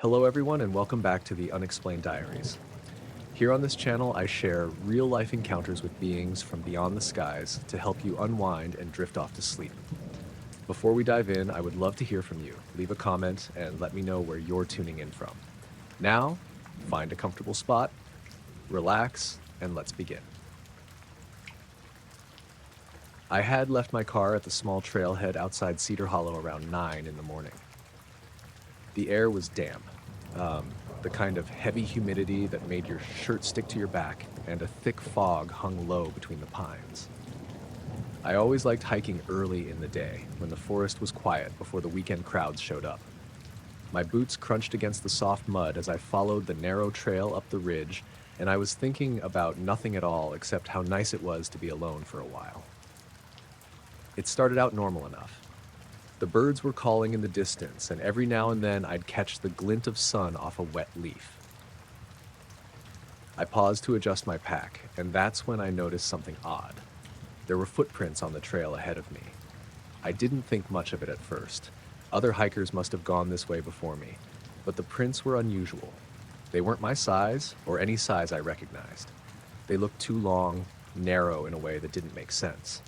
Hello everyone and welcome back to the Unexplained Diaries. Here on this channel I share real-life encounters with beings from beyond the skies to help you unwind and drift off to sleep. Before we dive in, I would love to hear from you. Leave a comment and let me know where you're tuning in from. Now, find a comfortable spot, relax, and let's begin. I had left my car at the small trailhead outside Cedar Hollow around 9 in the morning. The air was damp, the kind of heavy humidity that made your shirt stick to your back, and a thick fog hung low between the pines. I always liked hiking early in the day, when the forest was quiet before the weekend crowds showed up. My boots crunched against the soft mud as I followed the narrow trail up the ridge, and I was thinking about nothing at all except how nice it was to be alone for a while. It started out normal enough. The birds were calling in the distance, and every now and then I'd catch the glint of sun off a wet leaf. I paused to adjust my pack, and that's when I noticed something odd. There were footprints on the trail ahead of me. I didn't think much of it at first. Other hikers must have gone this way before me, but the prints were unusual. They weren't my size, or any size I recognized. They looked too long, narrow in a way that didn't make sense.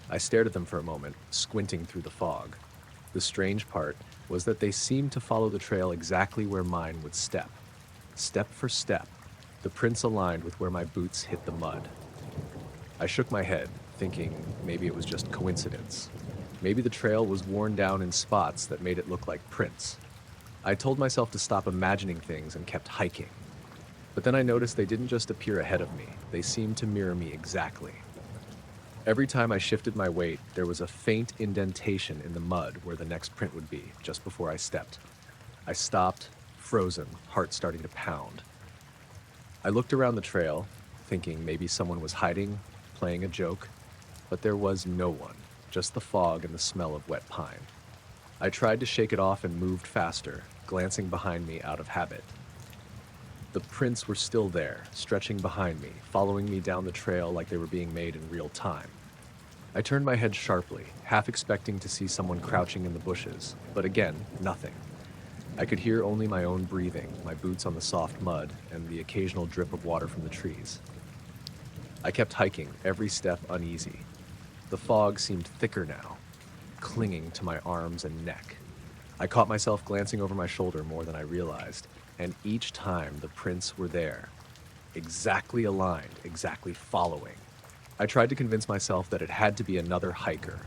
I stared at them for a moment, squinting through the fog. The strange part was that they seemed to follow the trail exactly where mine would step. Step for step, the prints aligned with where my boots hit the mud. I shook my head, thinking maybe it was just coincidence. Maybe the trail was worn down in spots that made it look like prints. I told myself to stop imagining things and kept hiking. But then I noticed they didn't just appear ahead of me, they seemed to mirror me exactly. Every time I shifted my weight, there was a faint indentation in the mud where the next print would be, just before I stepped. I stopped, frozen, heart starting to pound. I looked around the trail, thinking maybe someone was hiding, playing a joke, but there was no one, just the fog and the smell of wet pine. I tried to shake it off and moved faster, glancing behind me out of habit. The prints were still there, stretching behind me, following me down the trail like they were being made in real time. I turned my head sharply, half expecting to see someone crouching in the bushes, but again, nothing. I could hear only my own breathing, my boots on the soft mud, and the occasional drip of water from the trees. I kept hiking, every step uneasy. The fog seemed thicker now, clinging to my arms and neck. I caught myself glancing over my shoulder more than I realized, and each time the prints were there, exactly aligned, exactly following. I tried to convince myself that it had to be another hiker,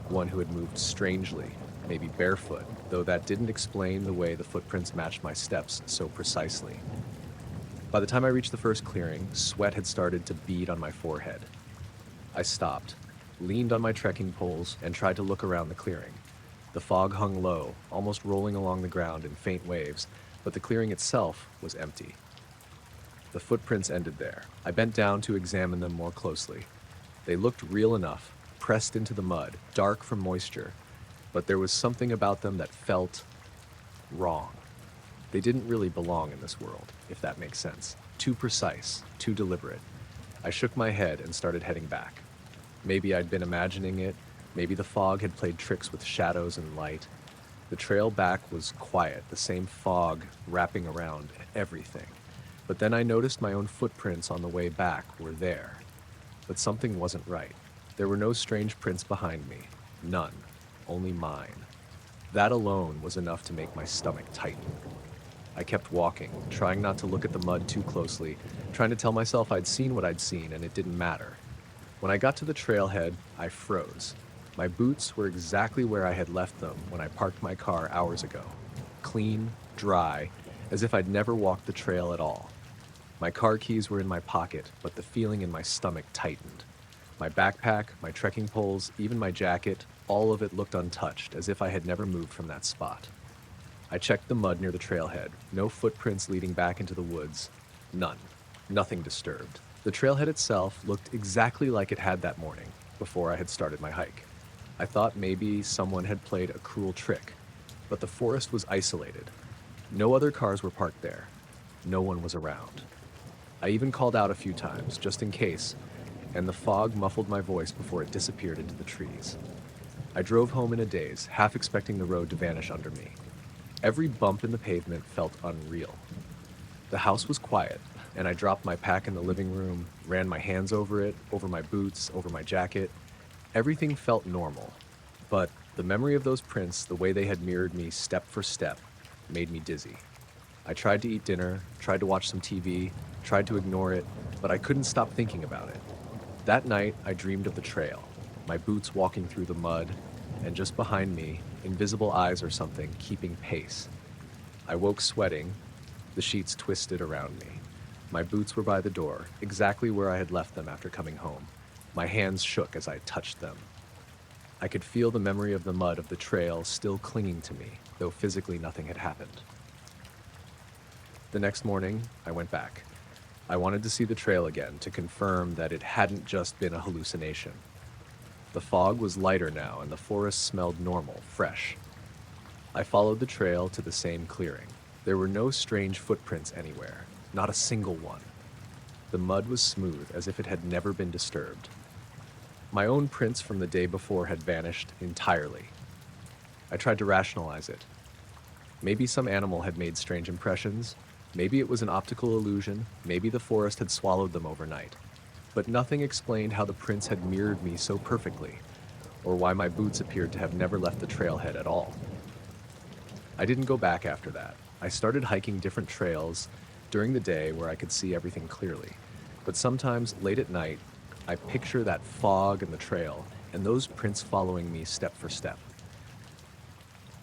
one who had moved strangely, maybe barefoot, though that didn't explain the way the footprints matched my steps so precisely. By the time I reached the first clearing, sweat had started to bead on my forehead. I stopped, leaned on my trekking poles, and tried to look around the clearing. The fog hung low, almost rolling along the ground in faint waves, but the clearing itself was empty. The footprints ended there. I bent down to examine them more closely. They looked real enough, pressed into the mud, dark from moisture, but there was something about them that felt wrong. They didn't really belong in this world, if that makes sense. Too precise, too deliberate. I shook my head and started heading back. Maybe I'd been imagining it, maybe the fog had played tricks with shadows and light. The trail back was quiet, the same fog wrapping around everything. But then I noticed my own footprints on the way back were there. But something wasn't right. There were no strange prints behind me. None. Only mine. That alone was enough to make my stomach tighten. I kept walking, trying not to look at the mud too closely, trying to tell myself I'd seen what I'd seen and it didn't matter. When I got to the trailhead, I froze. My boots were exactly where I had left them when I parked my car hours ago. Clean, dry, as if I'd never walked the trail at all. My car keys were in my pocket, but the feeling in my stomach tightened. My backpack, my trekking poles, even my jacket, all of it looked untouched, as if I had never moved from that spot. I checked the mud near the trailhead. No footprints leading back into the woods. None. Nothing disturbed. The trailhead itself looked exactly like it had that morning, before I had started my hike. I thought maybe someone had played a cruel trick, but the forest was isolated. No other cars were parked there. No one was around. I even called out a few times, just in case, and the fog muffled my voice before it disappeared into the trees. I drove home in a daze, half expecting the road to vanish under me. Every bump in the pavement felt unreal. The house was quiet, and I dropped my pack in the living room, ran my hands over it, over my boots, over my jacket. Everything felt normal, but the memory of those prints, the way they had mirrored me step for step, made me dizzy. I tried to eat dinner, tried to watch some TV, tried to ignore it, but I couldn't stop thinking about it. That night, I dreamed of the trail, my boots walking through the mud, and just behind me, invisible eyes or something keeping pace. I woke sweating, the sheets twisted around me. My boots were by the door, exactly where I had left them after coming home. My hands shook as I touched them. I could feel the memory of the mud of the trail still clinging to me, though physically nothing had happened. The next morning, I went back. I wanted to see the trail again to confirm that it hadn't just been a hallucination. The fog was lighter now, and the forest smelled normal, fresh. I followed the trail to the same clearing. There were no strange footprints anywhere, not a single one. The mud was smooth, as if it had never been disturbed. My own prints from the day before had vanished entirely. I tried to rationalize it. Maybe some animal had made strange impressions. Maybe it was an optical illusion. Maybe the forest had swallowed them overnight. But nothing explained how the prints had mirrored me so perfectly, or why my boots appeared to have never left the trailhead at all. I didn't go back after that. I started hiking different trails during the day where I could see everything clearly. But sometimes, late at night, I picture that fog and the trail, and those prints following me step for step.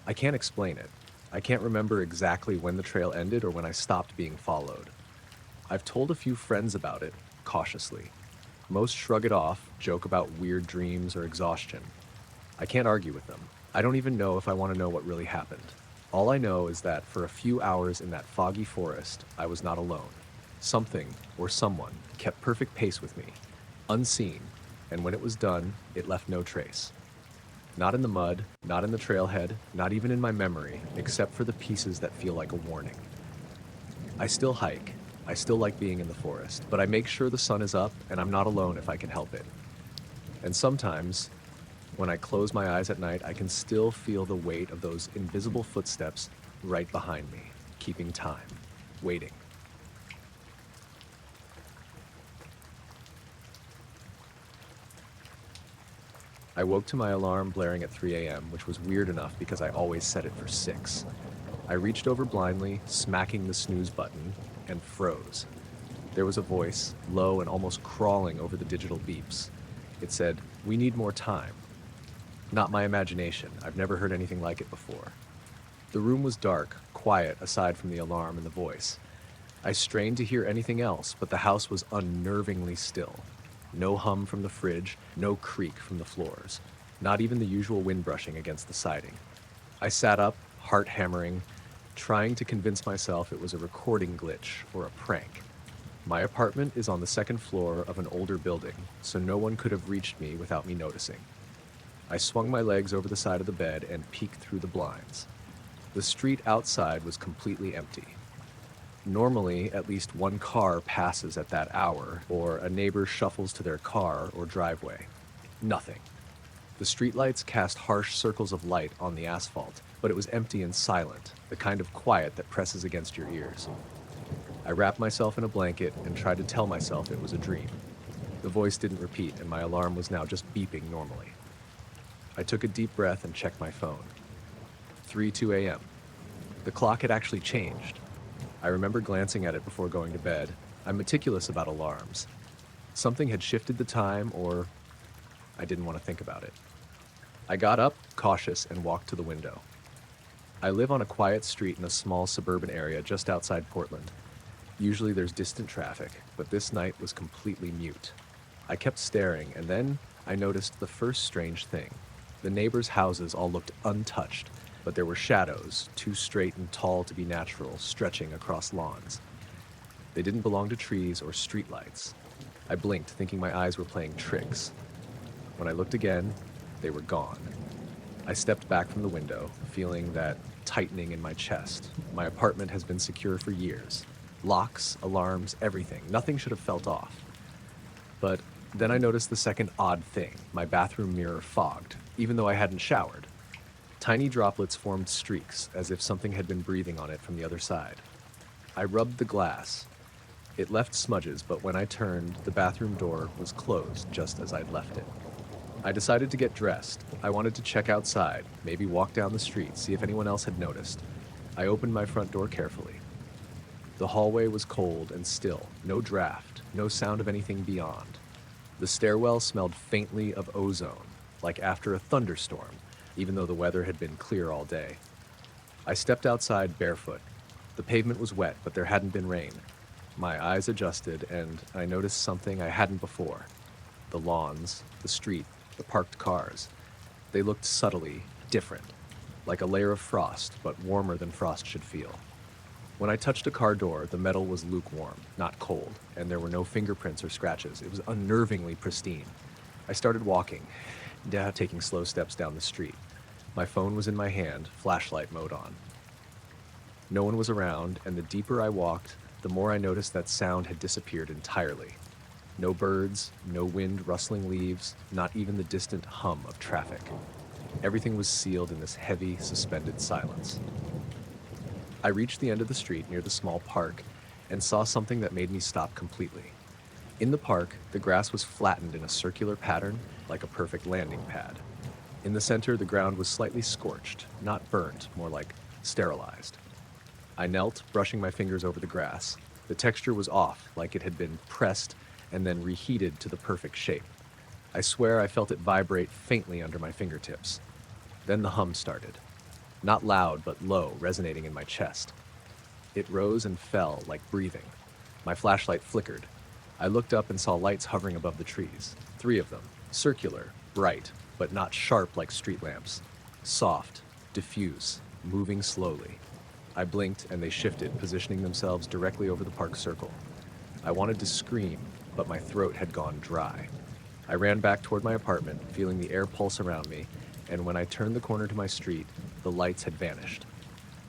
I can't explain it. I can't remember exactly when the trail ended or when I stopped being followed. I've told a few friends about it, cautiously. Most shrug it off, joke about weird dreams or exhaustion. I can't argue with them. I don't even know if I want to know what really happened. All I know is that for a few hours in that foggy forest, I was not alone. Something, or someone, kept perfect pace with me, unseen, and when it was done, it left no trace. Not in the mud, not in the trailhead, not even in my memory, except for the pieces that feel like a warning. I still hike. I still like being in the forest, but I make sure the sun is up and I'm not alone if I can help it. And sometimes, when I close my eyes at night, I can still feel the weight of those invisible footsteps right behind me, keeping time, waiting. I woke to my alarm blaring at 3 a.m., which was weird enough because I always set it for 6. I reached over blindly, smacking the snooze button, and froze. There was a voice, low and almost crawling over the digital beeps. It said, "We need more time." Not my imagination. I've never heard anything like it before. The room was dark, quiet aside from the alarm and the voice. I strained to hear anything else, but the house was unnervingly still. No hum from the fridge, no creak from the floors, not even the usual wind brushing against the siding. I sat up, heart hammering, trying to convince myself it was a recording glitch or a prank. My apartment is on the second floor of an older building, so no one could have reached me without me noticing. I swung my legs over the side of the bed and peeked through the blinds. The street outside was completely empty. Normally, at least one car passes at that hour, or a neighbor shuffles to their car or driveway. Nothing. The streetlights cast harsh circles of light on the asphalt, but it was empty and silent, the kind of quiet that presses against your ears. I wrapped myself in a blanket and tried to tell myself it was a dream. The voice didn't repeat, and my alarm was now just beeping normally. I took a deep breath and checked my phone. 3:02 a.m. The clock had actually changed. I remember glancing at it before going to bed. I'm meticulous about alarms. Something had shifted the time, or I didn't want to think about it. I got up, cautious, and walked to the window. I live on a quiet street in a small suburban area just outside Portland. Usually there's distant traffic, but this night was completely mute. I kept staring, and then I noticed the first strange thing. The neighbors' houses all looked untouched, but there were shadows, too straight and tall to be natural, stretching across lawns. They didn't belong to trees or streetlights. I blinked, thinking my eyes were playing tricks. When I looked again, they were gone. I stepped back from the window, feeling that tightening in my chest. My apartment has been secure for years. Locks, alarms, everything. Nothing should have felt off. But then I noticed the second odd thing. My bathroom mirror fogged, even though I hadn't showered. Tiny droplets formed streaks, as if something had been breathing on it from the other side. I rubbed the glass. It left smudges, but when I turned, the bathroom door was closed just as I'd left it. I decided to get dressed. I wanted to check outside, maybe walk down the street, see if anyone else had noticed. I opened my front door carefully. The hallway was cold and still, no draft, no sound of anything beyond. The stairwell smelled faintly of ozone, like after a thunderstorm, even though the weather had been clear all day. I stepped outside barefoot. The pavement was wet, but there hadn't been rain. My eyes adjusted, and I noticed something I hadn't before. The lawns, the street, the parked cars. They looked subtly different, like a layer of frost, but warmer than frost should feel. When I touched a car door, the metal was lukewarm, not cold, and there were no fingerprints or scratches. It was unnervingly pristine. I started walking, taking slow steps down the street. My phone was in my hand, flashlight mode on. No one was around, and the deeper I walked, the more I noticed that sound had disappeared entirely. No birds, no wind rustling leaves, not even the distant hum of traffic. Everything was sealed in this heavy, suspended silence. I reached the end of the street near the small park and saw something that made me stop completely. In the park, the grass was flattened in a circular pattern, like a perfect landing pad. In the center, the ground was slightly scorched, not burnt, more like sterilized. I knelt, brushing my fingers over the grass. The texture was off, like it had been pressed and then reheated to the perfect shape. I swear I felt it vibrate faintly under my fingertips. Then the hum started. Not loud, but low, resonating in my chest. It rose and fell like breathing. My flashlight flickered. I looked up and saw lights hovering above the trees. 3 of them, circular, bright, but not sharp like street lamps. Soft, diffuse, moving slowly. I blinked and they shifted, positioning themselves directly over the park circle. I wanted to scream, but my throat had gone dry. I ran back toward my apartment, feeling the air pulse around me, and when I turned the corner to my street, the lights had vanished.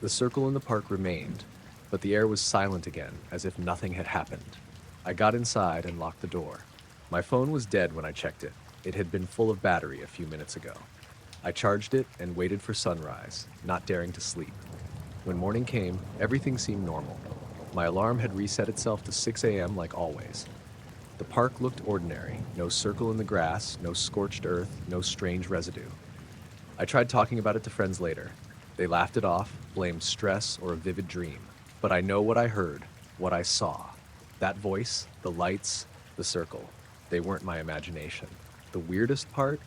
The circle in the park remained, but the air was silent again, as if nothing had happened. I got inside and locked the door. My phone was dead when I checked it. It had been full of battery a few minutes ago. I charged it and waited for sunrise, not daring to sleep. When morning came, everything seemed normal. My alarm had reset itself to 6 a.m. like always. The park looked ordinary, no circle in the grass, no scorched earth, no strange residue. I tried talking about it to friends later. They laughed it off, blamed stress or a vivid dream. But I know what I heard, what I saw. That voice, the lights, the circle. They weren't my imagination. The weirdest part?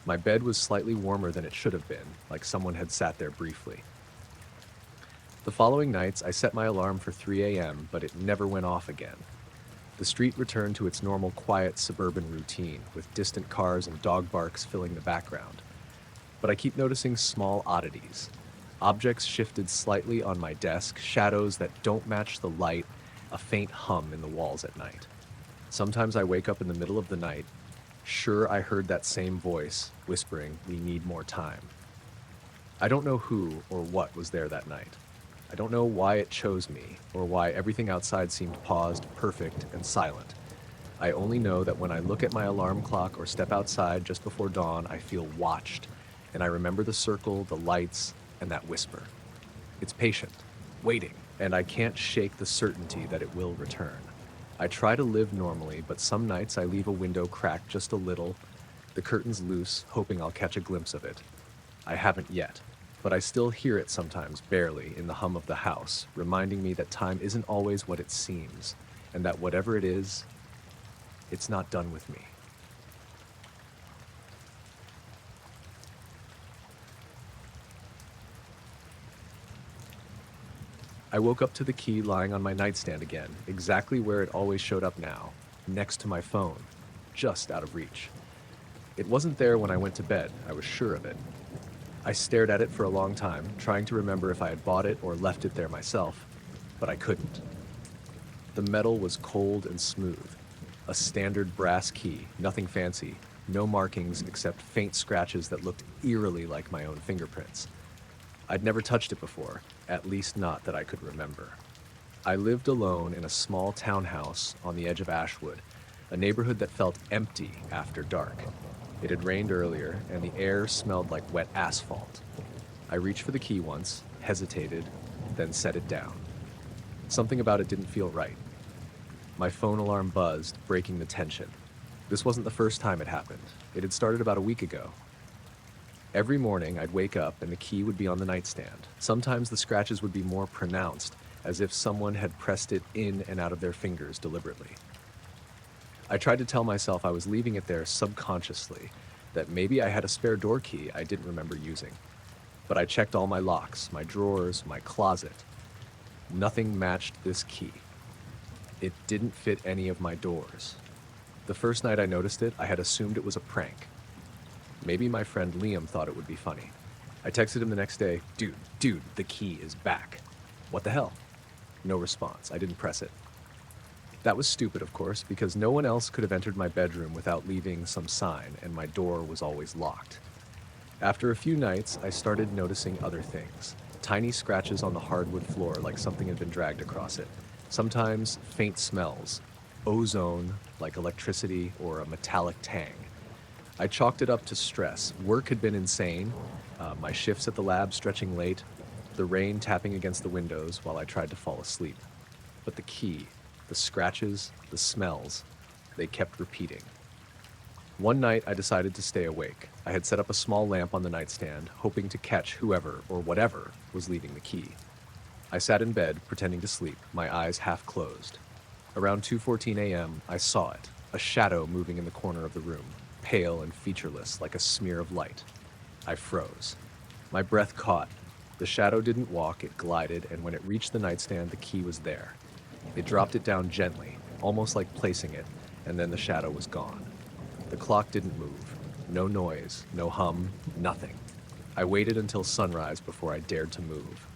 My bed was slightly warmer than it should have been, like someone had sat there briefly. The following nights, I set my alarm for 3 a.m., but it never went off again. The street returned to its normal, quiet suburban routine, with distant cars and dog barks filling the background. But I keep noticing small oddities. Objects shifted slightly on my desk, shadows that don't match the light, a faint hum in the walls at night. Sometimes I wake up in the middle of the night, sure I heard that same voice, whispering, "We need more time." I don't know who or what was there that night. I don't know why it chose me, or why everything outside seemed paused, perfect, and silent. I only know that when I look at my alarm clock or step outside just before dawn, I feel watched, and I remember the circle, the lights, and that whisper. It's patient, waiting, and I can't shake the certainty that it will return. I try to live normally, but some nights I leave a window cracked just a little, the curtains loose, hoping I'll catch a glimpse of it. I haven't yet. But I still hear it sometimes, barely, in the hum of the house, reminding me that time isn't always what it seems, and that whatever it is, it's not done with me. I woke up to the key lying on my nightstand again, exactly where it always showed up now, next to my phone, just out of reach. It wasn't there when I went to bed, I was sure of it. I stared at it for a long time, trying to remember if I had bought it or left it there myself, but I couldn't. The metal was cold and smooth. A standard brass key, nothing fancy, no markings except faint scratches that looked eerily like my own fingerprints. I'd never touched it before, at least not that I could remember. I lived alone in a small townhouse on the edge of Ashwood, a neighborhood that felt empty after dark. It had rained earlier, and the air smelled like wet asphalt. I reached for the key once, hesitated, then set it down. Something about it didn't feel right. My phone alarm buzzed, breaking the tension. This wasn't the first time it happened. It had started about a week ago. Every morning, I'd wake up and the key would be on the nightstand. Sometimes the scratches would be more pronounced, as if someone had pressed it in and out of their fingers deliberately. I tried to tell myself I was leaving it there subconsciously, that maybe I had a spare door key I didn't remember using. But I checked all my locks, my drawers, my closet. Nothing matched this key. It didn't fit any of my doors. The first night I noticed it, I had assumed it was a prank. Maybe my friend Liam thought it would be funny. I texted him the next day, dude, the key is back. What the hell? No response. I didn't press it. That was stupid, of course, because no one else could have entered my bedroom without leaving some sign, and my door was always locked. After a few nights, I started noticing other things. Tiny scratches on the hardwood floor like something had been dragged across it. Sometimes faint smells. Ozone, like electricity or a metallic tang. I chalked it up to stress. Work had been insane. My shifts at the lab stretching late. The rain tapping against the windows while I tried to fall asleep. But the key, the scratches, the smells, they kept repeating. One night, I decided to stay awake. I had set up a small lamp on the nightstand, hoping to catch whoever or whatever was leaving the key. I sat in bed, pretending to sleep, my eyes half closed. Around 2:14 a.m., I saw it, a shadow moving in the corner of the room, pale and featureless like a smear of light. I froze. My breath caught. The shadow didn't walk, it glided, and when it reached the nightstand, the key was there. It dropped it down gently, almost like placing it, and then the shadow was gone. The clock didn't move. No noise, no hum, nothing. I waited until sunrise before I dared to move.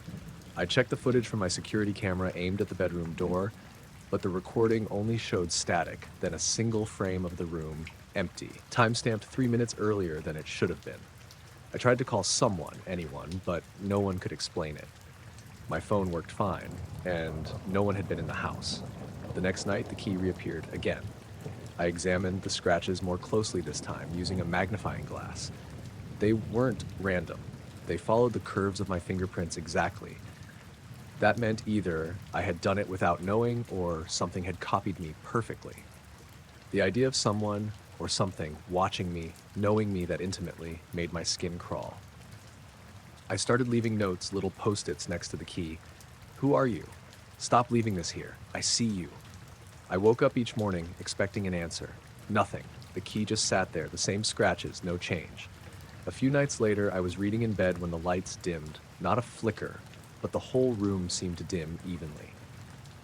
I checked the footage from my security camera aimed at the bedroom door, but the recording only showed static, then a single frame of the room, empty, time-stamped 3 minutes earlier than it should have been. I tried to call someone, anyone, but no one could explain it. My phone worked fine, and no one had been in the house. The next night, the key reappeared again. I examined the scratches more closely this time, using a magnifying glass. They weren't random. They followed the curves of my fingerprints exactly. That meant either I had done it without knowing, or something had copied me perfectly. The idea of someone or something watching me, knowing me that intimately, made my skin crawl. I started leaving notes, little post-its next to the key. Who are you? Stop leaving this here. I see you. I woke up each morning expecting an answer. Nothing. The key just sat there, the same scratches, no change. A few nights later, I was reading in bed when the lights dimmed. Not a flicker, but the whole room seemed to dim evenly.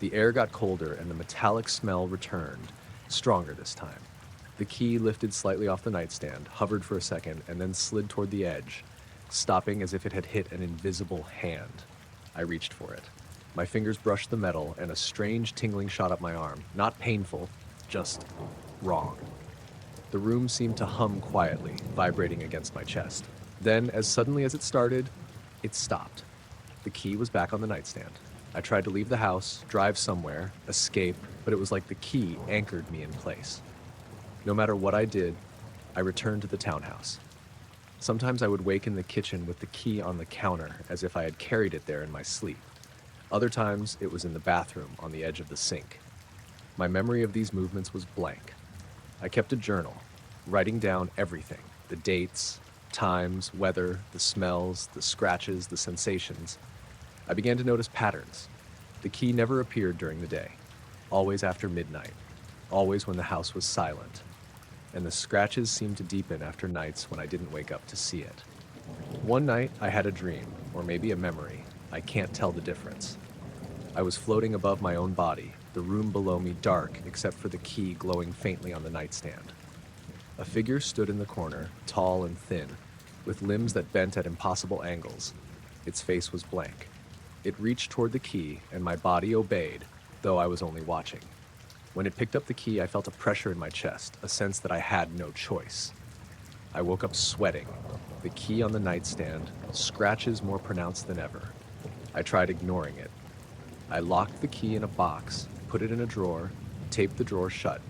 The air got colder and the metallic smell returned, stronger this time. The key lifted slightly off the nightstand, hovered for a second, and then slid toward the edge, stopping as if it had hit an invisible hand. I reached for it. My fingers brushed the metal, and a strange tingling shot up my arm. Not painful, just wrong. The room seemed to hum quietly, vibrating against my chest. Then, as suddenly as it started, it stopped. The key was back on the nightstand. I tried to leave the house, drive somewhere, escape, but it was like the key anchored me in place. No matter what I did, I returned to the townhouse. Sometimes I would wake in the kitchen with the key on the counter, as if I had carried it there in my sleep. Other times, it was in the bathroom on the edge of the sink. My memory of these movements was blank. I kept a journal, writing down everything, the dates, times, weather, the smells, the scratches, the sensations. I began to notice patterns. The key never appeared during the day, always after midnight, always when the house was silent, and the scratches seemed to deepen after nights when I didn't wake up to see it. One night, I had a dream, or maybe a memory. I can't tell the difference. I was floating above my own body, the room below me dark except for the key glowing faintly on the nightstand. A figure stood in the corner, tall and thin, with limbs that bent at impossible angles. Its face was blank. It reached toward the key, and my body obeyed, though I was only watching. When it picked up the key, I felt a pressure in my chest, a sense that I had no choice. I woke up sweating, the key on the nightstand, scratches more pronounced than ever. I tried ignoring it. I locked the key in a box, put it in a drawer, taped the drawer shut.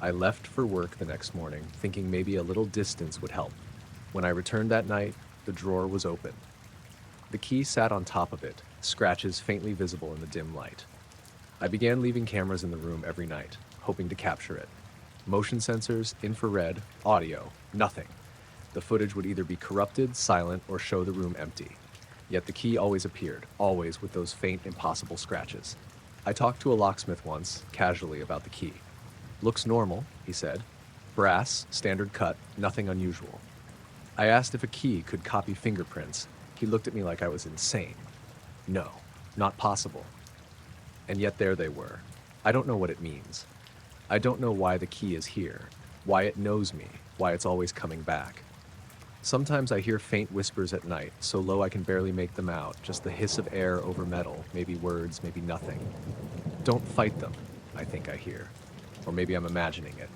I left for work the next morning, thinking maybe a little distance would help. When I returned that night, the drawer was open. The key sat on top of it, scratches faintly visible in the dim light. I began leaving cameras in the room every night, hoping to capture it. Motion sensors, infrared, audio, nothing. The footage would either be corrupted, silent, or show the room empty. Yet the key always appeared, always with those faint, impossible scratches. I talked to a locksmith once, casually, about the key. "Looks normal," he said. "Brass, standard cut, nothing unusual." I asked if a key could copy fingerprints. He looked at me like I was insane. No, not possible. And yet there they were. I don't know what it means. I don't know why the key is here, why it knows me, why it's always coming back. Sometimes I hear faint whispers at night, so low I can barely make them out, just the hiss of air over metal, maybe words, maybe nothing. "Don't fight them," I think I hear. Or maybe I'm imagining it.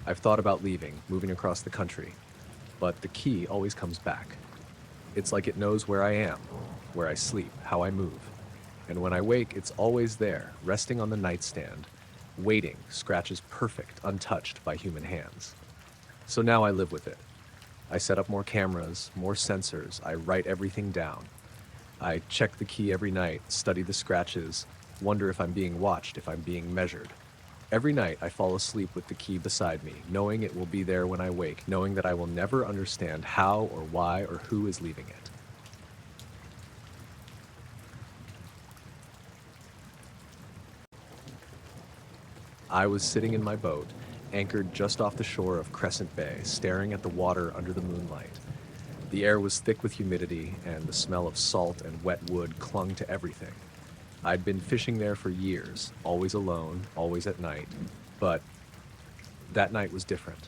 I've thought about leaving, moving across the country, but the key always comes back. It's like it knows where I am, where I sleep, how I move. And when I wake, it's always there, resting on the nightstand, waiting, scratches perfect, untouched by human hands. So now I live with it. I set up more cameras, more sensors, I write everything down. I check the key every night, study the scratches, wonder if I'm being watched, if I'm being measured. Every night I fall asleep with the key beside me, knowing it will be there when I wake, knowing that I will never understand how or why or who is leaving it. I was sitting in my boat, anchored just off the shore of Crescent Bay, staring at the water under the moonlight. The air was thick with humidity, and the smell of salt and wet wood clung to everything. I'd been fishing there for years, always alone, always at night, but that night was different.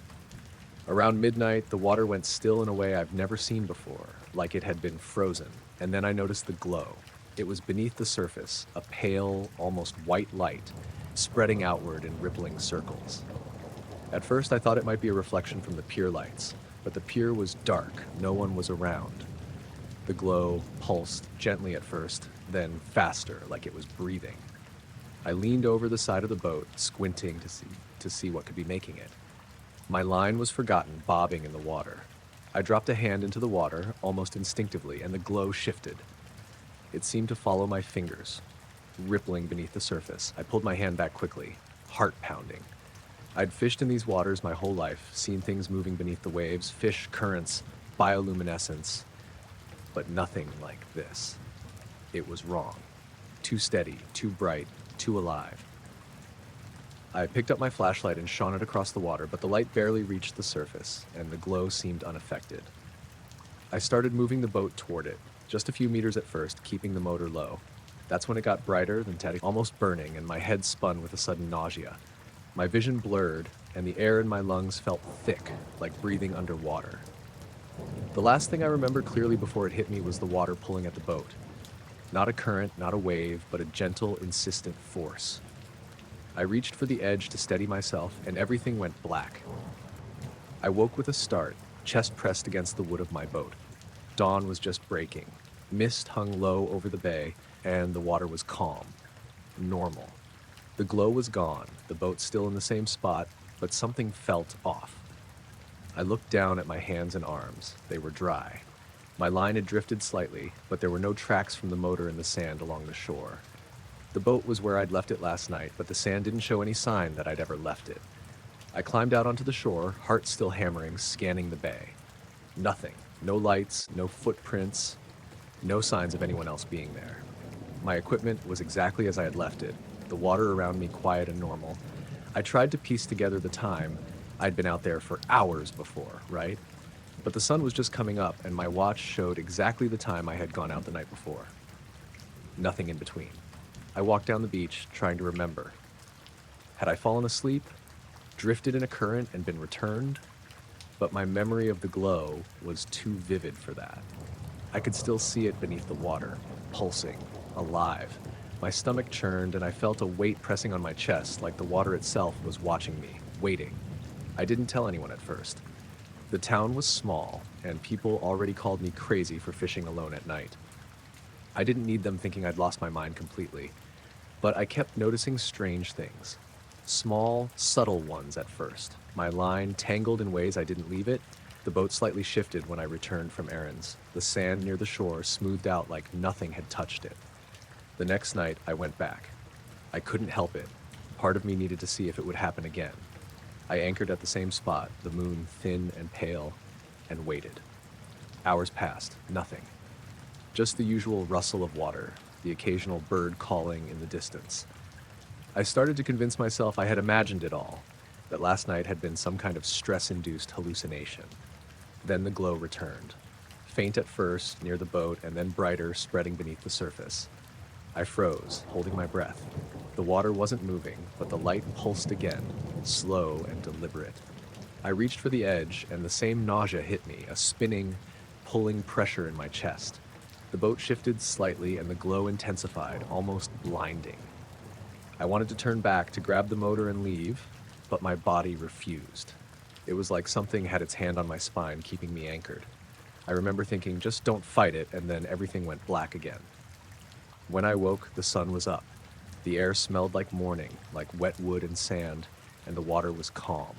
Around midnight, the water went still in a way I've never seen before, like it had been frozen, and then I noticed the glow. It was beneath the surface, a pale, almost white light, spreading outward in rippling circles. At first, I thought it might be a reflection from the pier lights, but the pier was dark, no one was around. The glow pulsed gently at first, then faster, like it was breathing. I leaned over the side of the boat, squinting to see what could be making it. My line was forgotten, bobbing in the water. I dropped a hand into the water, almost instinctively, and the glow shifted. It seemed to follow my fingers, rippling beneath the surface. I pulled my hand back quickly, heart pounding. I'd fished in these waters my whole life, seen things moving beneath the waves, fish, currents, bioluminescence, but nothing like this. It was wrong. Too steady, too bright, too alive. I picked up my flashlight and shone it across the water, but the light barely reached the surface, and the glow seemed unaffected. I started moving the boat toward it, just a few meters at first, keeping the motor low. That's when it got brighter than Teddy, almost burning, and my head spun with a sudden nausea. My vision blurred, and the air in my lungs felt thick, like breathing underwater. The last thing I remember clearly before it hit me was the water pulling at the boat. Not a current, not a wave, but a gentle, insistent force. I reached for the edge to steady myself, and everything went black. I woke with a start, chest pressed against the wood of my boat. Dawn was just breaking. Mist hung low over the bay, and the water was calm. Normal. The glow was gone, the boat still in the same spot, but something felt off. I looked down at my hands and arms. They were dry. My line had drifted slightly, but there were no tracks from the motor in the sand along the shore. The boat was where I'd left it last night, but the sand didn't show any sign that I'd ever left it. I climbed out onto the shore, heart still hammering, scanning the bay. Nothing. No lights, no footprints, no signs of anyone else being there. My equipment was exactly as I had left it, the water around me quiet and normal. I tried to piece together the time. I'd been out there for hours before, right? But the sun was just coming up, and my watch showed exactly the time I had gone out the night before. Nothing in between. I walked down the beach, trying to remember. Had I fallen asleep, drifted in a current, and been returned? But my memory of the glow was too vivid for that. I could still see it beneath the water, pulsing, alive. My stomach churned, and I felt a weight pressing on my chest, like the water itself was watching me, waiting. I didn't tell anyone at first. The town was small, and people already called me crazy for fishing alone at night. I didn't need them thinking I'd lost my mind completely, but I kept noticing strange things. Small, subtle ones at first. My line tangled in ways I didn't leave it. The boat slightly shifted when I returned from errands. The sand near the shore smoothed out like nothing had touched it. The next night, I went back. I couldn't help it. Part of me needed to see if it would happen again. I anchored at the same spot, the moon thin and pale, and waited. Hours passed, nothing. Just the usual rustle of water, the occasional bird calling in the distance. I started to convince myself I had imagined it all, that last night had been some kind of stress-induced hallucination. Then the glow returned. Faint at first, near the boat, and then brighter, spreading beneath the surface. I froze, holding my breath. The water wasn't moving, but the light pulsed again, slow and deliberate. I reached for the edge, and the same nausea hit me, a spinning, pulling pressure in my chest. The boat shifted slightly, and the glow intensified, almost blinding. I wanted to turn back to grab the motor and leave, but my body refused. It was like something had its hand on my spine, keeping me anchored. I remember thinking, just don't fight it, and then everything went black again. When I woke, the sun was up. The air smelled like morning, like wet wood and sand, and the water was calm.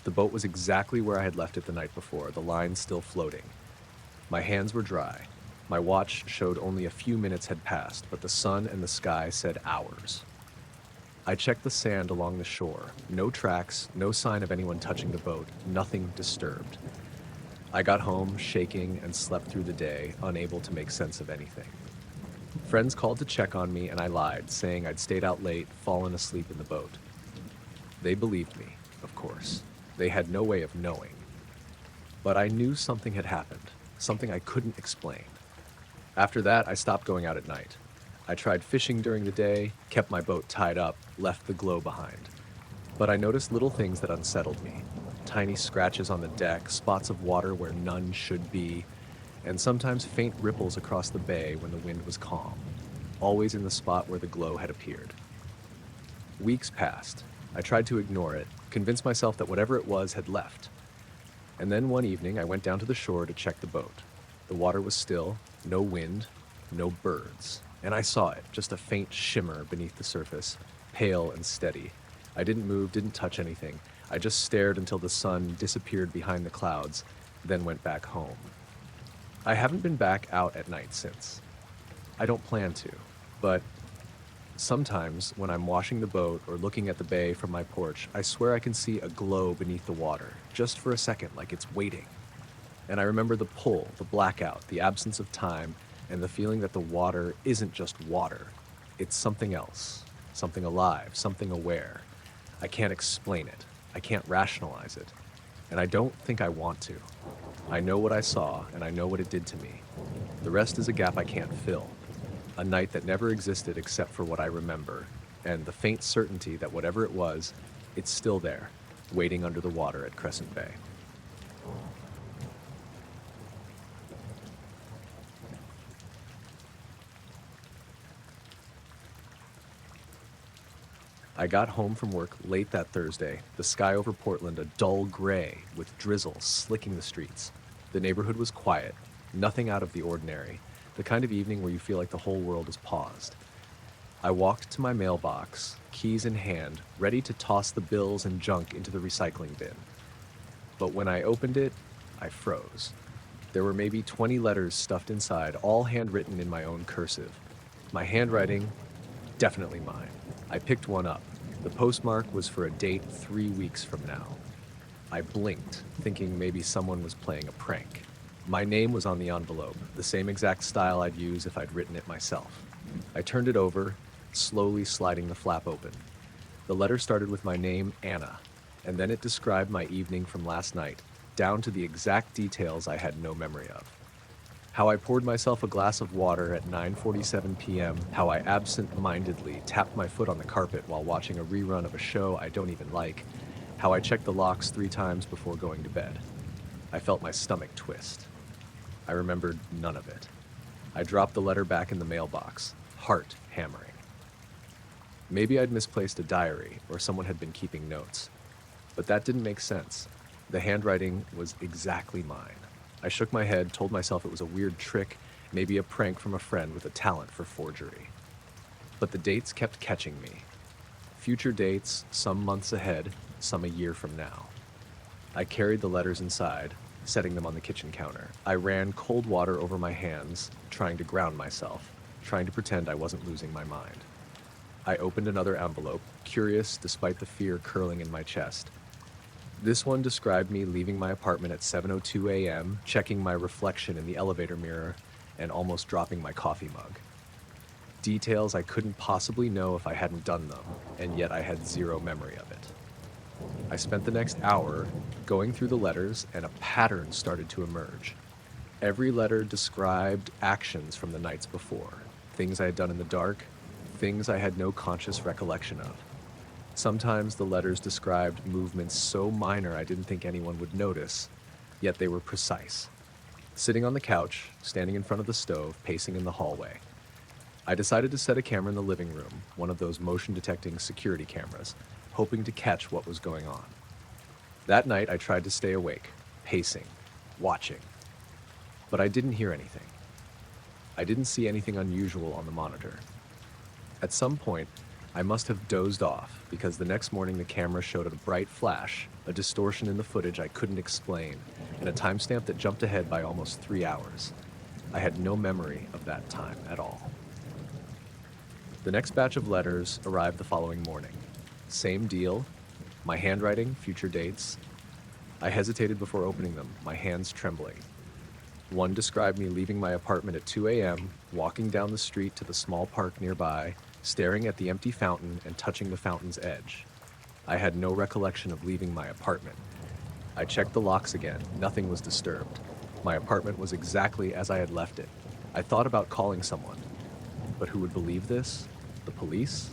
The boat was exactly where I had left it the night before, the line still floating. My hands were dry. My watch showed only a few minutes had passed, but the sun and the sky said hours. I checked the sand along the shore. No tracks, no sign of anyone touching the boat, nothing disturbed. I got home, shaking, and slept through the day, unable to make sense of anything. Friends called to check on me, and I lied, saying I'd stayed out late, fallen asleep in the boat. They believed me, of course. They had no way of knowing. But I knew something had happened, something I couldn't explain. After that, I stopped going out at night. I tried fishing during the day, kept my boat tied up, left the glow behind. But I noticed little things that unsettled me. Tiny scratches on the deck, spots of water where none should be, and sometimes faint ripples across the bay when the wind was calm, always in the spot where the glow had appeared. Weeks passed. I tried to ignore it, convince myself that whatever it was had left. And then one evening, I went down to the shore to check the boat. The water was still, no wind, no birds. And I saw it, just a faint shimmer beneath the surface, pale and steady. I didn't move, didn't touch anything. I just stared until the sun disappeared behind the clouds, then went back home. I haven't been back out at night since. I don't plan to, but sometimes when I'm washing the boat or looking at the bay from my porch, I swear I can see a glow beneath the water, just for a second, like it's waiting. And I remember the pull, the blackout, the absence of time, and the feeling that the water isn't just water. It's something else, something alive, something aware. I can't explain it. I can't rationalize it. And I don't think I want to. I know what I saw, and I know what it did to me. The rest is a gap I can't fill. A night that never existed except for what I remember, and the faint certainty that whatever it was, it's still there, waiting under the water at Crescent Bay. I got home from work late that Thursday, the sky over Portland a dull gray with drizzle slicking the streets. The neighborhood was quiet, nothing out of the ordinary, the kind of evening where you feel like the whole world is paused. I walked to my mailbox, keys in hand, ready to toss the bills and junk into the recycling bin. But when I opened it, I froze. There were maybe 20 letters stuffed inside, all handwritten in my own cursive. My handwriting, definitely mine. I picked one up. The postmark was for a date 3 weeks from now. I blinked, thinking maybe someone was playing a prank. My name was on the envelope, the same exact style I'd use if I'd written it myself. I turned it over, slowly sliding the flap open. The letter started with my name, Anna, and then it described my evening from last night, down to the exact details I had no memory of. How I poured myself a glass of water at 9:47 p.m., how I absent-mindedly tapped my foot on the carpet while watching a rerun of a show I don't even like, how I checked the locks 3 times before going to bed. I felt my stomach twist. I remembered none of it. I dropped the letter back in the mailbox, heart hammering. Maybe I'd misplaced a diary, or someone had been keeping notes. But that didn't make sense. The handwriting was exactly mine. I shook my head, told myself it was a weird trick, maybe a prank from a friend with a talent for forgery. But the dates kept catching me. Future dates, some months ahead, some a year from now. I carried the letters inside, setting them on the kitchen counter. I ran cold water over my hands, trying to ground myself, trying to pretend I wasn't losing my mind. I opened another envelope, curious despite the fear curling in my chest. This one described me leaving my apartment at 7:02 a.m., checking my reflection in the elevator mirror, and almost dropping my coffee mug. Details I couldn't possibly know if I hadn't done them, and yet I had zero memory of it. I spent the next hour going through the letters, and a pattern started to emerge. Every letter described actions from the nights before, things I had done in the dark, things I had no conscious recollection of. Sometimes the letters described movements so minor I didn't think anyone would notice, yet they were precise. Sitting on the couch, standing in front of the stove, pacing in the hallway, I decided to set a camera in the living room, one of those motion-detecting security cameras, hoping to catch what was going on. That night, I tried to stay awake, pacing, watching, but I didn't hear anything. I didn't see anything unusual on the monitor. At some point, I must have dozed off because the next morning the camera showed a bright flash, a distortion in the footage I couldn't explain, and a timestamp that jumped ahead by almost 3 hours. I had no memory of that time at all. The next batch of letters arrived the following morning. Same deal, my handwriting, future dates. I hesitated before opening them, my hands trembling. One described me leaving my apartment at 2 a.m., walking down the street to the small park nearby, staring at the empty fountain and touching the fountain's edge. I had no recollection of leaving my apartment. I checked the locks again. Nothing was disturbed. My apartment was exactly as I had left it. I thought about calling someone. But who would believe this? The police?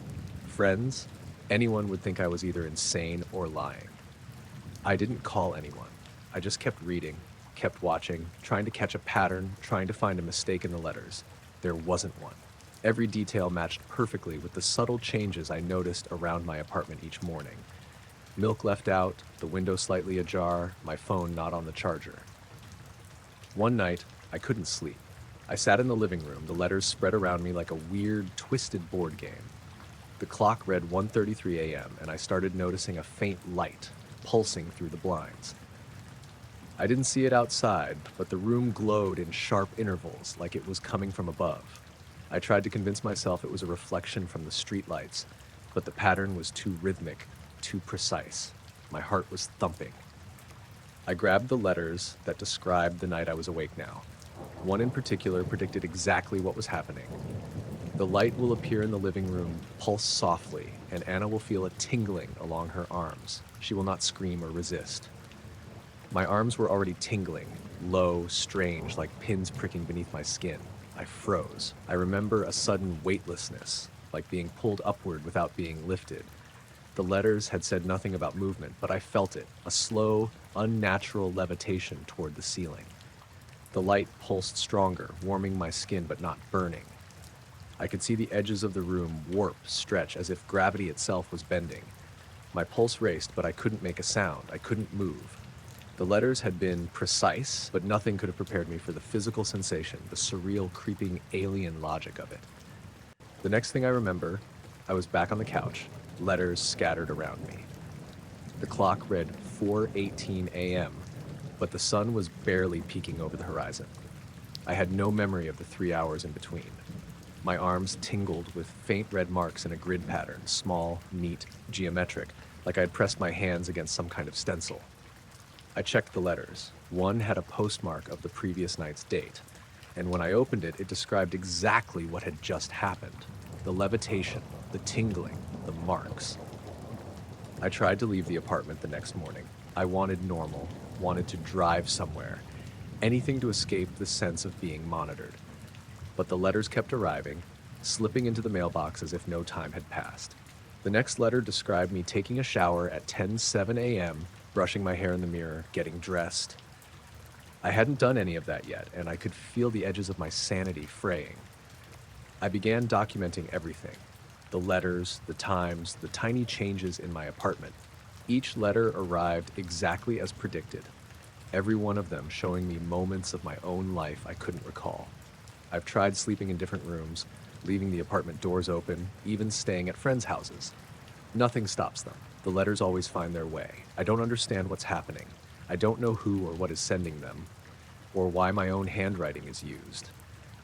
Friends? Anyone would think I was either insane or lying. I didn't call anyone. I just kept reading, kept watching, trying to catch a pattern, trying to find a mistake in the letters. There wasn't one. Every detail matched perfectly with the subtle changes I noticed around my apartment each morning. Milk left out, the window slightly ajar, my phone not on the charger. One night, I couldn't sleep. I sat in the living room, the letters spread around me like a weird, twisted board game. The clock read 1:33 a.m., and I started noticing a faint light pulsing through the blinds. I didn't see it outside, but the room glowed in sharp intervals like it was coming from above. I tried to convince myself it was a reflection from the streetlights, but the pattern was too rhythmic, too precise. My heart was thumping. I grabbed the letters that described the night I was awake now. One in particular predicted exactly what was happening. The light will appear in the living room, pulse softly, and Anna will feel a tingling along her arms. She will not scream or resist. My arms were already tingling, low, strange, like pins pricking beneath my skin. I froze. I remember a sudden weightlessness, like being pulled upward without being lifted. The letters had said nothing about movement, but I felt it, a slow, unnatural levitation toward the ceiling. The light pulsed stronger, warming my skin but not burning. I could see the edges of the room warp, stretch, as if gravity itself was bending. My pulse raced, but I couldn't make a sound. I couldn't move. The letters had been precise, but nothing could have prepared me for the physical sensation, the surreal, creeping, alien logic of it. The next thing I remember, I was back on the couch, letters scattered around me. The clock read 4:18 a.m., but the sun was barely peeking over the horizon. I had no memory of the 3 hours in between. My arms tingled with faint red marks in a grid pattern, small, neat, geometric, like I had pressed my hands against some kind of stencil. I checked the letters. One had a postmark of the previous night's date, and when I opened it, it described exactly what had just happened. The levitation, the tingling, the marks. I tried to leave the apartment the next morning. I wanted normal, wanted to drive somewhere, anything to escape the sense of being monitored. But the letters kept arriving, slipping into the mailbox as if no time had passed. The next letter described me taking a shower at 10:07 a.m., brushing my hair in the mirror, getting dressed. I hadn't done any of that yet, and I could feel the edges of my sanity fraying. I began documenting everything. The letters, the times, the tiny changes in my apartment. Each letter arrived exactly as predicted, every one of them showing me moments of my own life I couldn't recall. I've tried sleeping in different rooms, leaving the apartment doors open, even staying at friends' houses. Nothing stops them. The letters always find their way. I don't understand what's happening. I don't know who or what is sending them, or why my own handwriting is used.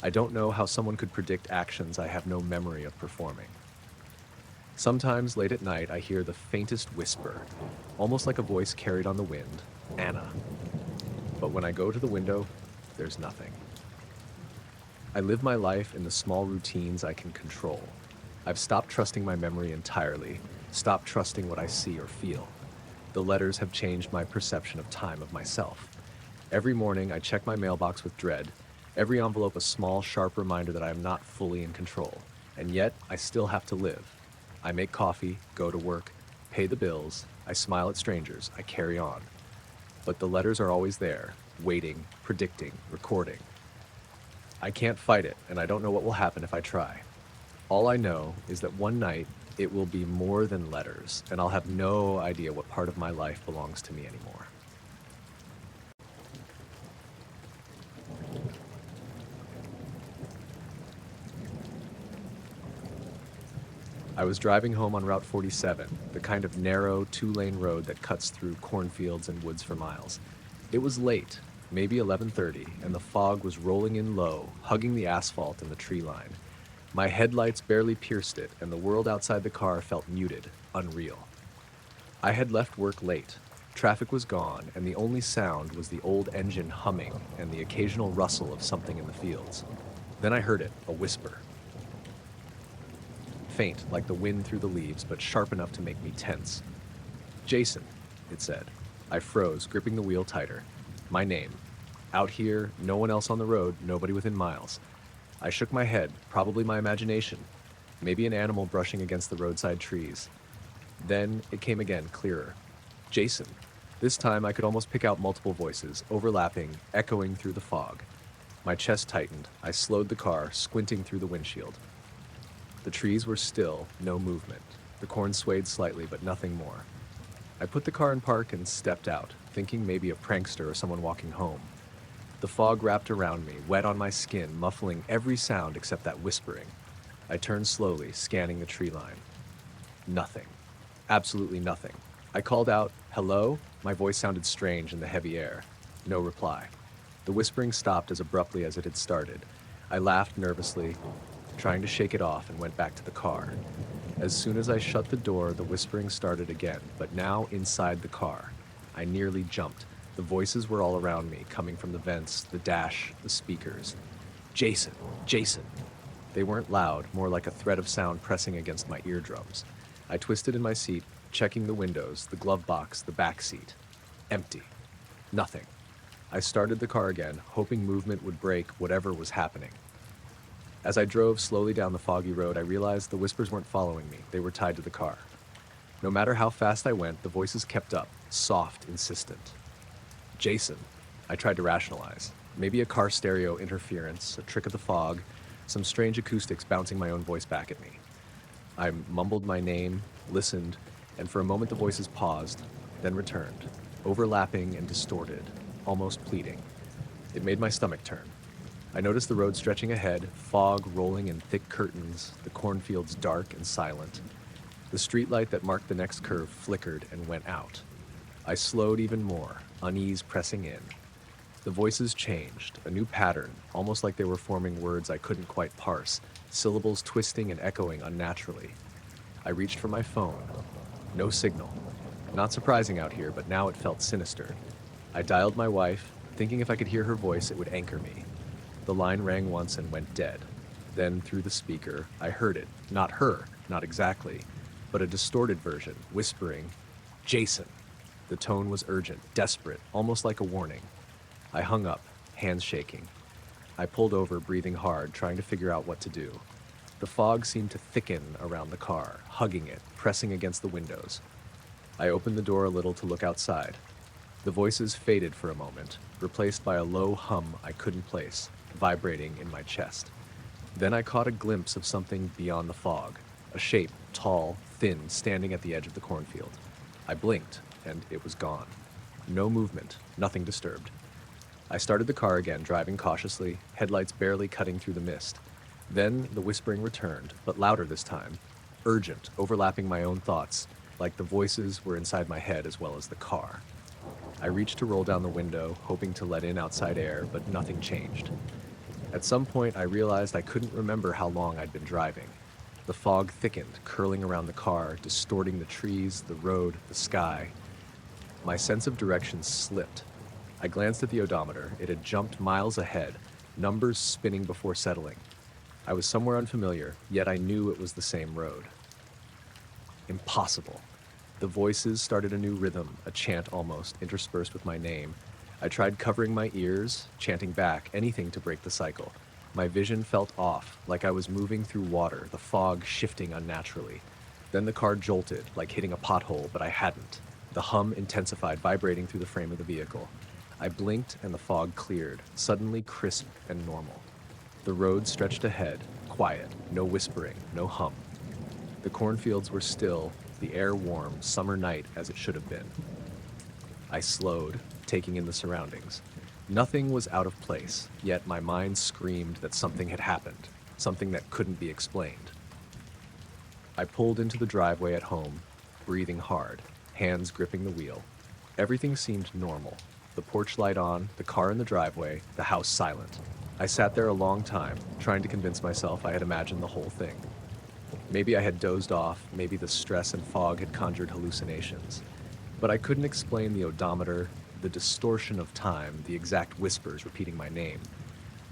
I don't know how someone could predict actions I have no memory of performing. Sometimes late at night, I hear the faintest whisper, almost like a voice carried on the wind, Anna. But when I go to the window, there's nothing. I live my life in the small routines I can control. I've stopped trusting my memory entirely, stopped trusting what I see or feel. The letters have changed my perception of time, of myself. Every morning, I check my mailbox with dread, every envelope a small, sharp reminder that I am not fully in control. And yet, I still have to live. I make coffee, go to work, pay the bills, I smile at strangers, I carry on. But the letters are always there, waiting, predicting, recording. I can't fight it, and I don't know what will happen if I try. All I know is that one night, it will be more than letters, and I'll have no idea what part of my life belongs to me anymore. I was driving home on Route 47, the kind of narrow, two-lane road that cuts through cornfields and woods for miles. It was late, maybe 11:30, and the fog was rolling in low, hugging the asphalt and the tree line. My headlights barely pierced it, and the world outside the car felt muted, unreal. I had left work late. Traffic was gone, and the only sound was the old engine humming and the occasional rustle of something in the fields. Then I heard it, a whisper. Faint, like the wind through the leaves, but sharp enough to make me tense. "Jason," it said. I froze, gripping the wheel tighter. My name. Out here, no one else on the road, nobody within miles. I shook my head, probably my imagination. Maybe an animal brushing against the roadside trees. Then it came again, clearer. "Jason." This time I could almost pick out multiple voices, overlapping, echoing through the fog. My chest tightened. I slowed the car, squinting through the windshield. The trees were still, no movement. The corn swayed slightly, but nothing more. I put the car in park and stepped out, thinking maybe a prankster or someone walking home. The fog wrapped around me, wet on my skin, muffling every sound except that whispering. I turned slowly, scanning the tree line. Nothing. Absolutely nothing. I called out, "Hello?" My voice sounded strange in the heavy air. No reply. The whispering stopped as abruptly as it had started. I laughed nervously, trying to shake it off, and went back to the car. As soon as I shut the door, the whispering started again, but now inside the car. I nearly jumped. The voices were all around me, coming from the vents, the dash, the speakers. "Jason! Jason!" They weren't loud, more like a thread of sound pressing against my eardrums. I twisted in my seat, checking the windows, the glove box, the back seat. Empty. Nothing. I started the car again, hoping movement would break whatever was happening. As I drove slowly down the foggy road, I realized the whispers weren't following me. They were tied to the car. No matter how fast I went, the voices kept up, soft, insistent. "Jason," I tried to rationalize. Maybe a car stereo interference, a trick of the fog, some strange acoustics bouncing my own voice back at me. I mumbled my name, listened, and for a moment the voices paused, then returned, overlapping and distorted, almost pleading. It made my stomach turn. I noticed the road stretching ahead, fog rolling in thick curtains, the cornfields dark and silent. The streetlight that marked the next curve flickered and went out. I slowed even more, unease pressing in. The voices changed, a new pattern, almost like they were forming words I couldn't quite parse, syllables twisting and echoing unnaturally. I reached for my phone. No signal. Not surprising out here, but now it felt sinister. I dialed my wife, thinking if I could hear her voice, it would anchor me. The line rang once and went dead. Then, through the speaker, I heard it. Not her, not exactly, but a distorted version, whispering, "Jason." The tone was urgent, desperate, almost like a warning. I hung up, hands shaking. I pulled over, breathing hard, trying to figure out what to do. The fog seemed to thicken around the car, hugging it, pressing against the windows. I opened the door a little to look outside. The voices faded for a moment, replaced by a low hum I couldn't place, vibrating in my chest. Then I caught a glimpse of something beyond the fog, a shape, tall, thin, standing at the edge of the cornfield. I blinked, and it was gone. No movement, nothing disturbed. I started the car again, driving cautiously, headlights barely cutting through the mist. Then the whispering returned, but louder this time. urgent, overlapping my own thoughts, like the voices were inside my head as well as the car. I reached to roll down the window, hoping to let in outside air, but nothing changed. At some point, I realized I couldn't remember how long I'd been driving. The fog thickened, curling around the car, distorting the trees, the road, the sky. My sense of direction slipped. I glanced at the odometer. It had jumped miles ahead, numbers spinning before settling. I was somewhere unfamiliar, yet I knew it was the same road. Impossible. The voices started a new rhythm, a chant almost, interspersed with my name. I tried covering my ears, chanting back, anything to break the cycle. My vision felt off, like I was moving through water, the fog shifting unnaturally. Then the car jolted, like hitting a pothole, but I hadn't. The hum intensified, vibrating through the frame of the vehicle. I blinked and the fog cleared, suddenly crisp and normal. The road stretched ahead, quiet, no whispering, no hum. The cornfields were still, the air warm, summer night as it should have been. I slowed, taking in the surroundings. Nothing was out of place, yet my mind screamed that something had happened, something that couldn't be explained. I pulled into the driveway at home, breathing hard, hands gripping the wheel. Everything seemed normal. The porch light on, the car in the driveway, the house silent. I sat there a long time, trying to convince myself I had imagined the whole thing. Maybe I had dozed off, maybe the stress and fog had conjured hallucinations. But I couldn't explain the odometer, the distortion of time, the exact whispers repeating my name.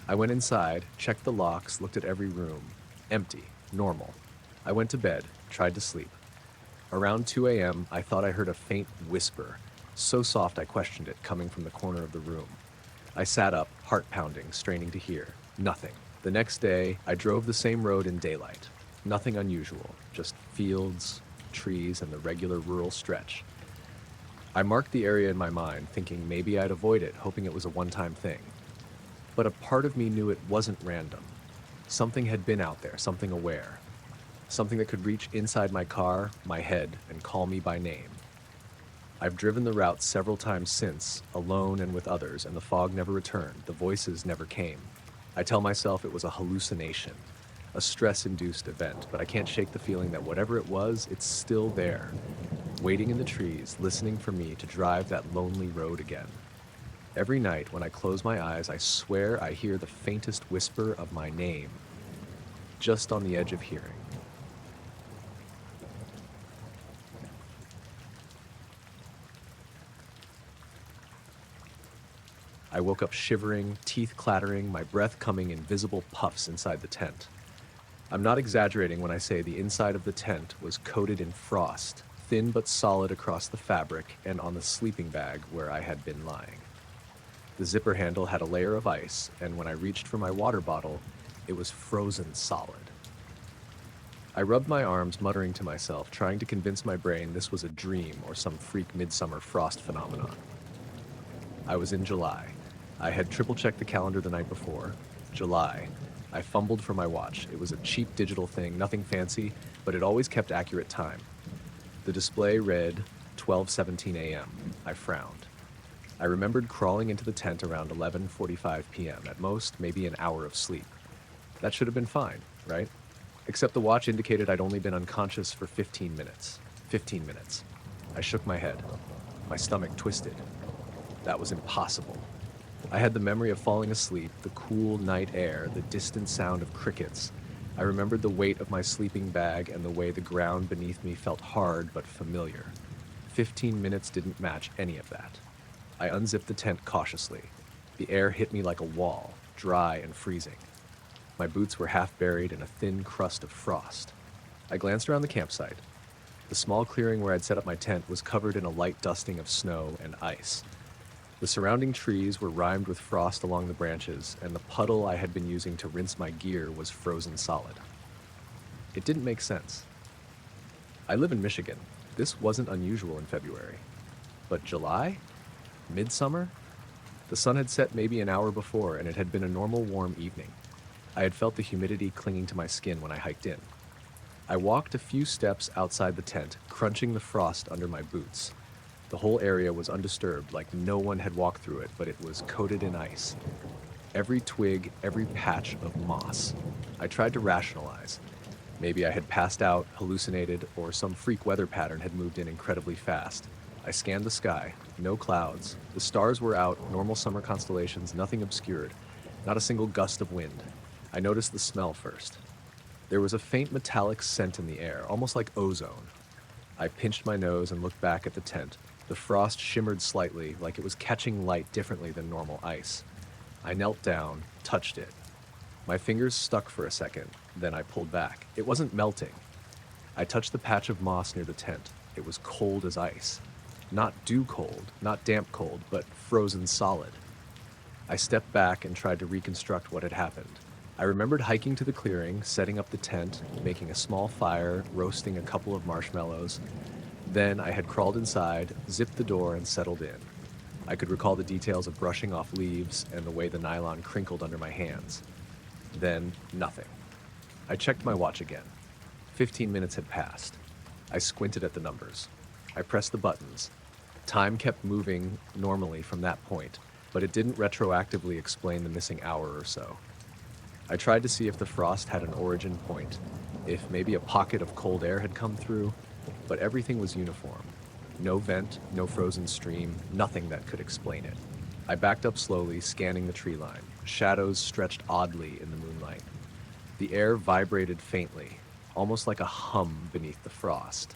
I went inside, checked the locks, looked at every room. Empty, normal. I went to bed, tried to sleep. Around 2 a.m., I thought I heard a faint whisper, so soft I questioned it, coming from the corner of the room. I sat up, heart pounding, straining to hear. Nothing. The next day, I drove the same road in daylight. Nothing unusual, just fields, trees, and the regular rural stretch. I marked the area in my mind, thinking maybe I'd avoid it, hoping it was a one-time thing. But a part of me knew it wasn't random. Something had been out there, something aware. Something that could reach inside my car, my head, and call me by name. I've driven the route several times since, alone and with others, and the fog never returned, the voices never came. I tell myself it was a hallucination, a stress-induced event, but I can't shake the feeling that whatever it was, it's still there, waiting in the trees, listening for me to drive that lonely road again. Every night when I close my eyes, I swear I hear the faintest whisper of my name, just on the edge of hearing. I woke up shivering, teeth clattering, my breath coming in visible puffs inside the tent. I'm not exaggerating when I say the inside of the tent was coated in frost, thin but solid across the fabric and on the sleeping bag where I had been lying. The zipper handle had a layer of ice, and when I reached for my water bottle, it was frozen solid. I rubbed my arms, muttering to myself, trying to convince my brain this was a dream or some freak midsummer frost phenomenon. I was in July. I had triple-checked the calendar the night before. July. I fumbled for my watch. It was a cheap digital thing, nothing fancy, but it always kept accurate time. The display read 12:17 a.m. I frowned. I remembered crawling into the tent around 11:45 p.m. At most, maybe an hour of sleep. That should have been fine, right? Except the watch indicated I'd only been unconscious for 15 minutes. 15 minutes. I shook my head. My stomach twisted. That was impossible. I had the memory of falling asleep, the cool night air, the distant sound of crickets. I remembered the weight of my sleeping bag and the way the ground beneath me felt hard but familiar. 15 minutes didn't match any of that. I unzipped the tent cautiously. The air hit me like a wall, dry and freezing. My boots were half buried in a thin crust of frost. I glanced around the campsite. The small clearing where I'd set up my tent was covered in a light dusting of snow and ice. The surrounding trees were rimed with frost along the branches, and the puddle I had been using to rinse my gear was frozen solid. It didn't make sense. I live in Michigan. This wasn't unusual in February. But July? Midsummer? The sun had set maybe an hour before, and it had been a normal warm evening. I had felt the humidity clinging to my skin when I hiked in. I walked a few steps outside the tent, crunching the frost under my boots. The whole area was undisturbed, like no one had walked through it, but it was coated in ice. Every twig, every patch of moss. I tried to rationalize. Maybe I had passed out, hallucinated, or some freak weather pattern had moved in incredibly fast. I scanned the sky. No clouds. The stars were out, normal summer constellations, nothing obscured. Not a single gust of wind. I noticed the smell first. There was a faint metallic scent in the air, almost like ozone. I pinched my nose and looked back at the tent. The frost shimmered slightly, like it was catching light differently than normal ice. I knelt down, touched it. My fingers stuck for a second, then I pulled back. It wasn't melting. I touched the patch of moss near the tent. It was cold as ice. Not dew cold, not damp cold, but frozen solid. I stepped back and tried to reconstruct what had happened. I remembered hiking to the clearing, setting up the tent, making a small fire, roasting a couple of marshmallows. Then I had crawled inside, zipped the door, and settled in. I could recall the details of brushing off leaves and the way the nylon crinkled under my hands. Then, nothing. I checked my watch again. 15 minutes had passed. I squinted at the numbers. I pressed the buttons. Time kept moving normally from that point, but it didn't retroactively explain the missing hour or so. I tried to see if the frost had an origin point, if maybe a pocket of cold air had come through, but everything was uniform. No vent, no frozen stream, nothing that could explain it. I backed up slowly, scanning the tree line. Shadows stretched oddly in the moonlight. The air vibrated faintly, almost like a hum beneath the frost.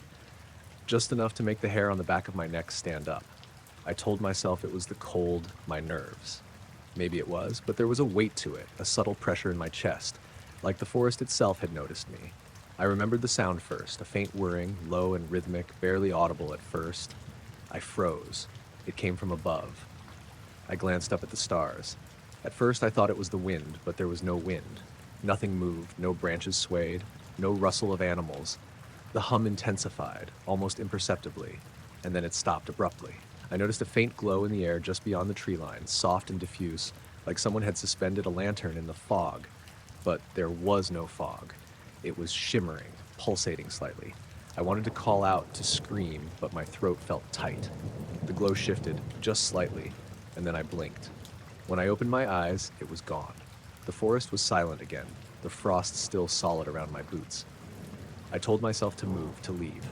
Just enough to make the hair on the back of my neck stand up. I told myself it was the cold, my nerves. Maybe it was, but there was a weight to it, a subtle pressure in my chest, like the forest itself had noticed me. I remembered the sound first, a faint whirring, low and rhythmic, barely audible at first. I froze. It came from above. I glanced up at the stars. At first I thought it was the wind, but there was no wind. Nothing moved, no branches swayed, no rustle of animals. The hum intensified, almost imperceptibly, and then it stopped abruptly. I noticed a faint glow in the air just beyond the tree line, soft and diffuse, like someone had suspended a lantern in the fog. But there was no fog. It was shimmering, pulsating slightly. I wanted to call out, to scream, but my throat felt tight. The glow shifted, just slightly, and then I blinked. When I opened my eyes, it was gone. The forest was silent again, the frost still solid around my boots. I told myself to move, to leave.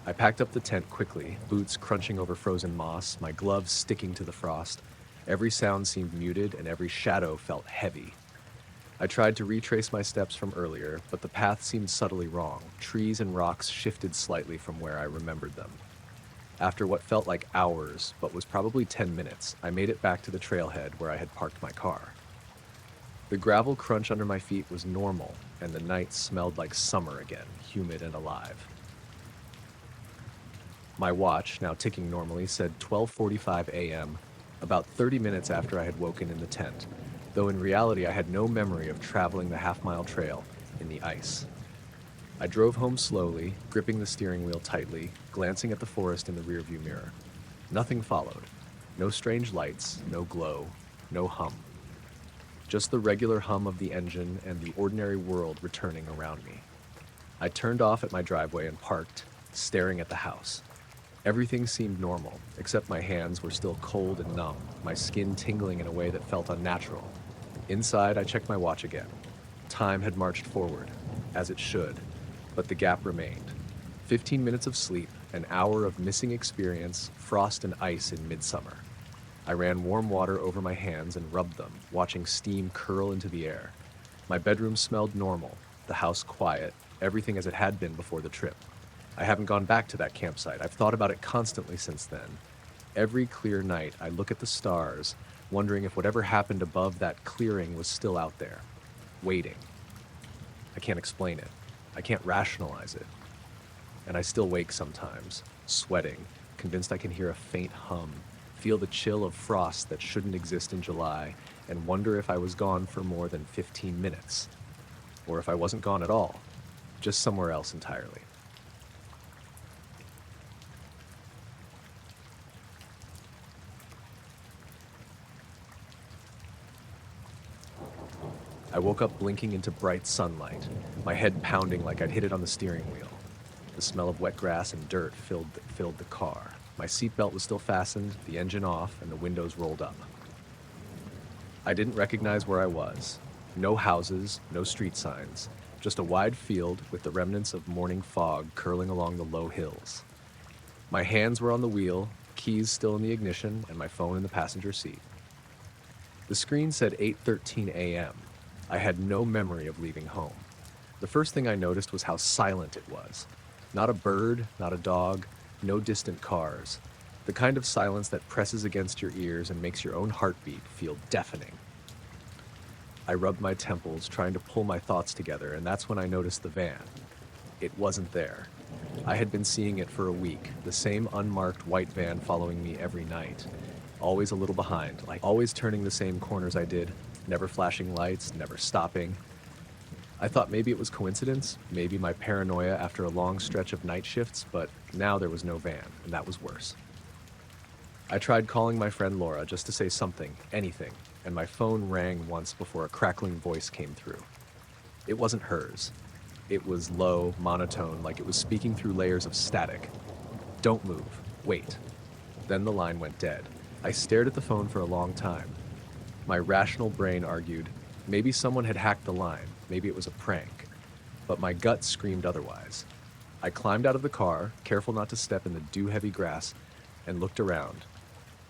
I packed up the tent quickly, boots crunching over frozen moss, my gloves sticking to the frost. Every sound seemed muted and every shadow felt heavy. I tried to retrace my steps from earlier, but the path seemed subtly wrong. Trees and rocks shifted slightly from where I remembered them. After what felt like hours, but was probably 10 minutes, I made it back to the trailhead where I had parked my car. The gravel crunch under my feet was normal, and the night smelled like summer again, humid and alive. My watch, now ticking normally, said 12:45 a.m., about 30 minutes after I had woken in the tent, though in reality I had no memory of traveling the half-mile trail in the ice. I drove home slowly, gripping the steering wheel tightly, glancing at the forest in the rearview mirror. Nothing followed. No strange lights, no glow, no hum. Just the regular hum of the engine and the ordinary world returning around me. I turned off at my driveway and parked, staring at the house. Everything seemed normal, except my hands were still cold and numb, my skin tingling in a way that felt unnatural. Inside, I checked my watch again. Time had marched forward, as it should, but the gap remained. 15 minutes of sleep, an hour of missing experience, frost and ice in midsummer. I ran warm water over my hands and rubbed them, watching steam curl into the air. My bedroom smelled normal, the house quiet, everything as it had been before the trip. I haven't gone back to that campsite. I've thought about it constantly since then. Every clear night, I look at the stars, wondering if whatever happened above that clearing was still out there, waiting. I can't explain it. I can't rationalize it. And I still wake sometimes, sweating, convinced I can hear a faint hum, feel the chill of frost that shouldn't exist in July, and wonder if I was gone for more than 15 minutes. Or if I wasn't gone at all, just somewhere else entirely. I woke up blinking into bright sunlight, my head pounding like I'd hit it on the steering wheel. The smell of wet grass and dirt filled the car. My seatbelt was still fastened, the engine off, and the windows rolled up. I didn't recognize where I was. No houses, no street signs, just a wide field with the remnants of morning fog curling along the low hills. My hands were on the wheel, keys still in the ignition, and my phone in the passenger seat. The screen said 8:13 a.m. I had no memory of leaving home. The first thing I noticed was how silent it was. Not a bird, not a dog, no distant cars. The kind of silence that presses against your ears and makes your own heartbeat feel deafening. I rubbed my temples, trying to pull my thoughts together, and that's when I noticed the van. It wasn't there. I had been seeing it for a week, the same unmarked white van following me every night. Always a little behind, like always turning the same corners I did, never flashing lights, never stopping. I thought maybe it was coincidence, maybe my paranoia after a long stretch of night shifts, but now there was no van, and that was worse. I tried calling my friend Laura just to say something, anything, and my phone rang once before a crackling voice came through. It wasn't hers. It was low, monotone, like it was speaking through layers of static. Don't move. Wait. Then the line went dead. I stared at the phone for a long time. My rational brain argued, maybe someone had hacked the line, maybe it was a prank. But my gut screamed otherwise. I climbed out of the car, careful not to step in the dew-heavy grass, and looked around.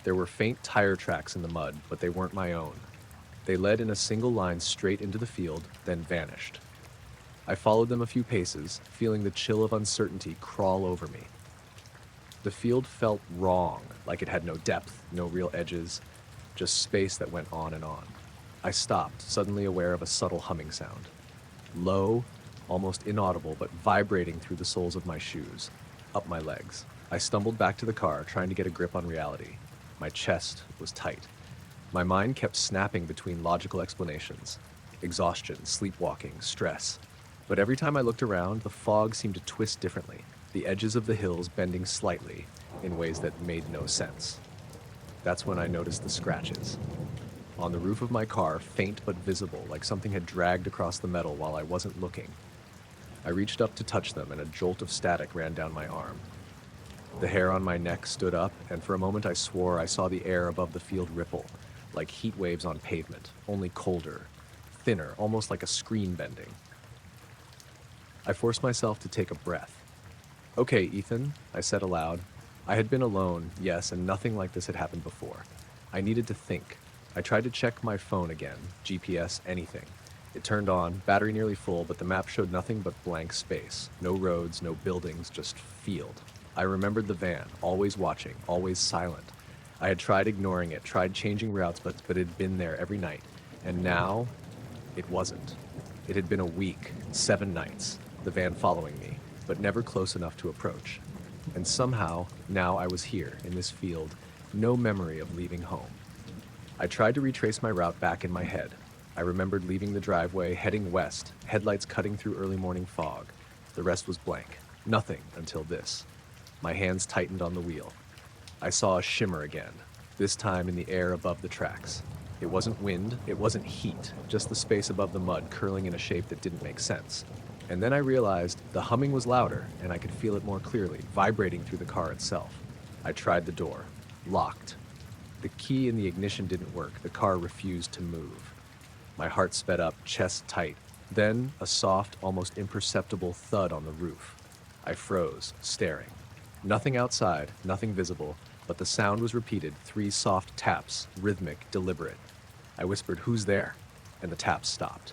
There were faint tire tracks in the mud, but they weren't my own. They led in a single line straight into the field, then vanished. I followed them a few paces, feeling the chill of uncertainty crawl over me. The field felt wrong, like it had no depth, no real edges, just space that went on and on. I stopped, suddenly aware of a subtle humming sound. Low, almost inaudible, but vibrating through the soles of my shoes, up my legs. I stumbled back to the car, trying to get a grip on reality. My chest was tight. My mind kept snapping between logical explanations. Exhaustion, sleepwalking, stress. But every time I looked around, the fog seemed to twist differently, the edges of the hills bending slightly in ways that made no sense. That's when I noticed the scratches. On the roof of my car, faint but visible, like something had dragged across the metal while I wasn't looking. I reached up to touch them, and a jolt of static ran down my arm. The hair on my neck stood up, and for a moment I swore I saw the air above the field ripple, like heat waves on pavement, only colder, thinner, almost like a screen bending. I forced myself to take a breath. "Okay, Ethan," I said aloud. I had been alone, yes, and nothing like this had happened before. I needed to think. I tried to check my phone again, GPS, anything. It turned on, battery nearly full, but the map showed nothing but blank space. No roads, no buildings, just field. I remembered the van, always watching, always silent. I had tried ignoring it, tried changing routes, but it had been there every night. And now, it wasn't. It had been a week, 7 nights, the van following me, but never close enough to approach. And somehow, now I was here, in this field, no memory of leaving home. I tried to retrace my route back in my head. I remembered leaving the driveway, heading west, headlights cutting through early morning fog. The rest was blank. Nothing until this. My hands tightened on the wheel. I saw a shimmer again, this time in the air above the tracks. It wasn't wind, it wasn't heat, just the space above the mud curling in a shape that didn't make sense. And then I realized the humming was louder, and I could feel it more clearly, vibrating through the car itself. I tried the door. Locked. The key in the ignition didn't work. The car refused to move. My heart sped up, chest tight. Then, a soft, almost imperceptible thud on the roof. I froze, staring. Nothing outside, nothing visible, but the sound was repeated, 3 soft taps, rhythmic, deliberate. I whispered, "Who's there?" And the taps stopped.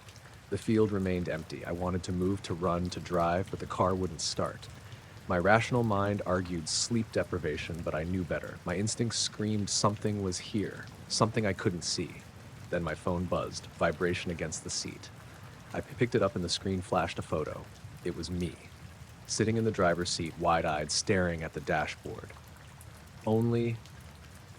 The field remained empty. I wanted to move, to run, to drive, but the car wouldn't start. My rational mind argued sleep deprivation, but I knew better. My instincts screamed something was here, something I couldn't see. Then my phone buzzed, vibration against the seat. I picked it up and the screen flashed a photo. It was me, sitting in the driver's seat, wide-eyed, staring at the dashboard. Only,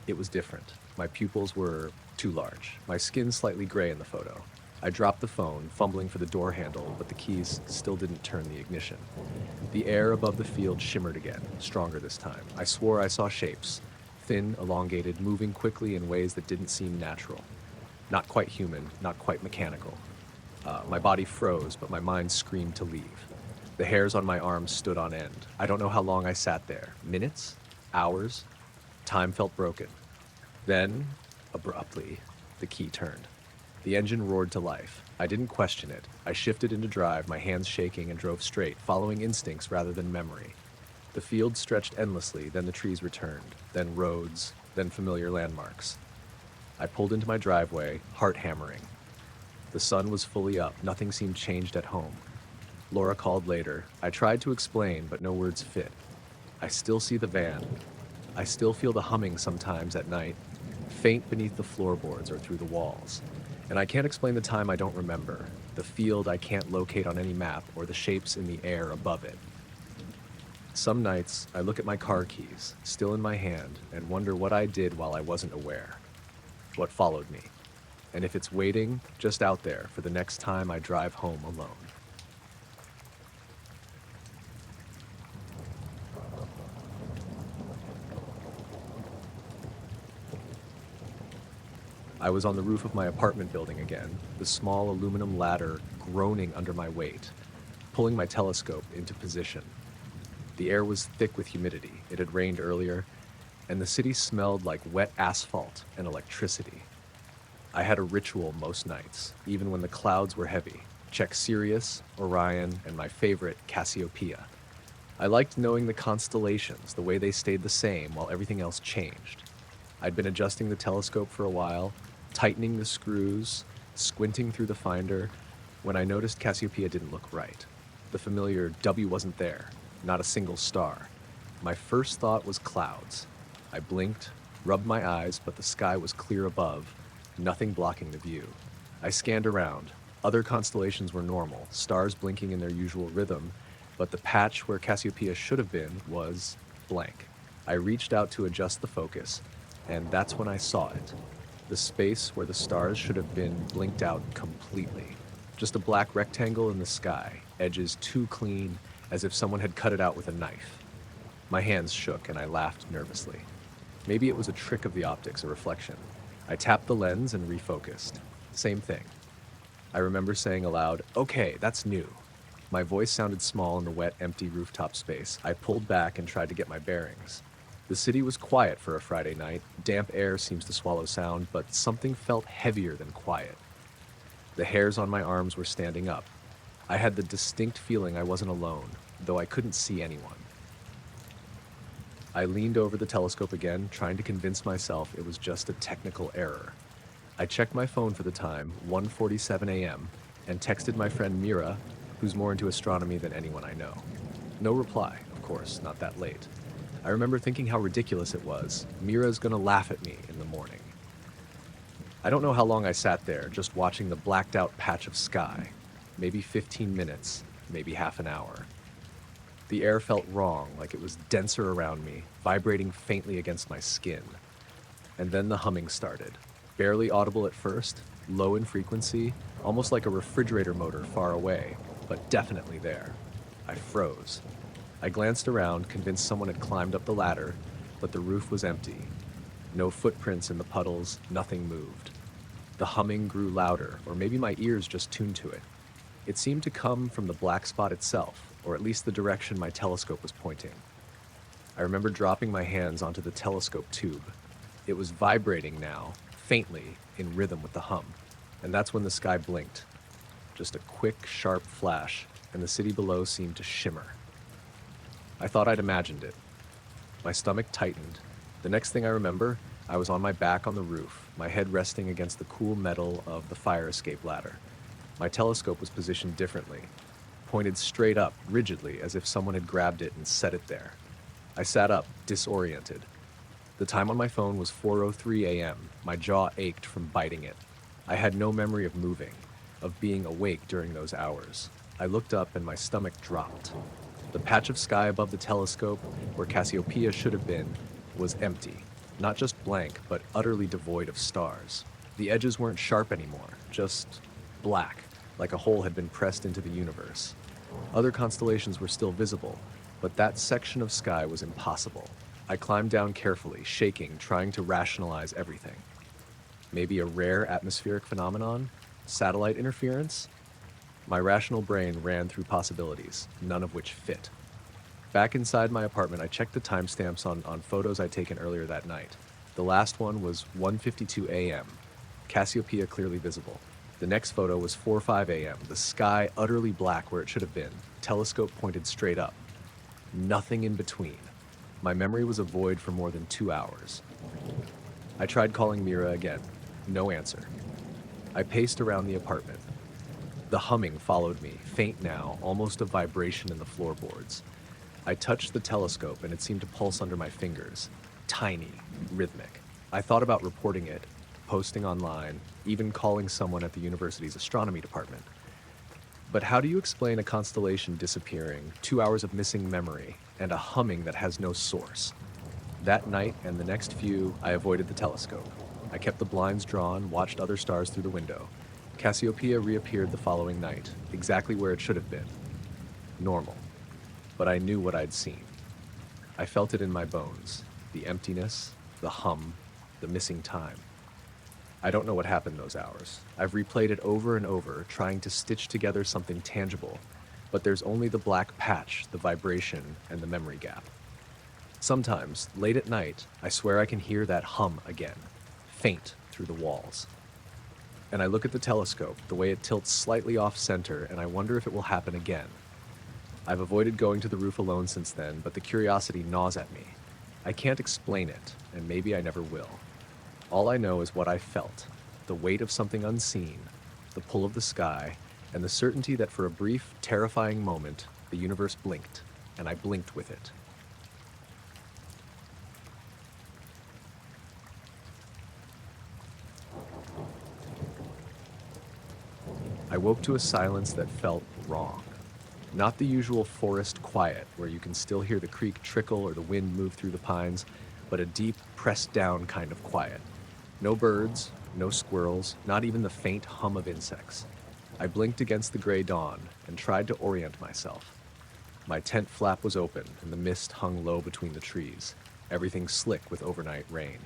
it was different. My pupils were too large, my skin slightly gray in the photo. I dropped the phone, fumbling for the door handle, but the keys still didn't turn the ignition. The air above the field shimmered again, stronger this time. I swore I saw shapes, thin, elongated, moving quickly in ways that didn't seem natural. Not quite human, not quite mechanical. My body froze, but my mind screamed to leave. The hairs on my arms stood on end. I don't know how long I sat there. Minutes? Hours? Time felt broken. Then, abruptly, the key turned. The engine roared to life. I didn't question it. I shifted into drive, my hands shaking, and drove straight, following instincts rather than memory. The field stretched endlessly, then the trees returned, then roads, then familiar landmarks. I pulled into my driveway, heart hammering. The sun was fully up, nothing seemed changed at home. Laura called later. I tried to explain, but no words fit. I still see the van. I still feel the humming sometimes at night, faint beneath the floorboards or through the walls. And I can't explain the time I don't remember, the field I can't locate on any map, or the shapes in the air above it. Some nights, I look at my car keys, still in my hand, and wonder what I did while I wasn't aware. What followed me. And if it's waiting just out there for the next time I drive home alone. I was on the roof of my apartment building again, the small aluminum ladder groaning under my weight, pulling my telescope into position. The air was thick with humidity. It had rained earlier, and the city smelled like wet asphalt and electricity. I had a ritual most nights, even when the clouds were heavy. Check Sirius, Orion, and my favorite, Cassiopeia. I liked knowing the constellations, the way they stayed the same while everything else changed. I'd been adjusting the telescope for a while, tightening the screws, squinting through the finder, when I noticed Cassiopeia didn't look right. The familiar W wasn't there, not a single star. My first thought was clouds. I blinked, rubbed my eyes, but the sky was clear above, nothing blocking the view. I scanned around. Other constellations were normal, stars blinking in their usual rhythm, but the patch where Cassiopeia should have been was blank. I reached out to adjust the focus, and that's when I saw it. The space where the stars should have been blinked out completely. Just a black rectangle in the sky, edges too clean, as if someone had cut it out with a knife. My hands shook and I laughed nervously. Maybe it was a trick of the optics, a reflection. I tapped the lens and refocused. Same thing. I remember saying aloud, "Okay, that's new." My voice sounded small in the wet, empty rooftop space. I pulled back and tried to get my bearings. The city was quiet for a Friday night. Damp air seems to swallow sound, but something felt heavier than quiet. The hairs on my arms were standing up. I had the distinct feeling I wasn't alone, though I couldn't see anyone. I leaned over the telescope again, trying to convince myself it was just a technical error. I checked my phone for the time, 1:47 a.m., and texted my friend Mira, who's more into astronomy than anyone I know. No reply, of course, not that late. I remember thinking how ridiculous it was. Mira's gonna laugh at me in the morning. I don't know how long I sat there, just watching the blacked out patch of sky. Maybe 15 minutes, maybe half an hour. The air felt wrong, like it was denser around me, vibrating faintly against my skin. And then the humming started. Barely audible at first, low in frequency, almost like a refrigerator motor far away, but definitely there. I froze. I glanced around, convinced someone had climbed up the ladder, but the roof was empty. No footprints in the puddles, nothing moved. The humming grew louder, or maybe my ears just tuned to it. It seemed to come from the black spot itself, or at least the direction my telescope was pointing. I remember dropping my hands onto the telescope tube. It was vibrating now, faintly, in rhythm with the hum. And that's when the sky blinked. Just a quick, sharp flash, and the city below seemed to shimmer. I thought I'd imagined it. My stomach tightened. The next thing I remember, I was on my back on the roof, my head resting against the cool metal of the fire escape ladder. My telescope was positioned differently, pointed straight up, rigidly, as if someone had grabbed it and set it there. I sat up, disoriented. The time on my phone was 4:03 a.m. My jaw ached from biting it. I had no memory of moving, of being awake during those hours. I looked up and my stomach dropped. The patch of sky above the telescope, where Cassiopeia should have been, was empty. Not just blank, but utterly devoid of stars. The edges weren't sharp anymore, just black, like a hole had been pressed into the universe. Other constellations were still visible, but that section of sky was impossible. I climbed down carefully, shaking, trying to rationalize everything. Maybe a rare atmospheric phenomenon? Satellite interference? My rational brain ran through possibilities, none of which fit. Back inside my apartment, I checked the timestamps on photos I'd taken earlier that night. The last one was 1:52 a.m., Cassiopeia clearly visible. The next photo was 4:05 a.m., the sky utterly black where it should have been, telescope pointed straight up. Nothing in between. My memory was a void for more than 2 hours. I tried calling Mira again. No answer. I paced around the apartment. The humming followed me, faint now, almost a vibration in the floorboards. I touched the telescope and it seemed to pulse under my fingers. Tiny, rhythmic. I thought about reporting it, posting online, even calling someone at the university's astronomy department. But how do you explain a constellation disappearing, 2 hours of missing memory, and a humming that has no source? That night and the next few, I avoided the telescope. I kept the blinds drawn, watched other stars through the window. Cassiopeia reappeared the following night, exactly where it should have been. Normal. But I knew what I'd seen. I felt it in my bones. The emptiness, the hum, the missing time. I don't know what happened those hours. I've replayed it over and over, trying to stitch together something tangible, but there's only the black patch, the vibration, and the memory gap. Sometimes, late at night, I swear I can hear that hum again, faint through the walls. And I look at the telescope, the way it tilts slightly off-center, and I wonder if it will happen again. I've avoided going to the roof alone since then, but the curiosity gnaws at me. I can't explain it, and maybe I never will. All I know is what I felt, the weight of something unseen, the pull of the sky, and the certainty that for a brief, terrifying moment, the universe blinked, and I blinked with it. I woke to a silence that felt wrong. Not the usual forest quiet where you can still hear the creek trickle or the wind move through the pines, but a deep, pressed down kind of quiet. No birds, no squirrels, not even the faint hum of insects. I blinked against the gray dawn and tried to orient myself. My tent flap was open and the mist hung low between the trees, everything slick with overnight rain.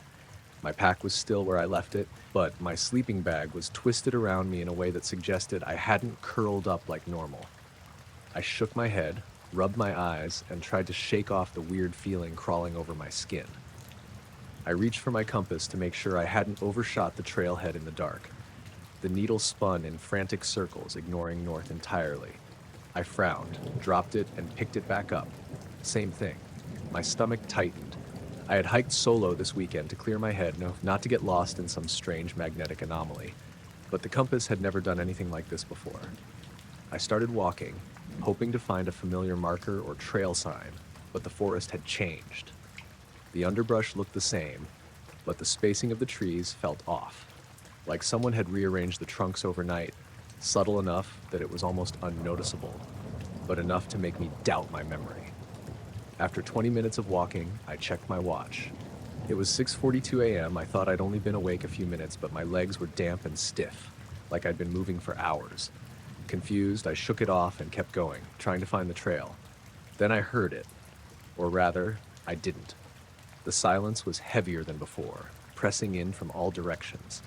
My pack was still where I left it, but my sleeping bag was twisted around me in a way that suggested I hadn't curled up like normal. I shook my head, rubbed my eyes, and tried to shake off the weird feeling crawling over my skin. I reached for my compass to make sure I hadn't overshot the trailhead in the dark. The needle spun in frantic circles, ignoring north entirely. I frowned, dropped it, and picked it back up. Same thing. My stomach tightened. I had hiked solo this weekend to clear my head, not to get lost in some strange magnetic anomaly, but the compass had never done anything like this before. I started walking, hoping to find a familiar marker or trail sign, but the forest had changed. The underbrush looked the same, but the spacing of the trees felt off, like someone had rearranged the trunks overnight, subtle enough that it was almost unnoticeable, but enough to make me doubt my memory. After 20 minutes of walking, I checked my watch. It was 6:42 a.m. I thought I'd only been awake a few minutes, but my legs were damp and stiff, like I'd been moving for hours. Confused, I shook it off and kept going, trying to find the trail. Then I heard it. Or rather, I didn't. The silence was heavier than before, pressing in from all directions.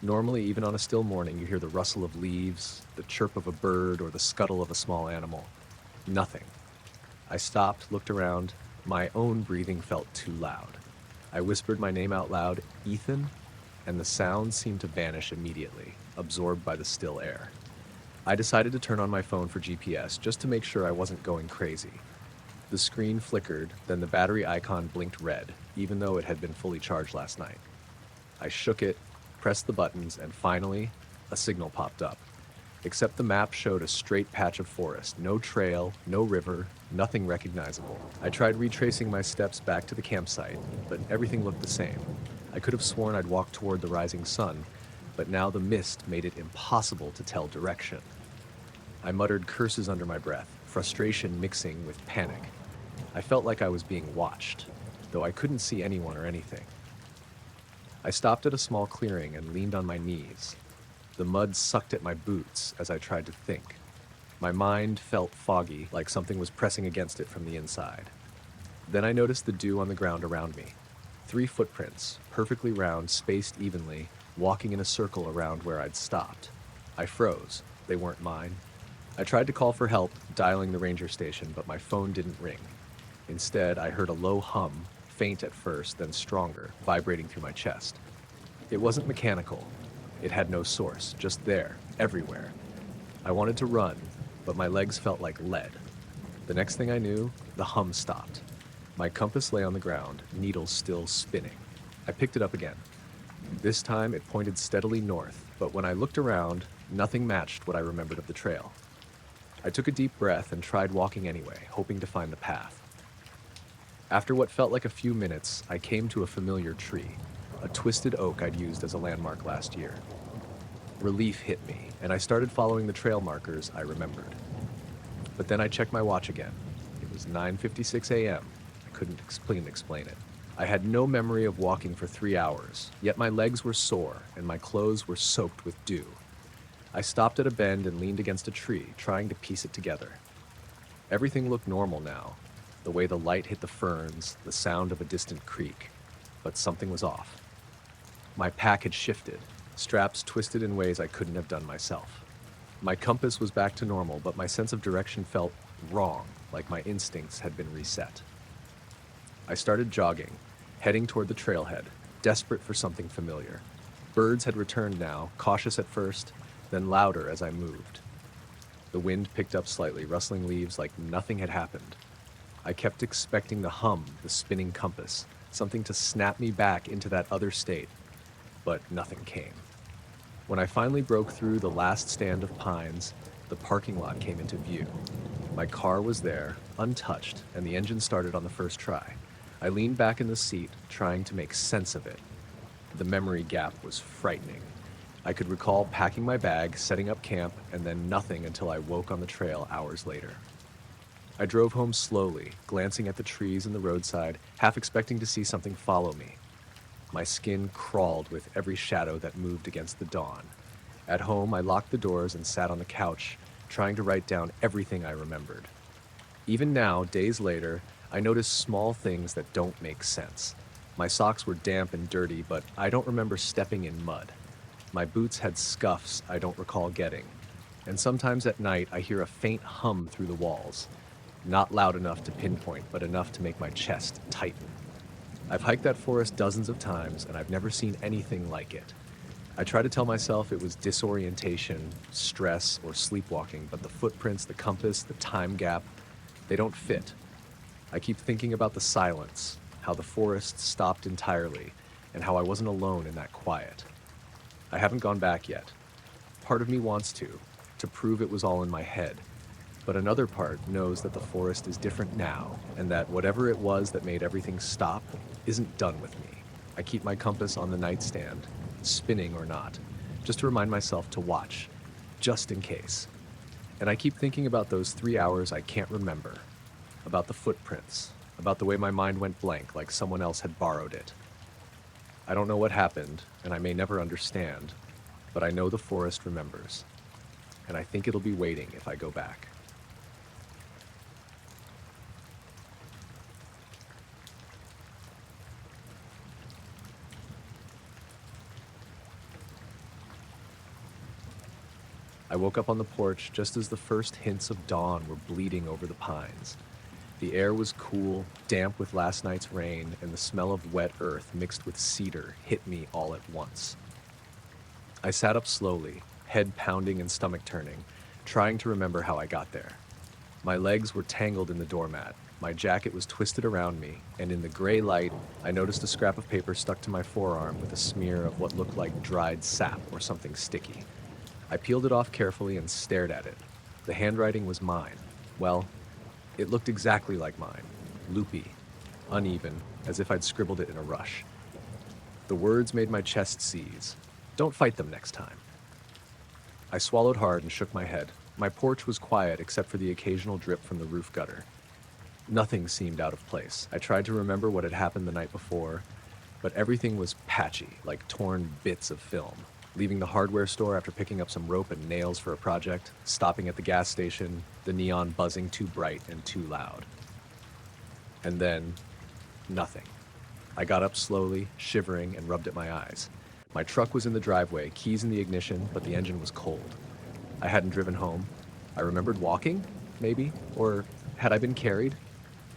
Normally, even on a still morning, you hear the rustle of leaves, the chirp of a bird, or the scuttle of a small animal. Nothing. I stopped, looked around. My own breathing felt too loud. I whispered my name out loud, Ethan, and the sound seemed to vanish immediately, absorbed by the still air. I decided to turn on my phone for GPS just to make sure I wasn't going crazy. The screen flickered, then the battery icon blinked red, even though it had been fully charged last night. I shook it, pressed the buttons, and finally, a signal popped up. Except the map showed a straight patch of forest, no trail, no river, nothing recognizable. I tried retracing my steps back to the campsite, but everything looked the same. I could have sworn I'd walked toward the rising sun, but now the mist made it impossible to tell direction. I muttered curses under my breath, frustration mixing with panic. I felt like I was being watched, though I couldn't see anyone or anything. I stopped at a small clearing and leaned on my knees. The mud sucked at my boots as I tried to think. My mind felt foggy, like something was pressing against it from the inside. Then I noticed the dew on the ground around me. 3 footprints, perfectly round, spaced evenly, walking in a circle around where I'd stopped. I froze. They weren't mine. I tried to call for help, dialing the ranger station, but my phone didn't ring. Instead, I heard a low hum, faint at first, then stronger, vibrating through my chest. It wasn't mechanical. It had no source, just there, everywhere. I wanted to run, but my legs felt like lead. The next thing I knew, the hum stopped. My compass lay on the ground, needles still spinning. I picked it up again. This time it pointed steadily north, but when I looked around, nothing matched what I remembered of the trail. I took a deep breath and tried walking anyway, hoping to find the path. After what felt like a few minutes, I came to a familiar tree, a twisted oak I'd used as a landmark last year. Relief hit me, and I started following the trail markers I remembered. But then I checked my watch again. It was 9:56 a.m. I couldn't explain it. I had no memory of walking for 3 hours, yet my legs were sore and my clothes were soaked with dew. I stopped at a bend and leaned against a tree, trying to piece it together. Everything looked normal now, the way the light hit the ferns, the sound of a distant creek, but something was off. My pack had shifted, straps twisted in ways I couldn't have done myself. My compass was back to normal, but my sense of direction felt wrong, like my instincts had been reset. I started jogging, heading toward the trailhead, desperate for something familiar. Birds had returned now, cautious at first, then louder as I moved. The wind picked up slightly, rustling leaves like nothing had happened. I kept expecting the hum, the spinning compass, something to snap me back into that other state, but nothing came. When I finally broke through the last stand of pines, the parking lot came into view. My car was there, untouched, and the engine started on the first try. I leaned back in the seat, trying to make sense of it. The memory gap was frightening. I could recall packing my bag, setting up camp, and then nothing until I woke on the trail hours later. I drove home slowly, glancing at the trees and the roadside, half expecting to see something follow me. My skin crawled with every shadow that moved against the dawn. At home, I locked the doors and sat on the couch, trying to write down everything I remembered. Even now, days later, I notice small things that don't make sense. My socks were damp and dirty, but I don't remember stepping in mud. My boots had scuffs I don't recall getting. And sometimes at night, I hear a faint hum through the walls. Not loud enough to pinpoint, but enough to make my chest tighten. I've hiked that forest dozens of times, and I've never seen anything like it. I try to tell myself it was disorientation, stress, or sleepwalking, but the footprints, the compass, the time gap, they don't fit. I keep thinking about the silence, how the forest stopped entirely, and how I wasn't alone in that quiet. I haven't gone back yet. Part of me wants to prove it was all in my head. But another part knows that the forest is different now, and that whatever it was that made everything stop isn't done with me. I keep my compass on the nightstand, spinning or not, just to remind myself to watch, just in case. And I keep thinking about those 3 hours I can't remember, about the footprints, about the way my mind went blank like someone else had borrowed it. I don't know what happened, and I may never understand, but I know the forest remembers, and I think it'll be waiting if I go back. I woke up on the porch just as the first hints of dawn were bleeding over the pines. The air was cool, damp with last night's rain, and the smell of wet earth mixed with cedar hit me all at once. I sat up slowly, head pounding and stomach turning, trying to remember how I got there. My legs were tangled in the doormat, my jacket was twisted around me, and in the gray light, I noticed a scrap of paper stuck to my forearm with a smear of what looked like dried sap or something sticky. I peeled it off carefully and stared at it. The handwriting was mine. Well, it looked exactly like mine, loopy, uneven, as if I'd scribbled it in a rush. The words made my chest seize. Don't fight them next time. I swallowed hard and shook my head. My porch was quiet except for the occasional drip from the roof gutter. Nothing seemed out of place. I tried to remember what had happened the night before, but everything was patchy, like torn bits of film. Leaving the hardware store after picking up some rope and nails for a project, stopping at the gas station, the neon buzzing too bright and too loud. And then, nothing. I got up slowly, shivering, and rubbed at my eyes. My truck was in the driveway, keys in the ignition, but the engine was cold. I hadn't driven home. I remembered walking, maybe, or had I been carried?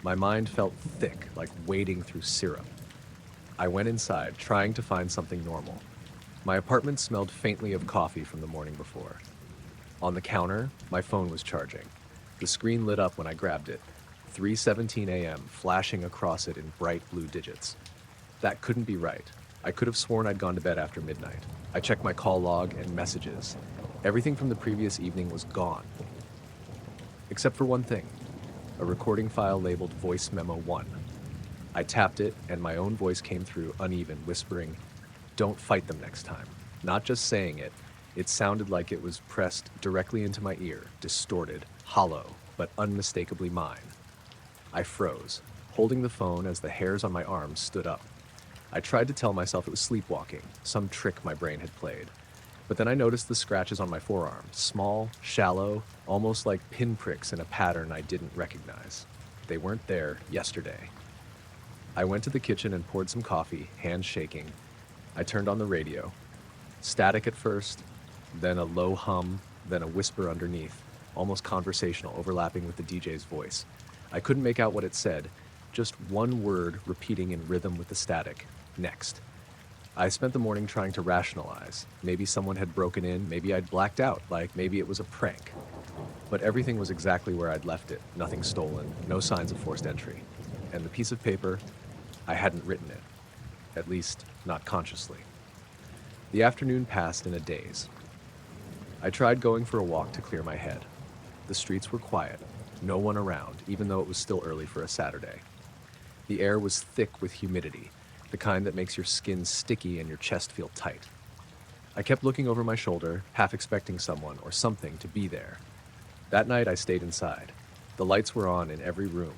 My mind felt thick, like wading through syrup. I went inside, trying to find something normal. My apartment smelled faintly of coffee from the morning before. On the counter, my phone was charging. The screen lit up when I grabbed it, 3:17 a.m., flashing across it in bright blue digits. That couldn't be right. I could have sworn I'd gone to bed after midnight. I checked my call log and messages. Everything from the previous evening was gone. Except for one thing, a recording file labeled Voice Memo 1. I tapped it, and my own voice came through, uneven, whispering, "Don't fight them next time." Not just saying it, it sounded like it was pressed directly into my ear, distorted, hollow, but unmistakably mine. I froze, holding the phone as the hairs on my arms stood up. I tried to tell myself it was sleepwalking, some trick my brain had played. But then I noticed the scratches on my forearm, small, shallow, almost like pinpricks in a pattern I didn't recognize. They weren't there yesterday. I went to the kitchen and poured some coffee, hands shaking. I turned on the radio. Static at first, then a low hum, then a whisper underneath, almost conversational, overlapping with the DJ's voice. I couldn't make out what it said, just one word repeating in rhythm with the static. Next. I spent the morning trying to rationalize. Maybe someone had broken in, maybe I'd blacked out, like maybe it was a prank. But everything was exactly where I'd left it, nothing stolen, no signs of forced entry. And the piece of paper, I hadn't written it. At least, not consciously. The afternoon passed in a daze. I tried going for a walk to clear my head. The streets were quiet, no one around, even though it was still early for a Saturday. The air was thick with humidity, the kind that makes your skin sticky and your chest feel tight. I kept looking over my shoulder, half expecting someone or something to be there. That night I stayed inside. The lights were on in every room.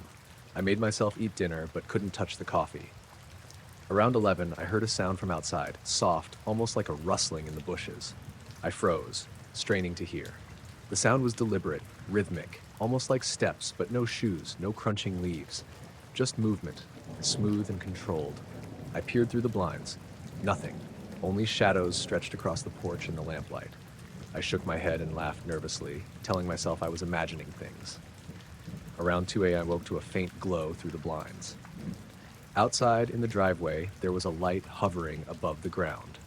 I made myself eat dinner but couldn't touch the coffee. Around 11, I heard a sound from outside, soft, almost like a rustling in the bushes. I froze, straining to hear. The sound was deliberate, rhythmic, almost like steps, but no shoes, no crunching leaves. Just movement, smooth and controlled. I peered through the blinds. Nothing. Only shadows stretched across the porch in the lamplight. I shook my head and laughed nervously, telling myself I was imagining things. Around 2 a.m. I woke to a faint glow through the blinds. Outside in the driveway, there was a light hovering above the ground.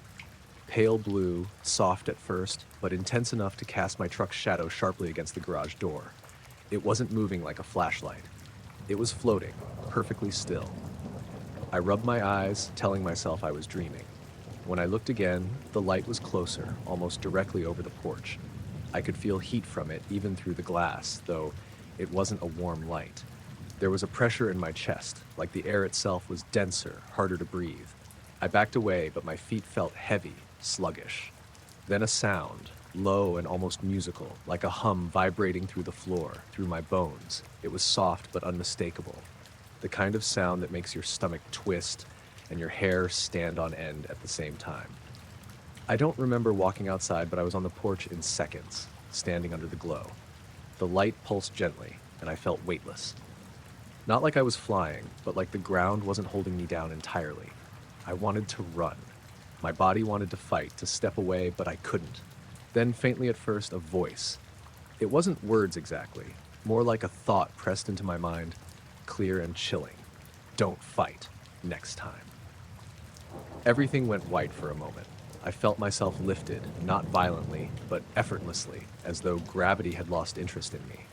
Pale blue, soft at first, but intense enough to cast my truck's shadow sharply against the garage door. It wasn't moving like a flashlight. It was floating, perfectly still. I rubbed my eyes, telling myself I was dreaming. When I looked again, the light was closer, almost directly over the porch. I could feel heat from it, even through the glass, though it wasn't a warm light. There was a pressure in my chest, like the air itself was denser, harder to breathe. I backed away, but my feet felt heavy, sluggish. Then a sound, low and almost musical, like a hum vibrating through the floor, through my bones. It was soft but unmistakable. The kind of sound that makes your stomach twist and your hair stand on end at the same time. I don't remember walking outside, but I was on the porch in seconds, standing under the glow. The light pulsed gently, and I felt weightless. Not like I was flying, but like the ground wasn't holding me down entirely. I wanted to run. My body wanted to fight, to step away, but I couldn't. Then, faintly at first, a voice. It wasn't words exactly, more like a thought pressed into my mind, clear and chilling. Don't fight. Next time. Everything went white for a moment. I felt myself lifted, not violently, but effortlessly, as though gravity had lost interest in me.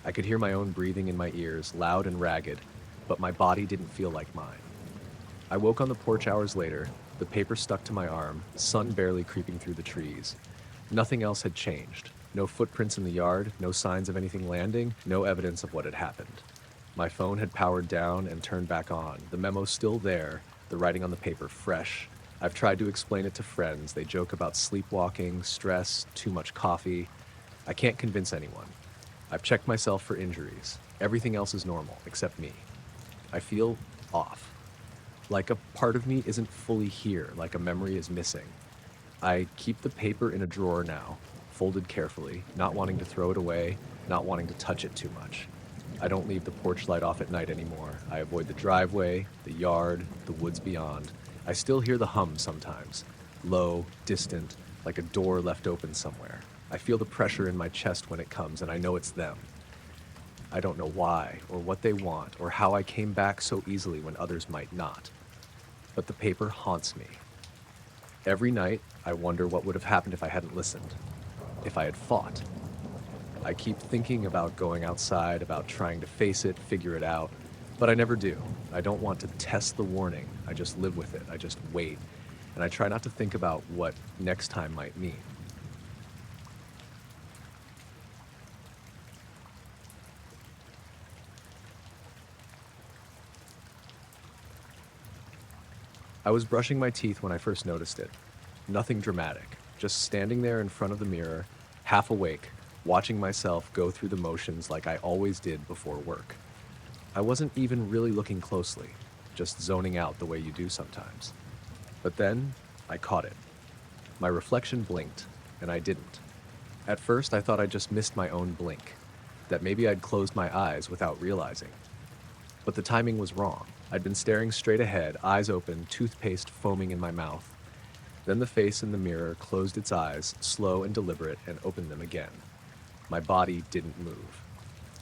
I could hear my own breathing in my ears, loud and ragged, but my body didn't feel like mine. I woke on the porch hours later, the paper stuck to my arm, sun barely creeping through the trees. Nothing else had changed. No footprints in the yard, no signs of anything landing, no evidence of what had happened. My phone had powered down and turned back on, the memo still there, the writing on the paper fresh. I've tried to explain it to friends. They joke about sleepwalking, stress, too much coffee. I can't convince anyone. I've checked myself for injuries. Everything else is normal, except me. I feel off. Like a part of me isn't fully here, like a memory is missing. I keep the paper in a drawer now, folded carefully, not wanting to throw it away, not wanting to touch it too much. I don't leave the porch light off at night anymore. I avoid the driveway, the yard, the woods beyond. I still hear the hum sometimes, low, distant, like a door left open somewhere. I feel the pressure in my chest when it comes, and I know it's them. I don't know why, or what they want, or how I came back so easily when others might not. But the paper haunts me. Every night, I wonder what would have happened if I hadn't listened, if I had fought. I keep thinking about going outside, about trying to face it, figure it out, but I never do. I don't want to test the warning. I just live with it. I just wait, and I try not to think about what next time might mean. I was brushing my teeth when I first noticed it. Nothing dramatic, just standing there in front of the mirror, half awake, watching myself go through the motions like I always did before work. I wasn't even really looking closely, just zoning out the way you do sometimes. But then, I caught it. My reflection blinked, and I didn't. At first, I thought I just missed my own blink, that maybe I'd closed my eyes without realizing. But the timing was wrong. I'd been staring straight ahead, eyes open, toothpaste foaming in my mouth. Then the face in the mirror closed its eyes, slow and deliberate, and opened them again. My body didn't move.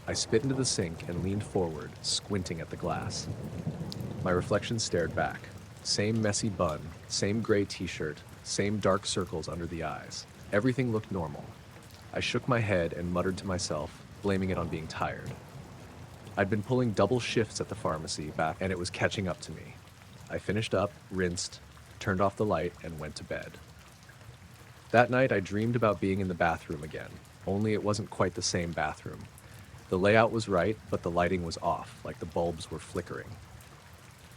I spit into the sink and leaned forward, squinting at the glass. My reflection stared back. Same messy bun, same gray t-shirt, same dark circles under the eyes. Everything looked normal. I shook my head and muttered to myself, blaming it on being tired. I'd been pulling double shifts at the pharmacy back, and it was catching up to me. I finished up, rinsed, turned off the light, and went to bed. That night, I dreamed about being in the bathroom again, only it wasn't quite the same bathroom. The layout was right, but the lighting was off, like the bulbs were flickering.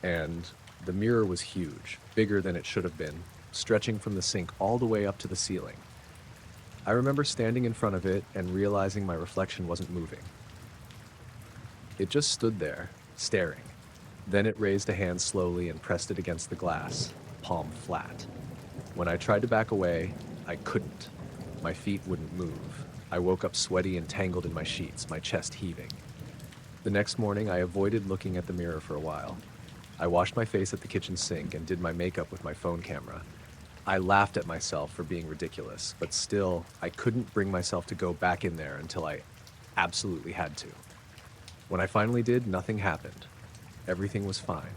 And the mirror was huge, bigger than it should have been, stretching from the sink all the way up to the ceiling. I remember standing in front of it and realizing my reflection wasn't moving. It just stood there, staring. Then it raised a hand slowly and pressed it against the glass, palm flat. When I tried to back away, I couldn't. My feet wouldn't move. I woke up sweaty and tangled in my sheets, my chest heaving. The next morning, I avoided looking at the mirror for a while. I washed my face at the kitchen sink and did my makeup with my phone camera. I laughed at myself for being ridiculous, but still, I couldn't bring myself to go back in there until I absolutely had to. When I finally did, nothing happened. Everything was fine.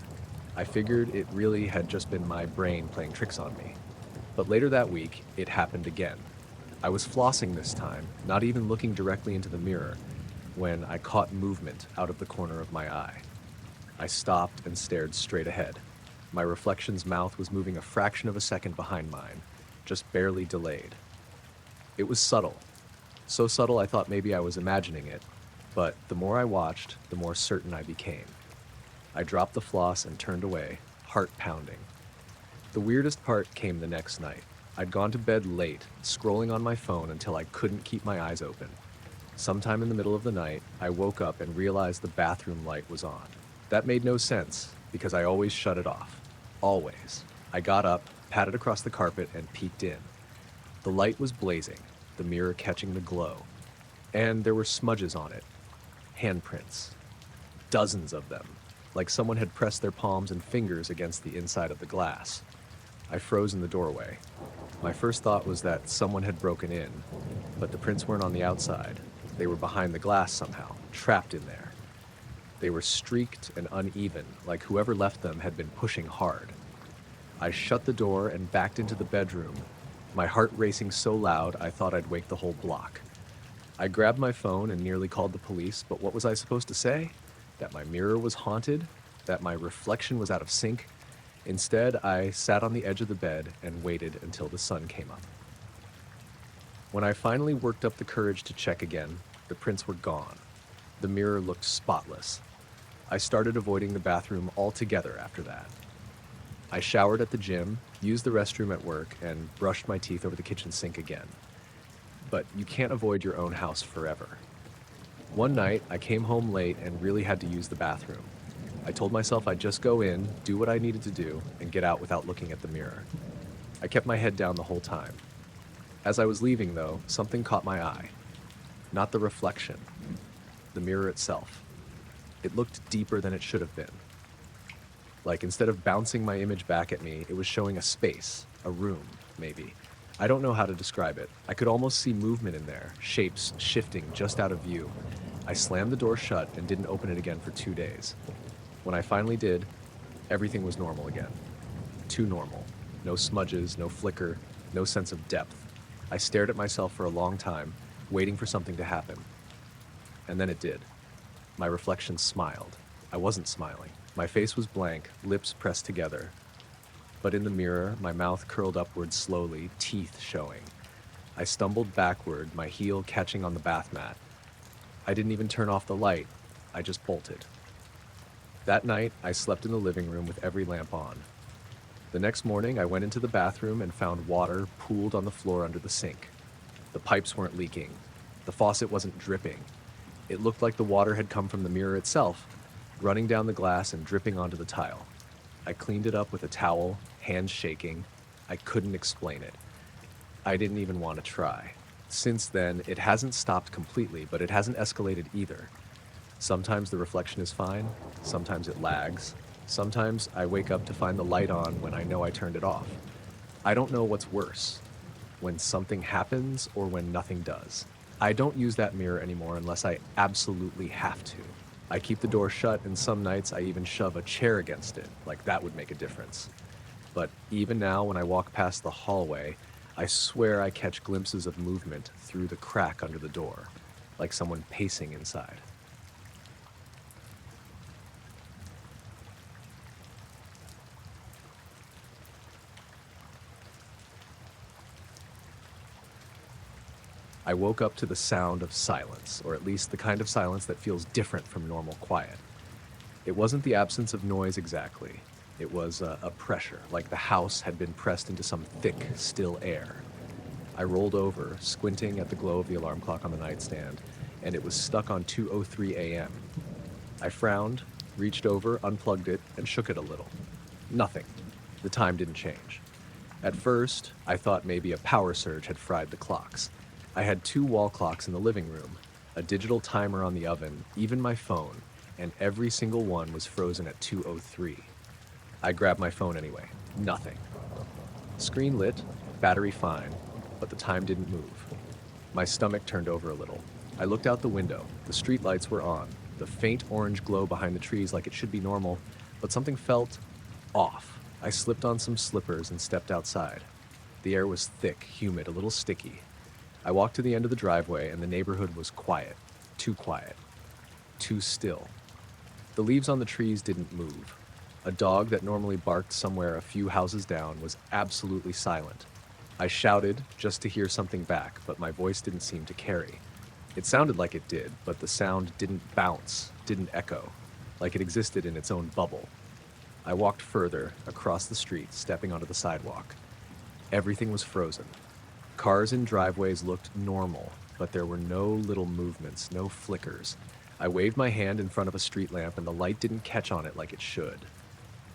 I figured it really had just been my brain playing tricks on me. But later that week, it happened again. I was flossing this time, not even looking directly into the mirror, when I caught movement out of the corner of my eye. I stopped and stared straight ahead. My reflection's mouth was moving a fraction of a second behind mine, just barely delayed. It was subtle. So subtle I thought maybe I was imagining it, but the more I watched, the more certain I became. I dropped the floss and turned away, heart pounding. The weirdest part came the next night. I'd gone to bed late, scrolling on my phone until I couldn't keep my eyes open. Sometime in the middle of the night, I woke up and realized the bathroom light was on. That made no sense, because I always shut it off. Always. I got up, patted across the carpet, and peeked in. The light was blazing, the mirror catching the glow. And there were smudges on it. Handprints. Dozens of them, like someone had pressed their palms and fingers against the inside of the glass. I froze in the doorway. My first thought was that someone had broken in, but the prints weren't on the outside. They were behind the glass somehow, trapped in there. They were streaked and uneven, like whoever left them had been pushing hard. I shut the door and backed into the bedroom, my heart racing so loud I thought I'd wake the whole block. I grabbed my phone and nearly called the police, but what was I supposed to say? That my mirror was haunted? That my reflection was out of sync? Instead, I sat on the edge of the bed and waited until the sun came up. When I finally worked up the courage to check again, the prints were gone. The mirror looked spotless. I started avoiding the bathroom altogether after that. I showered at the gym, used the restroom at work, and brushed my teeth over the kitchen sink again. But you can't avoid your own house forever. One night, I came home late and really had to use the bathroom. I told myself I'd just go in, do what I needed to do, and get out without looking at the mirror. I kept my head down the whole time. As I was leaving, though, something caught my eye. Not the reflection, the mirror itself. It looked deeper than it should have been. Like, instead of bouncing my image back at me, it was showing a space, a room, maybe. I don't know how to describe it. I could almost see movement in there, shapes shifting just out of view. I slammed the door shut and didn't open it again for 2 days. When I finally did, everything was normal again. Too normal. No smudges, no flicker, no sense of depth. I stared at myself for a long time, waiting for something to happen. And then it did. My reflection smiled. I wasn't smiling. My face was blank, lips pressed together. But in the mirror, my mouth curled upward slowly, teeth showing. I stumbled backward, my heel catching on the bath mat. I didn't even turn off the light. I just bolted. That night, I slept in the living room with every lamp on. The next morning, I went into the bathroom and found water pooled on the floor under the sink. The pipes weren't leaking. The faucet wasn't dripping. It looked like the water had come from the mirror itself, running down the glass and dripping onto the tile. I cleaned it up with a towel, hands shaking. I couldn't explain it. I didn't even want to try. Since then, it hasn't stopped completely, but it hasn't escalated either. Sometimes the reflection is fine, sometimes it lags. Sometimes I wake up to find the light on when I know I turned it off. I don't know what's worse, when something happens or when nothing does. I don't use that mirror anymore unless I absolutely have to. I keep the door shut, and some nights I even shove a chair against it, like that would make a difference. But even now, when I walk past the hallway, I swear I catch glimpses of movement through the crack under the door, like someone pacing inside. I woke up to the sound of silence, or at least the kind of silence that feels different from normal quiet. It wasn't the absence of noise exactly. It was a pressure, like the house had been pressed into some thick, still air. I rolled over, squinting at the glow of the alarm clock on the nightstand, and it was stuck on 2:03 a.m. I frowned, reached over, unplugged it, and shook it a little. Nothing. The time didn't change. At first, I thought maybe a power surge had fried the clocks. I had 2 wall clocks in the living room, a digital timer on the oven, even my phone, and every single one was frozen at 2:03. I grabbed my phone anyway. Nothing. Screen lit, battery fine, but the time didn't move. My stomach turned over a little. I looked out the window. The street lights were on, the faint orange glow behind the trees like it should be normal, but something felt off. I slipped on some slippers and stepped outside. The air was thick, humid, a little sticky. I walked to the end of the driveway, and the neighborhood was quiet. Too quiet. Too still. The leaves on the trees didn't move. A dog that normally barked somewhere a few houses down was absolutely silent. I shouted just to hear something back, but my voice didn't seem to carry. It sounded like it did, but the sound didn't bounce, didn't echo, like it existed in its own bubble. I walked further, across the street, stepping onto the sidewalk. Everything was frozen. Cars in driveways looked normal, but there were no little movements, no flickers. I waved my hand in front of a street lamp, and the light didn't catch on it like it should.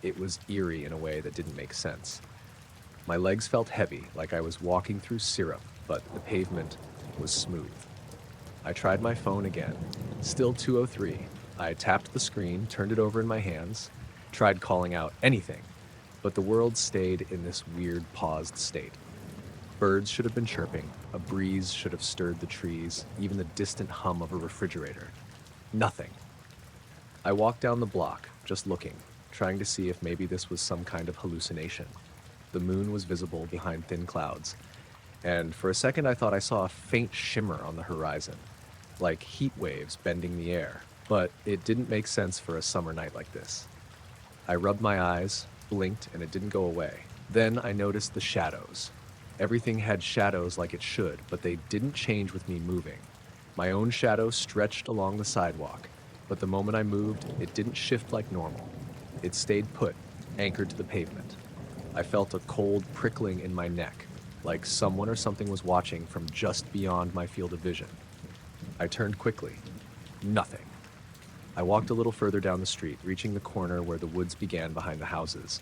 It was eerie in a way that didn't make sense. My legs felt heavy, like I was walking through syrup, but the pavement was smooth. I tried my phone again. Still 2:03. I tapped the screen, turned it over in my hands, tried calling out anything, but the world stayed in this weird paused state. Birds should have been chirping, a breeze should have stirred the trees, even the distant hum of a refrigerator. Nothing. I walked down the block, just looking, trying to see if maybe this was some kind of hallucination. The moon was visible behind thin clouds, and for a second I thought I saw a faint shimmer on the horizon, like heat waves bending the air, but it didn't make sense for a summer night like this. I rubbed my eyes, blinked, and it didn't go away. Then I noticed the shadows. Everything had shadows like it should, but they didn't change with me moving. My own shadow stretched along the sidewalk, but the moment I moved, it didn't shift like normal. It stayed put, anchored to the pavement. I felt a cold prickling in my neck, like someone or something was watching from just beyond my field of vision. I turned quickly. Nothing. I walked a little further down the street, reaching the corner where the woods began behind the houses.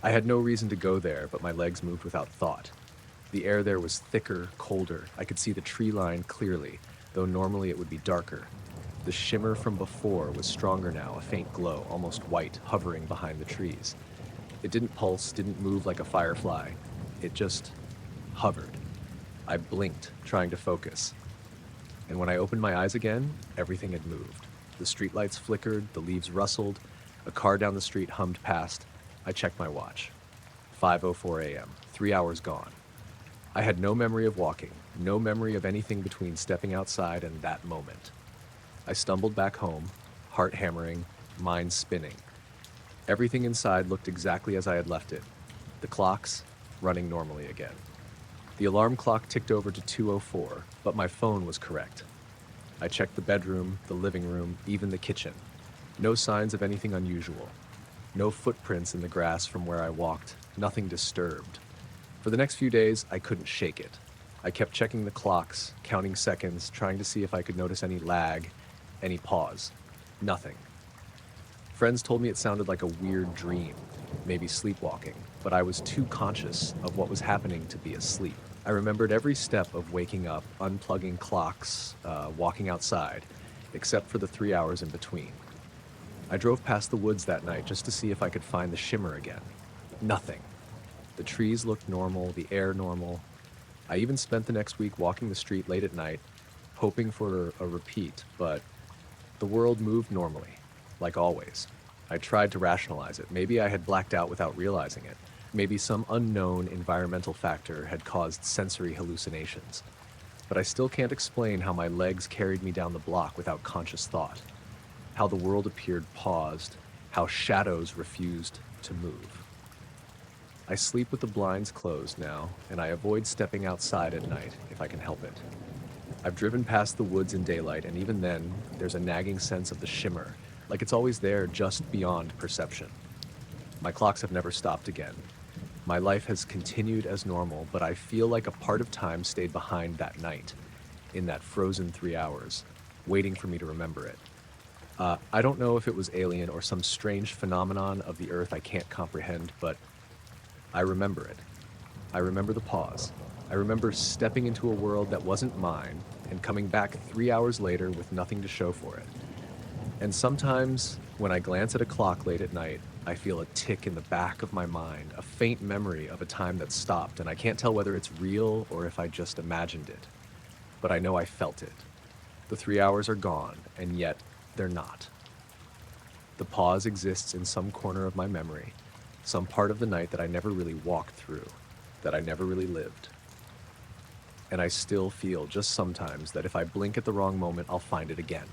I had no reason to go there, but my legs moved without thought. The air there was thicker, colder. I could see the tree line clearly, though normally it would be darker. The shimmer from before was stronger now, a faint glow, almost white, hovering behind the trees. It didn't pulse, didn't move like a firefly. It just hovered. I blinked, trying to focus. And when I opened my eyes again, everything had moved. The streetlights flickered, the leaves rustled, a car down the street hummed past. I checked my watch. 5:04 a.m., 3 hours gone. I had no memory of walking, no memory of anything between stepping outside and that moment. I stumbled back home, heart hammering, mind spinning. Everything inside looked exactly as I had left it. The clocks running normally again. The alarm clock ticked over to 2:04, but my phone was correct. I checked the bedroom, the living room, even the kitchen. No signs of anything unusual. No footprints in the grass from where I walked, nothing disturbed. For the next few days, I couldn't shake it. I kept checking the clocks, counting seconds, trying to see if I could notice any lag, any pause. Nothing. Friends told me it sounded like a weird dream, maybe sleepwalking, but I was too conscious of what was happening to be asleep. I remembered every step of waking up, unplugging clocks, walking outside, except for the 3 hours in between. I drove past the woods that night just to see if I could find the shimmer again. Nothing. The trees looked normal, the air normal. I even spent the next week walking the street late at night, hoping for a repeat, but the world moved normally, like always. I tried to rationalize it. Maybe I had blacked out without realizing it. Maybe some unknown environmental factor had caused sensory hallucinations. But I still can't explain how my legs carried me down the block without conscious thought. How the world appeared paused, how shadows refused to move. I sleep with the blinds closed now, and I avoid stepping outside at night if I can help it. I've driven past the woods in daylight, and even then, there's a nagging sense of the shimmer, like it's always there just beyond perception. My clocks have never stopped again. My life has continued as normal, but I feel like a part of time stayed behind that night, in that frozen 3 hours, waiting for me to remember it. I don't know if it was alien or some strange phenomenon of the earth I can't comprehend, but I remember it. I remember the pause. I remember stepping into a world that wasn't mine and coming back 3 hours later with nothing to show for it. And sometimes, when I glance at a clock late at night, I feel a tick in the back of my mind, a faint memory of a time that stopped, and I can't tell whether it's real or if I just imagined it. But I know I felt it. The 3 hours are gone, and yet they're not. The pause exists in some corner of my memory, some part of the night that I never really walked through, that I never really lived. And I still feel, just sometimes, that if I blink at the wrong moment, I'll find it again.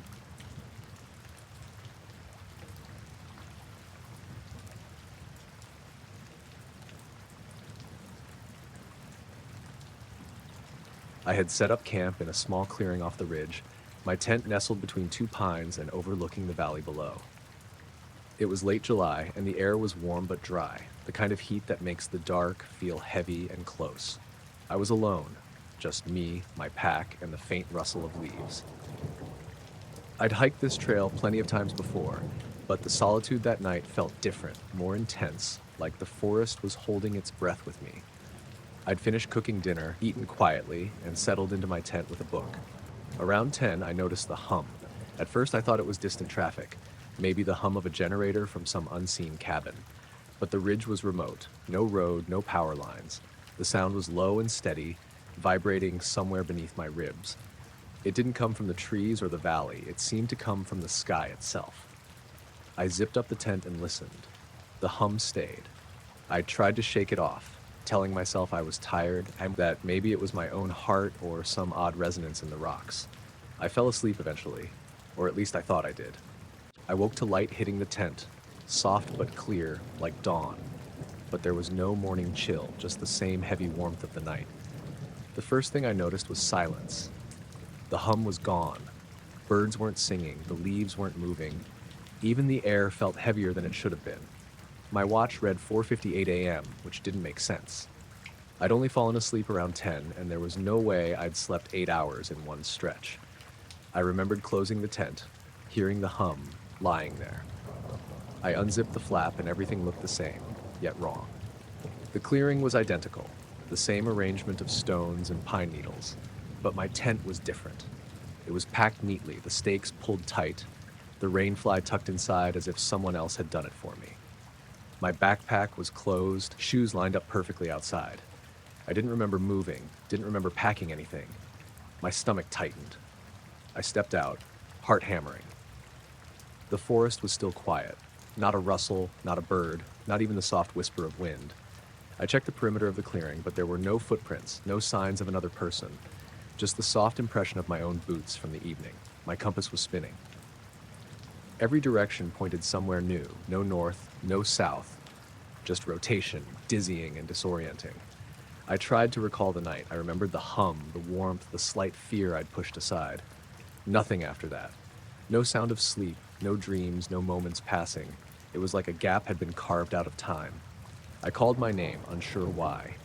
I had set up camp in a small clearing off the ridge, my tent nestled between two pines and overlooking the valley below. It was late July, and the air was warm but dry, the kind of heat that makes the dark feel heavy and close. I was alone, just me, my pack, and the faint rustle of leaves. I'd hiked this trail plenty of times before, but the solitude that night felt different, more intense, like the forest was holding its breath with me. I'd finished cooking dinner, eaten quietly, and settled into my tent with a book. Around 10, I noticed the hum. At first, I thought it was distant traffic, maybe the hum of a generator from some unseen cabin. But the ridge was remote, no road, no power lines. The sound was low and steady, vibrating somewhere beneath my ribs. It didn't come from the trees or the valley, it seemed to come from the sky itself. I zipped up the tent and listened. The hum stayed. I tried to shake it off, telling myself I was tired and that maybe it was my own heart or some odd resonance in the rocks. I fell asleep eventually, or at least I thought I did. I woke to light hitting the tent, soft but clear, like dawn. But there was no morning chill, just the same heavy warmth of the night. The first thing I noticed was silence. The hum was gone. Birds weren't singing, the leaves weren't moving. Even the air felt heavier than it should have been. My watch read 4:58 a.m., which didn't make sense. I'd only fallen asleep around 10, and there was no way I'd slept 8 hours in one stretch. I remembered closing the tent, hearing the hum, lying there. I unzipped the flap and everything looked the same, yet wrong. The clearing was identical, the same arrangement of stones and pine needles, but my tent was different. It was packed neatly, the stakes pulled tight, the rainfly tucked inside as if someone else had done it for me. My backpack was closed, shoes lined up perfectly outside. I didn't remember moving, didn't remember packing anything. My stomach tightened. I stepped out, heart hammering. The forest was still quiet. Not a rustle, not a bird, not even the soft whisper of wind. I checked the perimeter of the clearing, but there were no footprints, no signs of another person, just the soft impression of my own boots from the evening. My compass was spinning. Every direction pointed somewhere new, no north, no south, just rotation, dizzying and disorienting. I tried to recall the night. I remembered the hum, the warmth, the slight fear I'd pushed aside. Nothing after that. No sound of sleep, no dreams, no moments passing. It was like a gap had been carved out of time. I called my name, unsure why.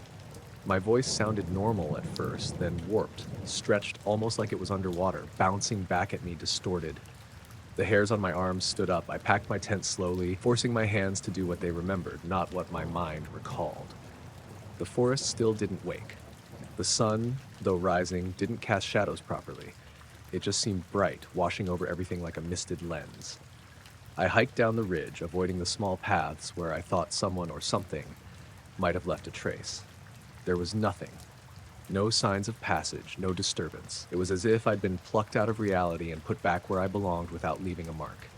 My voice sounded normal at first, then warped, stretched almost like it was underwater, bouncing back at me distorted. The hairs on my arms stood up. I packed my tent slowly, forcing my hands to do what they remembered, not what my mind recalled. The forest still didn't wake. The sun, though rising, didn't cast shadows properly. It just seemed bright, washing over everything like a misted lens. I hiked down the ridge, avoiding the small paths where I thought someone or something might have left a trace. There was nothing. No signs of passage, no disturbance. It was as if I'd been plucked out of reality and put back where I belonged without leaving a mark.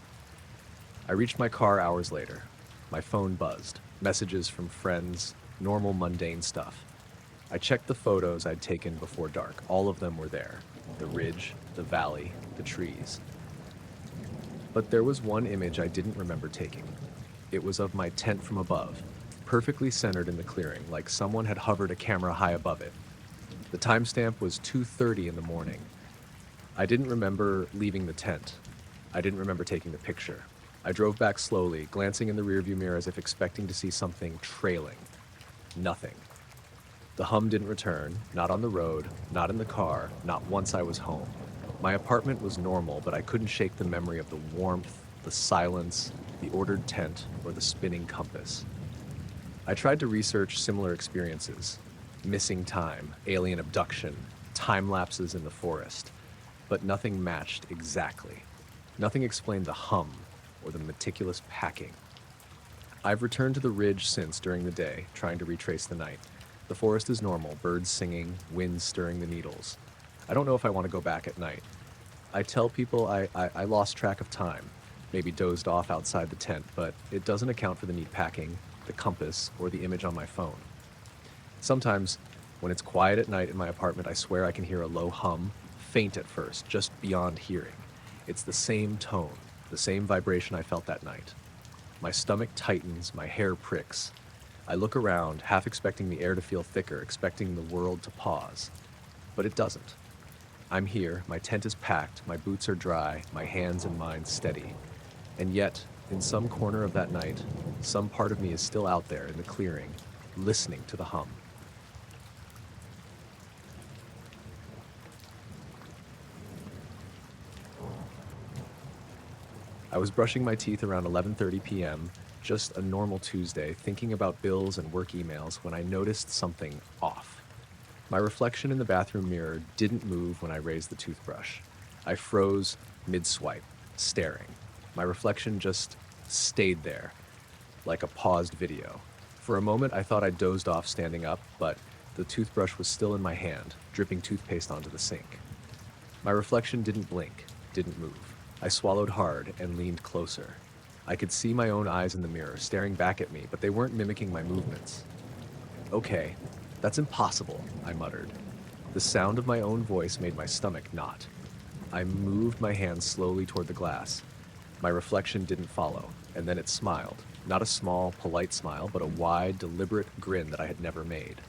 I reached my car hours later. My phone buzzed. Messages from friends, normal mundane stuff. I checked the photos I'd taken before dark. All of them were there. The ridge, the valley, the trees. But there was one image I didn't remember taking. It was of my tent from above, perfectly centered in the clearing, like someone had hovered a camera high above it. The timestamp was 2:30 in the morning. I didn't remember leaving the tent. I didn't remember taking the picture. I drove back slowly, glancing in the rearview mirror as if expecting to see something trailing. Nothing. The hum didn't return, not on the road, not in the car, not once I was home. My apartment was normal, but I couldn't shake the memory of the warmth, the silence, the ordered tent, or the spinning compass. I tried to research similar experiences. Missing time, alien abduction, time lapses in the forest. But nothing matched exactly. Nothing explained the hum or the meticulous packing. I've returned to the ridge since during the day, trying to retrace the night. The forest is normal, birds singing, winds stirring the needles. I don't know if I want to go back at night. I tell people I lost track of time, maybe dozed off outside the tent, but it doesn't account for the neat packing, the compass, or the image on my phone. Sometimes, when it's quiet at night in my apartment, I swear I can hear a low hum, faint at first, just beyond hearing. It's the same tone, the same vibration I felt that night. My stomach tightens, my hair pricks. I look around, half expecting the air to feel thicker, expecting the world to pause. But it doesn't. I'm here, my tent is packed, my boots are dry, my hands and mind steady. And yet, in some corner of that night, some part of me is still out there in the clearing, listening to the hum. I was brushing my teeth around 11:30 p.m., just a normal Tuesday, thinking about bills and work emails when I noticed something off. My reflection in the bathroom mirror didn't move when I raised the toothbrush. I froze mid-swipe, staring. My reflection just stayed there, like a paused video. For a moment, I thought I dozed off standing up, but the toothbrush was still in my hand, dripping toothpaste onto the sink. My reflection didn't blink, didn't move. I swallowed hard and leaned closer. I could see my own eyes in the mirror, staring back at me, but they weren't mimicking my movements. Okay, that's impossible, I muttered. The sound of my own voice made my stomach knot. I moved my hand slowly toward the glass. My reflection didn't follow, and then it smiled. Not a small, polite smile, but a wide, deliberate grin that I had never made.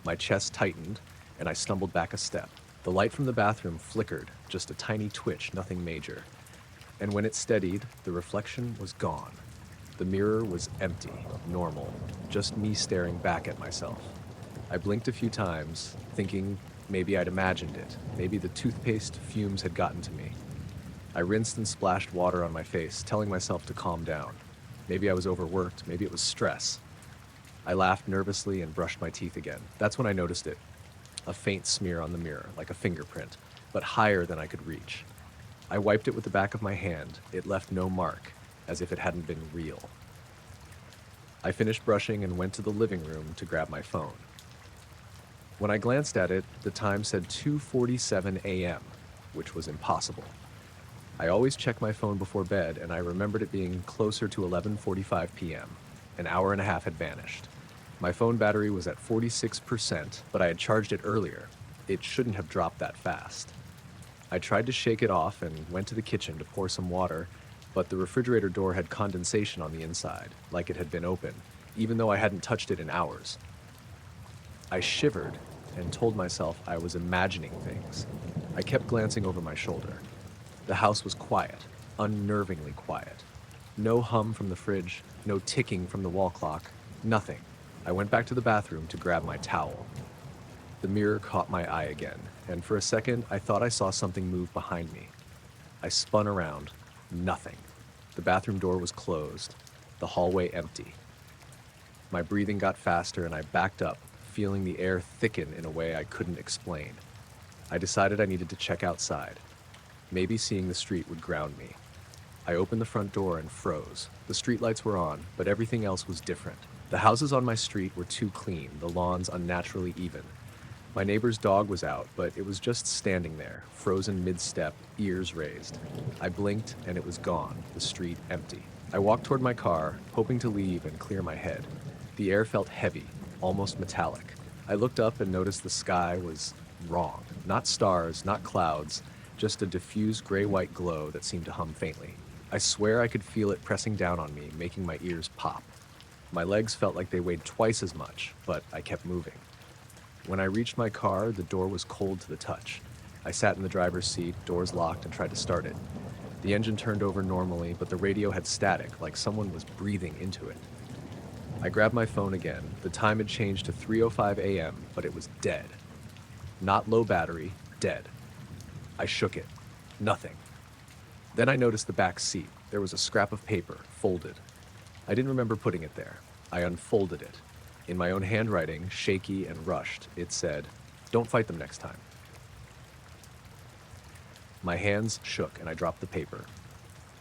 My chest tightened, and I stumbled back a step. The light from the bathroom flickered, just a tiny twitch, nothing major. And when it steadied, the reflection was gone. The mirror was empty, normal, just me staring back at myself. I blinked a few times, thinking maybe I'd imagined it. Maybe the toothpaste fumes had gotten to me. I rinsed and splashed water on my face, telling myself to calm down. Maybe I was overworked, maybe it was stress. I laughed nervously and brushed my teeth again. That's when I noticed it. A faint smear on the mirror, like a fingerprint, but higher than I could reach. I wiped it with the back of my hand. It left no mark, as if it hadn't been real. I finished brushing and went to the living room to grab my phone. When I glanced at it, the time said 2:47 a.m., which was impossible. I always check my phone before bed, and I remembered it being closer to 11:45 p.m. An hour and a half had vanished. My phone battery was at 46%, but I had charged it earlier. It shouldn't have dropped that fast. I tried to shake it off and went to the kitchen to pour some water, but the refrigerator door had condensation on the inside, like it had been open, even though I hadn't touched it in hours. I shivered and told myself I was imagining things. I kept glancing over my shoulder. The house was quiet, unnervingly quiet. No hum from the fridge, no ticking from the wall clock, nothing. I went back to the bathroom to grab my towel. The mirror caught my eye again, and for a second I thought I saw something move behind me. I spun around. Nothing. The bathroom door was closed, the hallway empty. My breathing got faster and I backed up, feeling the air thicken in a way I couldn't explain. I decided I needed to check outside. Maybe seeing the street would ground me. I opened the front door and froze. The streetlights were on, but everything else was different. The houses on my street were too clean, the lawns unnaturally even. My neighbor's dog was out, but it was just standing there, frozen mid-step, ears raised. I blinked and it was gone, the street empty. I walked toward my car, hoping to leave and clear my head. The air felt heavy, almost metallic. I looked up and noticed the sky was wrong. Not stars, not clouds, just a diffuse gray-white glow that seemed to hum faintly. I swear I could feel it pressing down on me, making my ears pop. My legs felt like they weighed twice as much, but I kept moving. When I reached my car, the door was cold to the touch. I sat in the driver's seat, doors locked, and tried to start it. The engine turned over normally, but the radio had static, like someone was breathing into it. I grabbed my phone again. The time had changed to 3:05 a.m., but it was dead. Not low battery, dead. I shook it. Nothing. Then I noticed the back seat. There was a scrap of paper, folded. I didn't remember putting it there. I unfolded it. In my own handwriting, shaky and rushed, it said, "Don't fight them next time." My hands shook and I dropped the paper.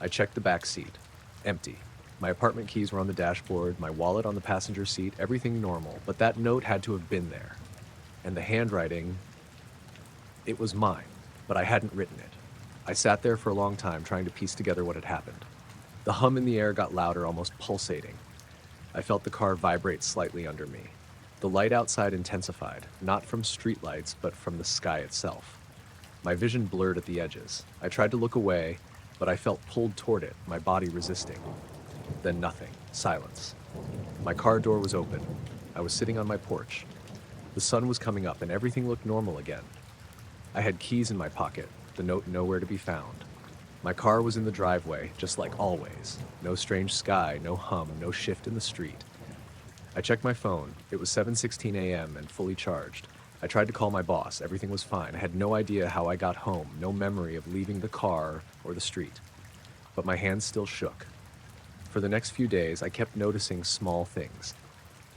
I checked the back seat. Empty. My apartment keys were on the dashboard, my wallet on the passenger seat, everything normal, but that note had to have been there. And the handwriting, it was mine, but I hadn't written it. I sat there for a long time trying to piece together what had happened. The hum in the air got louder, almost pulsating. I felt the car vibrate slightly under me. The light outside intensified, not from streetlights, but from the sky itself. My vision blurred at the edges. I tried to look away, but I felt pulled toward it, my body resisting. Then nothing. Silence. My car door was open. I was sitting on my porch. The sun was coming up and everything looked normal again. I had keys in my pocket, the note nowhere to be found. My car was in the driveway, just like always. No strange sky, no hum, no shift in the street. I checked my phone. It was 7:16 a.m. and fully charged. I tried to call my boss. Everything was fine. I had no idea how I got home, no memory of leaving the car or the street. But my hands still shook. For the next few days, I kept noticing small things.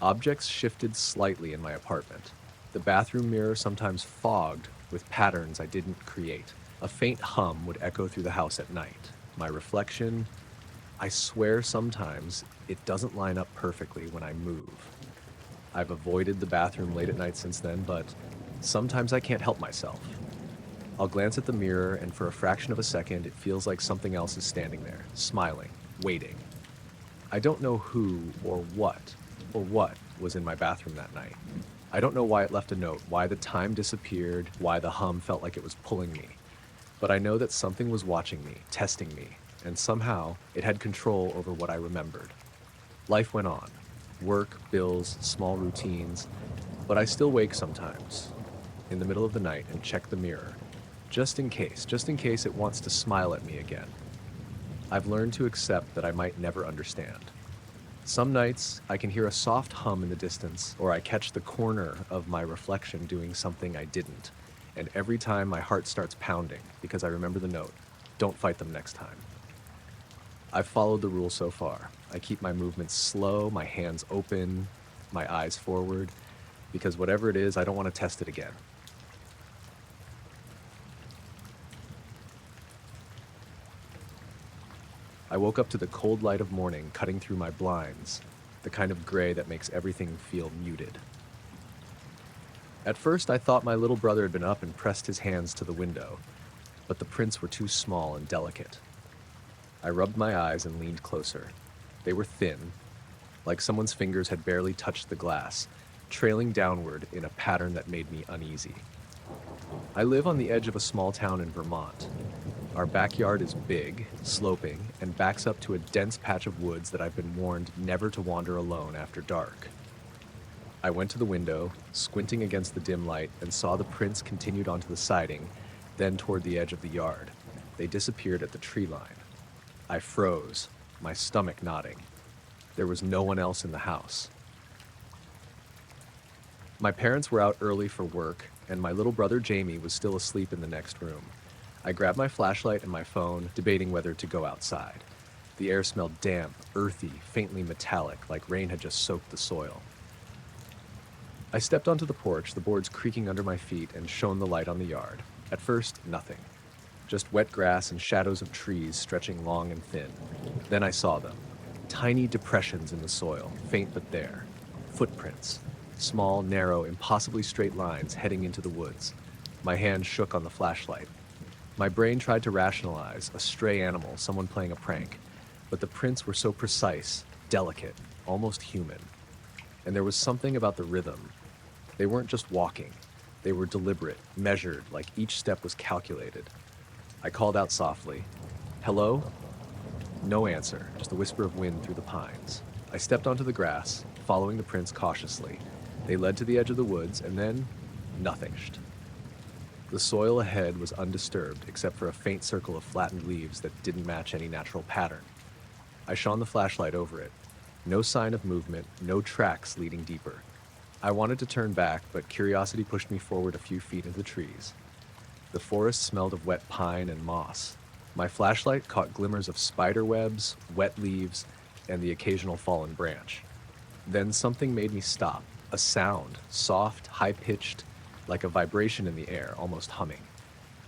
Objects shifted slightly in my apartment. The bathroom mirror sometimes fogged with patterns I didn't create. A faint hum would echo through the house at night. My reflection, I swear sometimes it doesn't line up perfectly when I move. I've avoided the bathroom late at night since then, but sometimes I can't help myself. I'll glance at the mirror, and for a fraction of a second, it feels like something else is standing there, smiling, waiting. I don't know who or what was in my bathroom that night. I don't know why it left a note, why the time disappeared, why the hum felt like it was pulling me. But I know that something was watching me, testing me, and somehow it had control over what I remembered. Life went on. Work, bills, small routines, but I still wake sometimes, in the middle of the night, and check the mirror, just in case it wants to smile at me again. I've learned to accept that I might never understand. Some nights, I can hear a soft hum in the distance, or I catch the corner of my reflection doing something I didn't. And every time my heart starts pounding because I remember the note, "Don't fight them next time." I've followed the rule so far. I keep my movements slow, my hands open, my eyes forward, because whatever it is, I don't want to test it again. I woke up to the cold light of morning cutting through my blinds, the kind of gray that makes everything feel muted. At first, I thought my little brother had been up and pressed his hands to the window, but the prints were too small and delicate. I rubbed my eyes and leaned closer. They were thin, like someone's fingers had barely touched the glass, trailing downward in a pattern that made me uneasy. I live on the edge of a small town in Vermont. Our backyard is big, sloping, and backs up to a dense patch of woods that I've been warned never to wander alone after dark. I went to the window, squinting against the dim light, and saw the prints continued onto the siding, then toward the edge of the yard. They disappeared at the tree line. I froze, my stomach knotting. There was no one else in the house. My parents were out early for work, and my little brother Jamie was still asleep in the next room. I grabbed my flashlight and my phone, debating whether to go outside. The air smelled damp, earthy, faintly metallic, like rain had just soaked the soil. I stepped onto the porch, the boards creaking under my feet, and shone the light on the yard. At first, nothing. Just wet grass and shadows of trees stretching long and thin. Then I saw them. Tiny depressions in the soil, faint but there. Footprints. Small, narrow, impossibly straight lines heading into the woods. My hand shook on the flashlight. My brain tried to rationalize a stray animal, someone playing a prank. But the prints were so precise, delicate, almost human. And there was something about the rhythm. They weren't just walking. They were deliberate, measured, like each step was calculated. I called out softly, "Hello?" No answer, just a whisper of wind through the pines. I stepped onto the grass, following the prints cautiously. They led to the edge of the woods, and then nothing. The soil ahead was undisturbed, except for a faint circle of flattened leaves that didn't match any natural pattern. I shone the flashlight over it. No sign of movement, no tracks leading deeper. I wanted to turn back, but curiosity pushed me forward a few feet into the trees. The forest smelled of wet pine and moss. My flashlight caught glimmers of spider webs, wet leaves, and the occasional fallen branch. Then something made me stop. A sound, soft, high-pitched, like a vibration in the air, almost humming.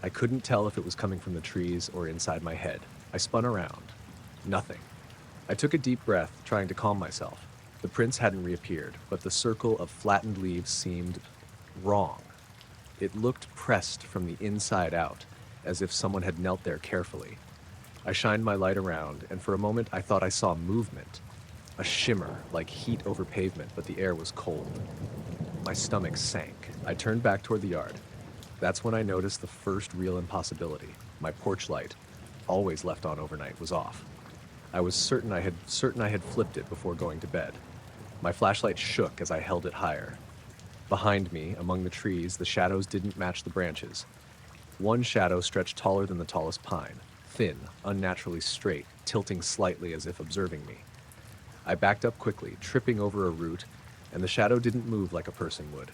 I couldn't tell if it was coming from the trees or inside my head. I spun around. Nothing. I took a deep breath, trying to calm myself. The prints hadn't reappeared, but the circle of flattened leaves seemed wrong. It looked pressed from the inside out, as if someone had knelt there carefully. I shined my light around, and for a moment I thought I saw movement. A shimmer, like heat over pavement, but the air was cold. My stomach sank. I turned back toward the yard. That's when I noticed the first real impossibility. My porch light, always left on overnight, was off. I was certain I had flipped it before going to bed. My flashlight shook as I held it higher. Behind me, among the trees, the shadows didn't match the branches. One shadow stretched taller than the tallest pine, thin, unnaturally straight, tilting slightly as if observing me. I backed up quickly, tripping over a root, and the shadow didn't move like a person would.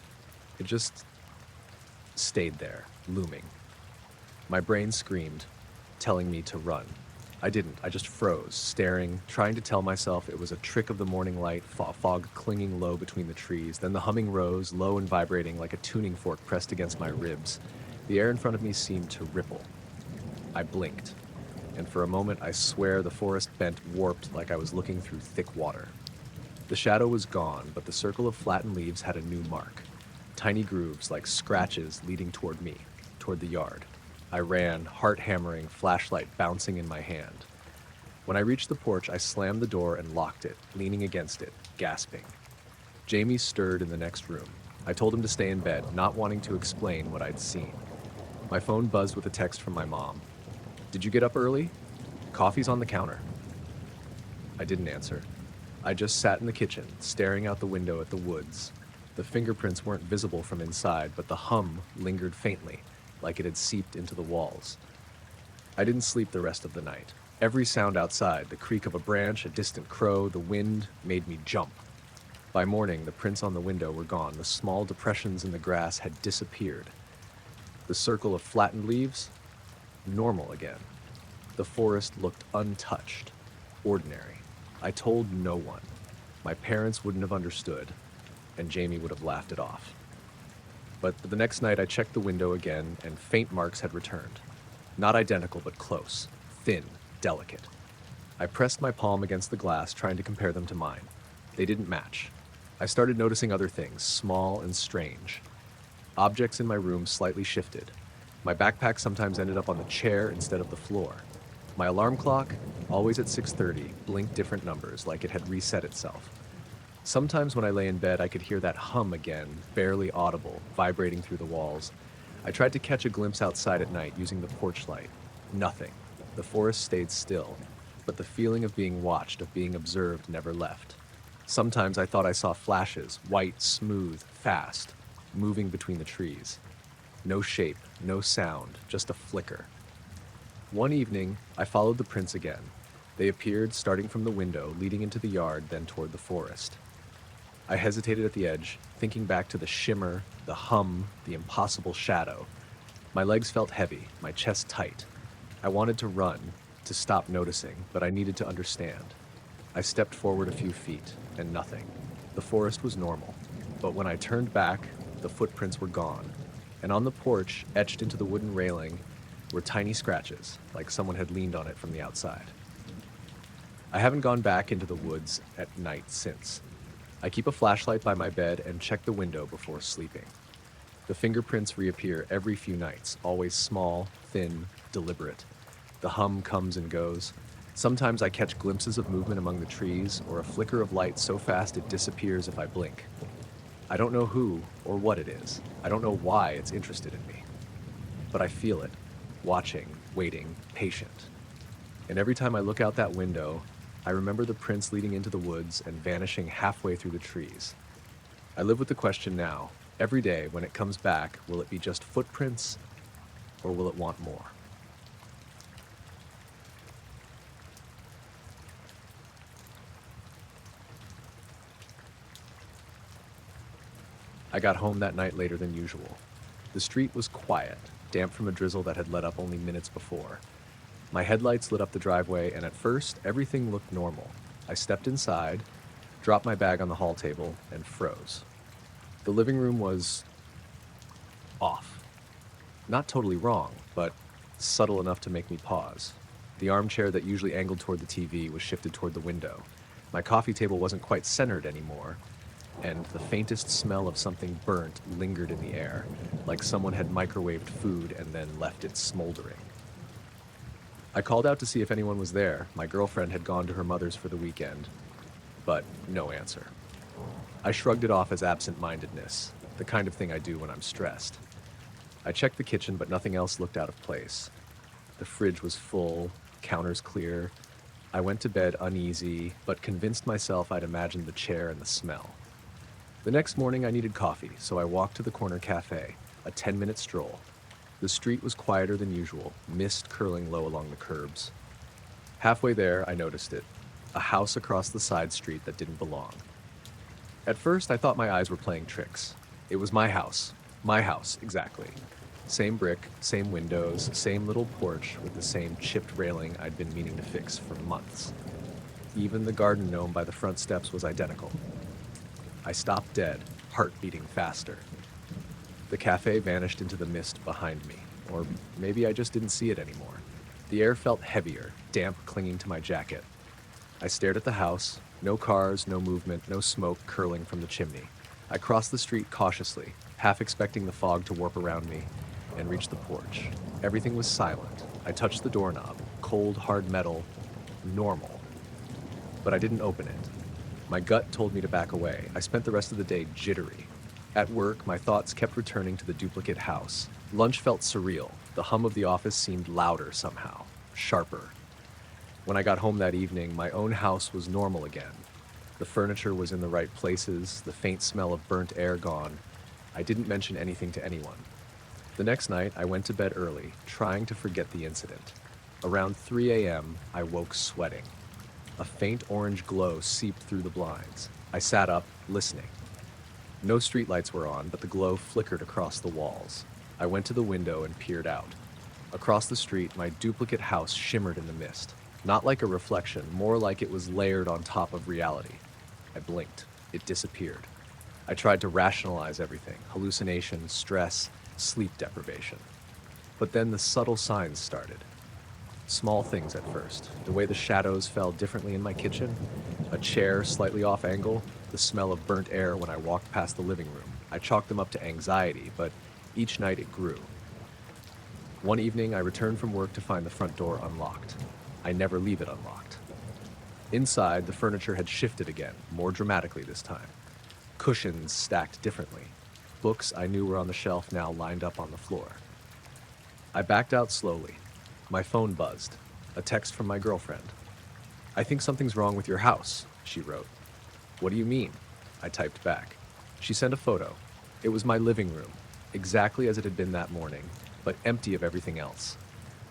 It just stayed there, looming. My brain screamed, telling me to run. I didn't. I just froze, staring, trying to tell myself it was a trick of the morning light, fog clinging low between the trees. Then the humming rose, low and vibrating like a tuning fork pressed against my ribs. The air in front of me seemed to ripple. I blinked, and for a moment I swear the forest bent warped like I was looking through thick water. The shadow was gone, but the circle of flattened leaves had a new mark. Tiny grooves like scratches leading toward me, toward the yard. I ran, heart hammering, flashlight bouncing in my hand. When I reached the porch, I slammed the door and locked it, leaning against it, gasping. Jamie stirred in the next room. I told him to stay in bed, not wanting to explain what I'd seen. My phone buzzed with a text from my mom. "Did you get up early? Coffee's on the counter." I didn't answer. I just sat in the kitchen, staring out the window at the woods. The fingerprints weren't visible from inside, but the hum lingered faintly, like it had seeped into the walls. I didn't sleep the rest of the night. Every sound outside, the creak of a branch, a distant crow, the wind, made me jump. By morning, the prints on the window were gone. The small depressions in the grass had disappeared. The circle of flattened leaves, normal again. The forest looked untouched, ordinary. I told no one. My parents wouldn't have understood, and Jamie would have laughed it off. But the next night I checked the window again, and faint marks had returned. Not identical, but close. Thin, delicate. I pressed my palm against the glass, trying to compare them to mine. They didn't match. I started noticing other things, small and strange. Objects in my room slightly shifted. My backpack sometimes ended up on the chair instead of the floor. My alarm clock, always at 6:30, blinked different numbers, like it had reset itself. Sometimes when I lay in bed, I could hear that hum again, barely audible, vibrating through the walls. I tried to catch a glimpse outside at night using the porch light. Nothing. The forest stayed still, but the feeling of being watched, of being observed, never left. Sometimes I thought I saw flashes, white, smooth, fast, moving between the trees. No shape, no sound, just a flicker. One evening, I followed the prints again. They appeared starting from the window, leading into the yard, then toward the forest. I hesitated at the edge, thinking back to the shimmer, the hum, the impossible shadow. My legs felt heavy, my chest tight. I wanted to run, to stop noticing, but I needed to understand. I stepped forward a few feet, and nothing. The forest was normal, but when I turned back, the footprints were gone, and on the porch, etched into the wooden railing, were tiny scratches, like someone had leaned on it from the outside. I haven't gone back into the woods at night since. I keep a flashlight by my bed and check the window before sleeping. The fingerprints reappear every few nights, always small, thin, deliberate. The hum comes and goes. Sometimes I catch glimpses of movement among the trees, or a flicker of light so fast it disappears if I blink. I don't know who or what it is. I don't know why it's interested in me. But I feel it, watching, waiting, patient. And every time I look out that window, I remember the prints leading into the woods and vanishing halfway through the trees. I live with the question now. Every day, when it comes back, will it be just footprints, or will it want more? I got home that night later than usual. The street was quiet, damp from a drizzle that had let up only minutes before. My headlights lit up the driveway, and at first, everything looked normal. I stepped inside, dropped my bag on the hall table, and froze. The living room was off. Not totally wrong, but subtle enough to make me pause. The armchair that usually angled toward the TV was shifted toward the window. My coffee table wasn't quite centered anymore, and the faintest smell of something burnt lingered in the air, like someone had microwaved food and then left it smoldering. I called out to see if anyone was there. My girlfriend had gone to her mother's for the weekend, but no answer. I shrugged it off as absent-mindedness, the kind of thing I do when I'm stressed. I checked the kitchen, but nothing else looked out of place. The fridge was full, counters clear. I went to bed uneasy, but convinced myself I'd imagined the chair and the smell. The next morning I needed coffee, so I walked to the corner cafe, a 10-minute stroll. The street was quieter than usual, mist curling low along the curbs. Halfway there, I noticed it, a house across the side street that didn't belong. At first, I thought my eyes were playing tricks. It was my house, exactly. Same brick, same windows, same little porch with the same chipped railing I'd been meaning to fix for months. Even the garden gnome by the front steps was identical. I stopped dead, heart beating faster. The cafe vanished into the mist behind me, or maybe I just didn't see it anymore. The air felt heavier, damp clinging to my jacket. I stared at the house, no cars, no movement, no smoke curling from the chimney. I crossed the street cautiously, half expecting the fog to warp around me, and reached the porch. Everything was silent. I touched the doorknob, cold, hard metal, normal. But I didn't open it. My gut told me to back away. I spent the rest of the day jittery. At work, my thoughts kept returning to the duplicate house. Lunch felt surreal. The hum of the office seemed louder somehow, sharper. When I got home that evening, my own house was normal again. The furniture was in the right places, the faint smell of burnt air gone. I didn't mention anything to anyone. The next night, I went to bed early, trying to forget the incident. Around 3 a.m., I woke sweating. A faint orange glow seeped through the blinds. I sat up, listening. No streetlights were on, but the glow flickered across the walls. I went to the window and peered out. Across the street, my duplicate house shimmered in the mist. Not like a reflection, more like it was layered on top of reality. I blinked. It disappeared. I tried to rationalize everything: hallucination, stress, sleep deprivation. But then the subtle signs started. Small things at first. The way the shadows fell differently in my kitchen, a chair slightly off angle, the smell of burnt air when I walked past the living room. I chalked them up to anxiety, but each night it grew. One evening, I returned from work to find the front door unlocked. I never leave it unlocked. Inside, the furniture had shifted again, more dramatically this time. Cushions stacked differently. Books I knew were on the shelf now lined up on the floor. I backed out slowly. My phone buzzed. A text from my girlfriend. "I think something's wrong with your house," she wrote. "What do you mean?" I typed back. She sent a photo. It was my living room, exactly as it had been that morning, but empty of everything else.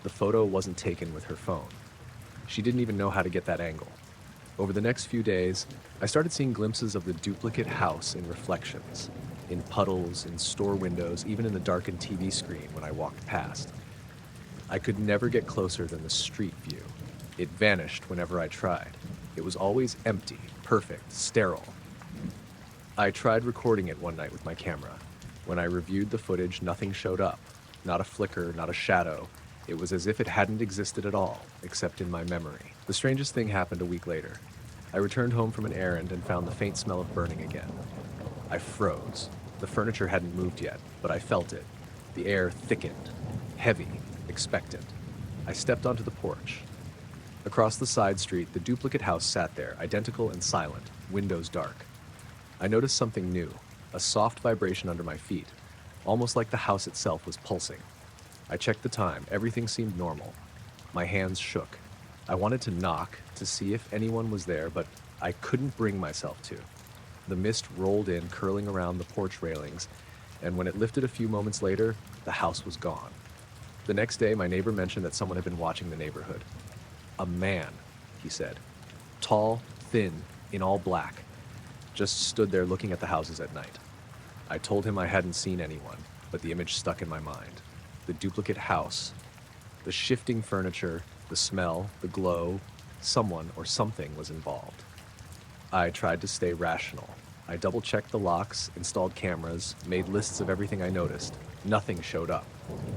The photo wasn't taken with her phone. She didn't even know how to get that angle. Over the next few days, I started seeing glimpses of the duplicate house in reflections, in puddles, in store windows, even in the darkened TV screen when I walked past. I could never get closer than the street view. It vanished whenever I tried. It was always empty, perfect, sterile. I tried recording it one night with my camera. When I reviewed the footage, nothing showed up. Not a flicker, not a shadow. It was as if it hadn't existed at all, except in my memory. The strangest thing happened a week later. I returned home from an errand and found the faint smell of burning again. I froze. The furniture hadn't moved yet, but I felt it. The air thickened, heavy, expectant. I stepped onto the porch. Across the side street, the duplicate house sat there, identical and silent, windows dark. I noticed something new, a soft vibration under my feet, almost like the house itself was pulsing. I checked the time. Everything seemed normal. My hands shook. I wanted to knock to see if anyone was there, but I couldn't bring myself to. The mist rolled in, curling around the porch railings, and when it lifted a few moments later, the house was gone. The next day, my neighbor mentioned that someone had been watching the neighborhood. "A man," he said. "Tall, thin, in all black. Just stood there looking at the houses at night." I told him I hadn't seen anyone, but the image stuck in my mind. The duplicate house, the shifting furniture, the smell, the glow, someone or something was involved. I tried to stay rational. I double-checked the locks, installed cameras, made lists of everything I noticed. Nothing showed up.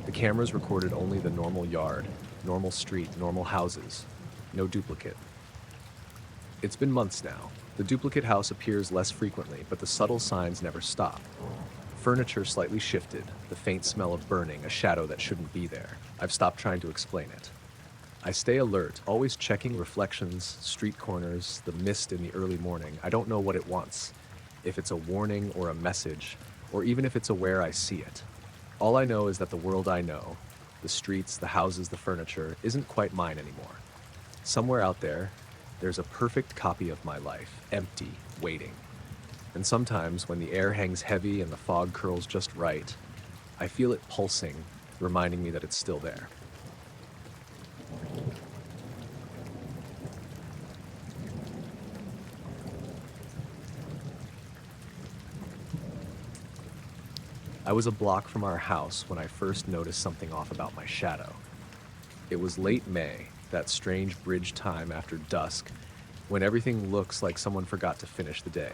The cameras recorded only the normal yard, normal street, normal houses. No duplicate. It's been months now. The duplicate house appears less frequently, but the subtle signs never stop. Furniture slightly shifted, the faint smell of burning, a shadow that shouldn't be there. I've stopped trying to explain it. I stay alert, always checking reflections, street corners, the mist in the early morning. I don't know what it wants, if it's a warning or a message, or even if it's aware I see it. All I know is that the world I know, the streets, the houses, the furniture, isn't quite mine anymore. Somewhere out there, there's a perfect copy of my life, empty, waiting. And sometimes, when the air hangs heavy and the fog curls just right, I feel it pulsing, reminding me that it's still there. I was a block from our house when I first noticed something off about my shadow. It was late May, that strange bridge time after dusk, when everything looks like someone forgot to finish the day.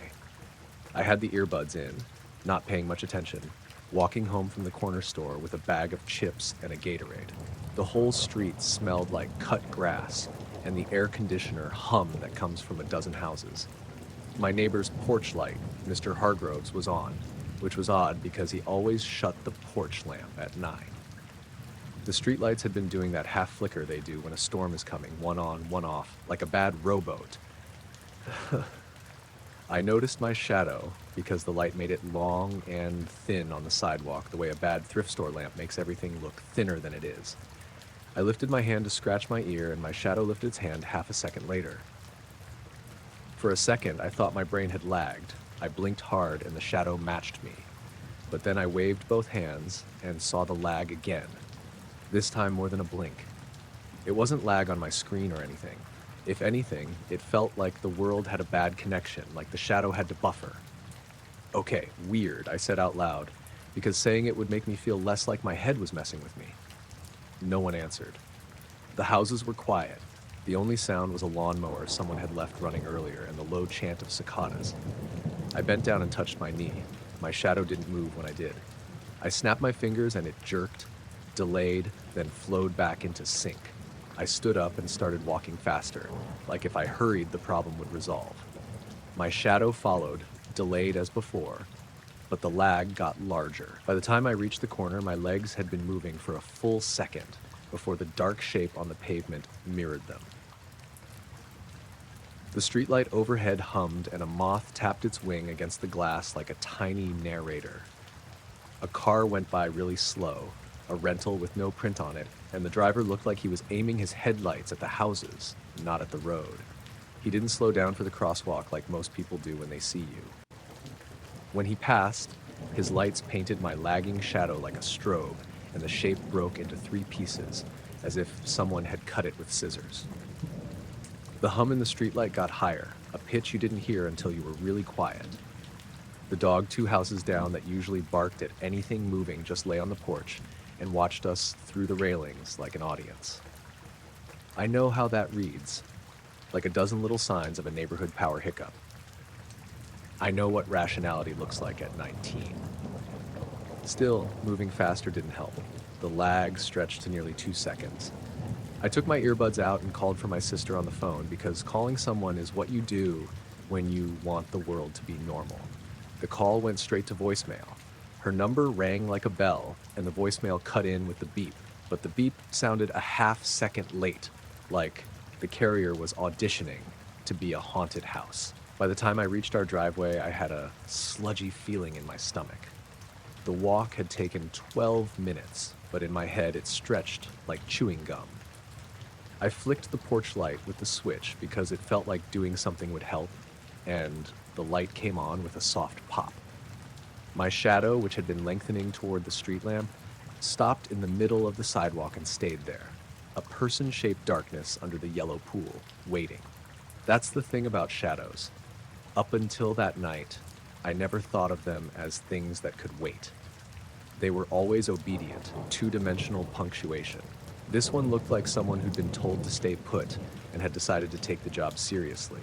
I had the earbuds in, not paying much attention, walking home from the corner store with a bag of chips and a Gatorade. The whole street smelled like cut grass and the air conditioner hum that comes from a dozen houses. My neighbor's porch light, Mr. Hargrove's, was on, which was odd because he always shut the porch lamp at 9. The streetlights had been doing that half flicker they do when a storm is coming, one on, one off, like a bad rowboat. I noticed my shadow because the light made it long and thin on the sidewalk, the way a bad thrift store lamp makes everything look thinner than it is. I lifted my hand to scratch my ear, and my shadow lifted its hand half a second later. For a second, I thought my brain had lagged. I blinked hard, and the shadow matched me. But then I waved both hands and saw the lag again, this time more than a blink. It wasn't lag on my screen or anything. If anything, it felt like the world had a bad connection, like the shadow had to buffer. "Okay, weird," I said out loud, because saying it would make me feel less like my head was messing with me. No one answered. The houses were quiet. The only sound was a lawnmower someone had left running earlier and the low chant of cicadas. I bent down and touched my knee. My shadow didn't move when I did. I snapped my fingers and it jerked, delayed, then flowed back into sync. I stood up and started walking faster, like if I hurried, the problem would resolve. My shadow followed, delayed as before, but the lag got larger. By the time I reached the corner, my legs had been moving for a full second before the dark shape on the pavement mirrored them. The streetlight overhead hummed and a moth tapped its wing against the glass like a tiny narrator. A car went by really slow, a rental with no print on it, and the driver looked like he was aiming his headlights at the houses, not at the road. He didn't slow down for the crosswalk like most people do when they see you. When he passed, his lights painted my lagging shadow like a strobe, and the shape broke into 3 pieces, as if someone had cut it with scissors. The hum in the streetlight got higher, a pitch you didn't hear until you were really quiet. The dog 2 houses down that usually barked at anything moving just lay on the porch and watched us through the railings like an audience. I know how that reads, like a dozen little signs of a neighborhood power hiccup. I know what rationality looks like at 19. Still, moving faster didn't help. The lag stretched to nearly 2 seconds. I took my earbuds out and called for my sister on the phone because calling someone is what you do when you want the world to be normal. The call went straight to voicemail. Her number rang like a bell, and the voicemail cut in with the beep, but the beep sounded a half-second late, like the carrier was auditioning to be a haunted house. By the time I reached our driveway, I had a sludgy feeling in my stomach. The walk had taken 12 minutes, but in my head it stretched like chewing gum. I flicked the porch light with the switch because it felt like doing something would help, and the light came on with a soft pop. My shadow, which had been lengthening toward the street lamp, stopped in the middle of the sidewalk and stayed there, a person-shaped darkness under the yellow pool, waiting. That's the thing about shadows. Up until that night, I never thought of them as things that could wait. They were always obedient, 2-dimensional punctuation. This one looked like someone who'd been told to stay put and had decided to take the job seriously.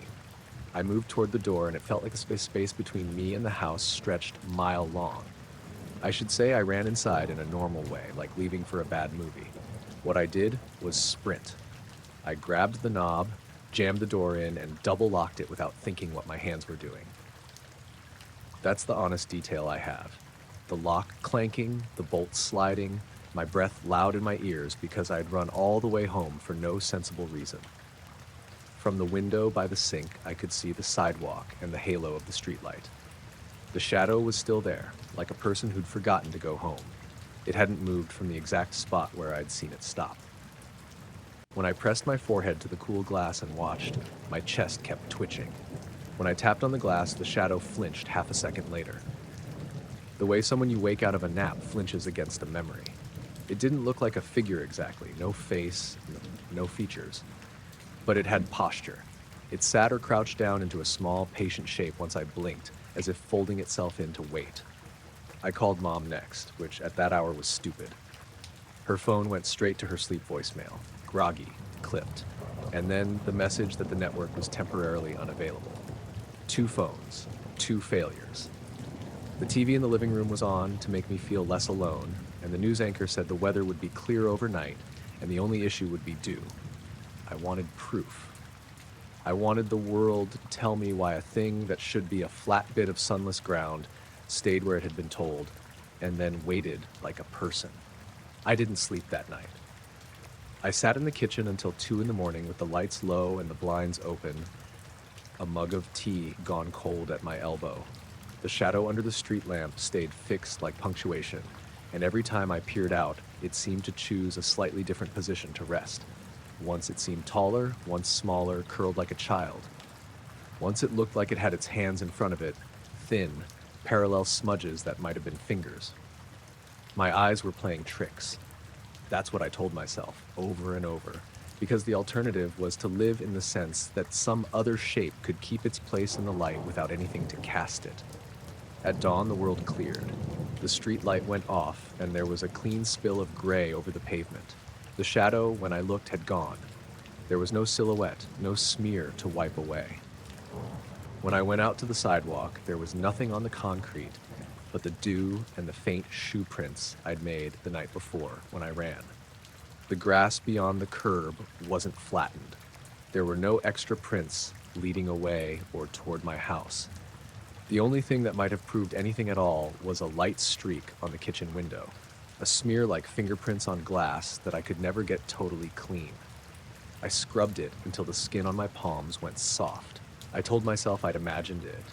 I moved toward the door, and it felt like a space between me and the house stretched mile long. I should say I ran inside in a normal way, like leaving for a bad movie. What I did was sprint. I grabbed the knob, jammed the door in, and double-locked it without thinking what my hands were doing. That's the honest detail I have. The lock clanking, the bolts sliding, my breath loud in my ears because I'd run all the way home for no sensible reason. From the window by the sink, I could see the sidewalk and the halo of the streetlight. The shadow was still there, like a person who'd forgotten to go home. It hadn't moved from the exact spot where I'd seen it stop. When I pressed my forehead to the cool glass and watched, my chest kept twitching. When I tapped on the glass, the shadow flinched half a second later. The way someone you wake out of a nap flinches against a memory. It didn't look like a figure exactly, no face, no features. But it had posture. It sat or crouched down into a small, patient shape once I blinked, as if folding itself in to wait. I called Mom next, which at that hour was stupid. Her phone went straight to her sleep voicemail, groggy, clipped, and then the message that the network was temporarily unavailable. 2 phones, 2 failures. The TV in the living room was on to make me feel less alone, and the news anchor said the weather would be clear overnight, and the only issue would be dew. I wanted proof. I wanted the world to tell me why a thing that should be a flat bit of sunless ground stayed where it had been told, and then waited like a person. I didn't sleep that night. I sat in the kitchen until 2 in the morning with the lights low and the blinds open, a mug of tea gone cold at my elbow. The shadow under the street lamp stayed fixed like punctuation, and every time I peered out, it seemed to choose a slightly different position to rest. Once it seemed taller, once smaller, curled like a child. Once it looked like it had its hands in front of it, thin, parallel smudges that might have been fingers. My eyes were playing tricks. That's what I told myself, over and over, because the alternative was to live in the sense that some other shape could keep its place in the light without anything to cast it. At dawn, the world cleared. The street light went off, and there was a clean spill of gray over the pavement. The shadow, when I looked, had gone. There was no silhouette, no smear to wipe away. When I went out to the sidewalk, there was nothing on the concrete but the dew and the faint shoe prints I'd made the night before when I ran. The grass beyond the curb wasn't flattened. There were no extra prints leading away or toward my house. The only thing that might have proved anything at all was a light streak on the kitchen window. A smear like fingerprints on glass that I could never get totally clean. I scrubbed it until the skin on my palms went soft. I told myself I'd imagined it,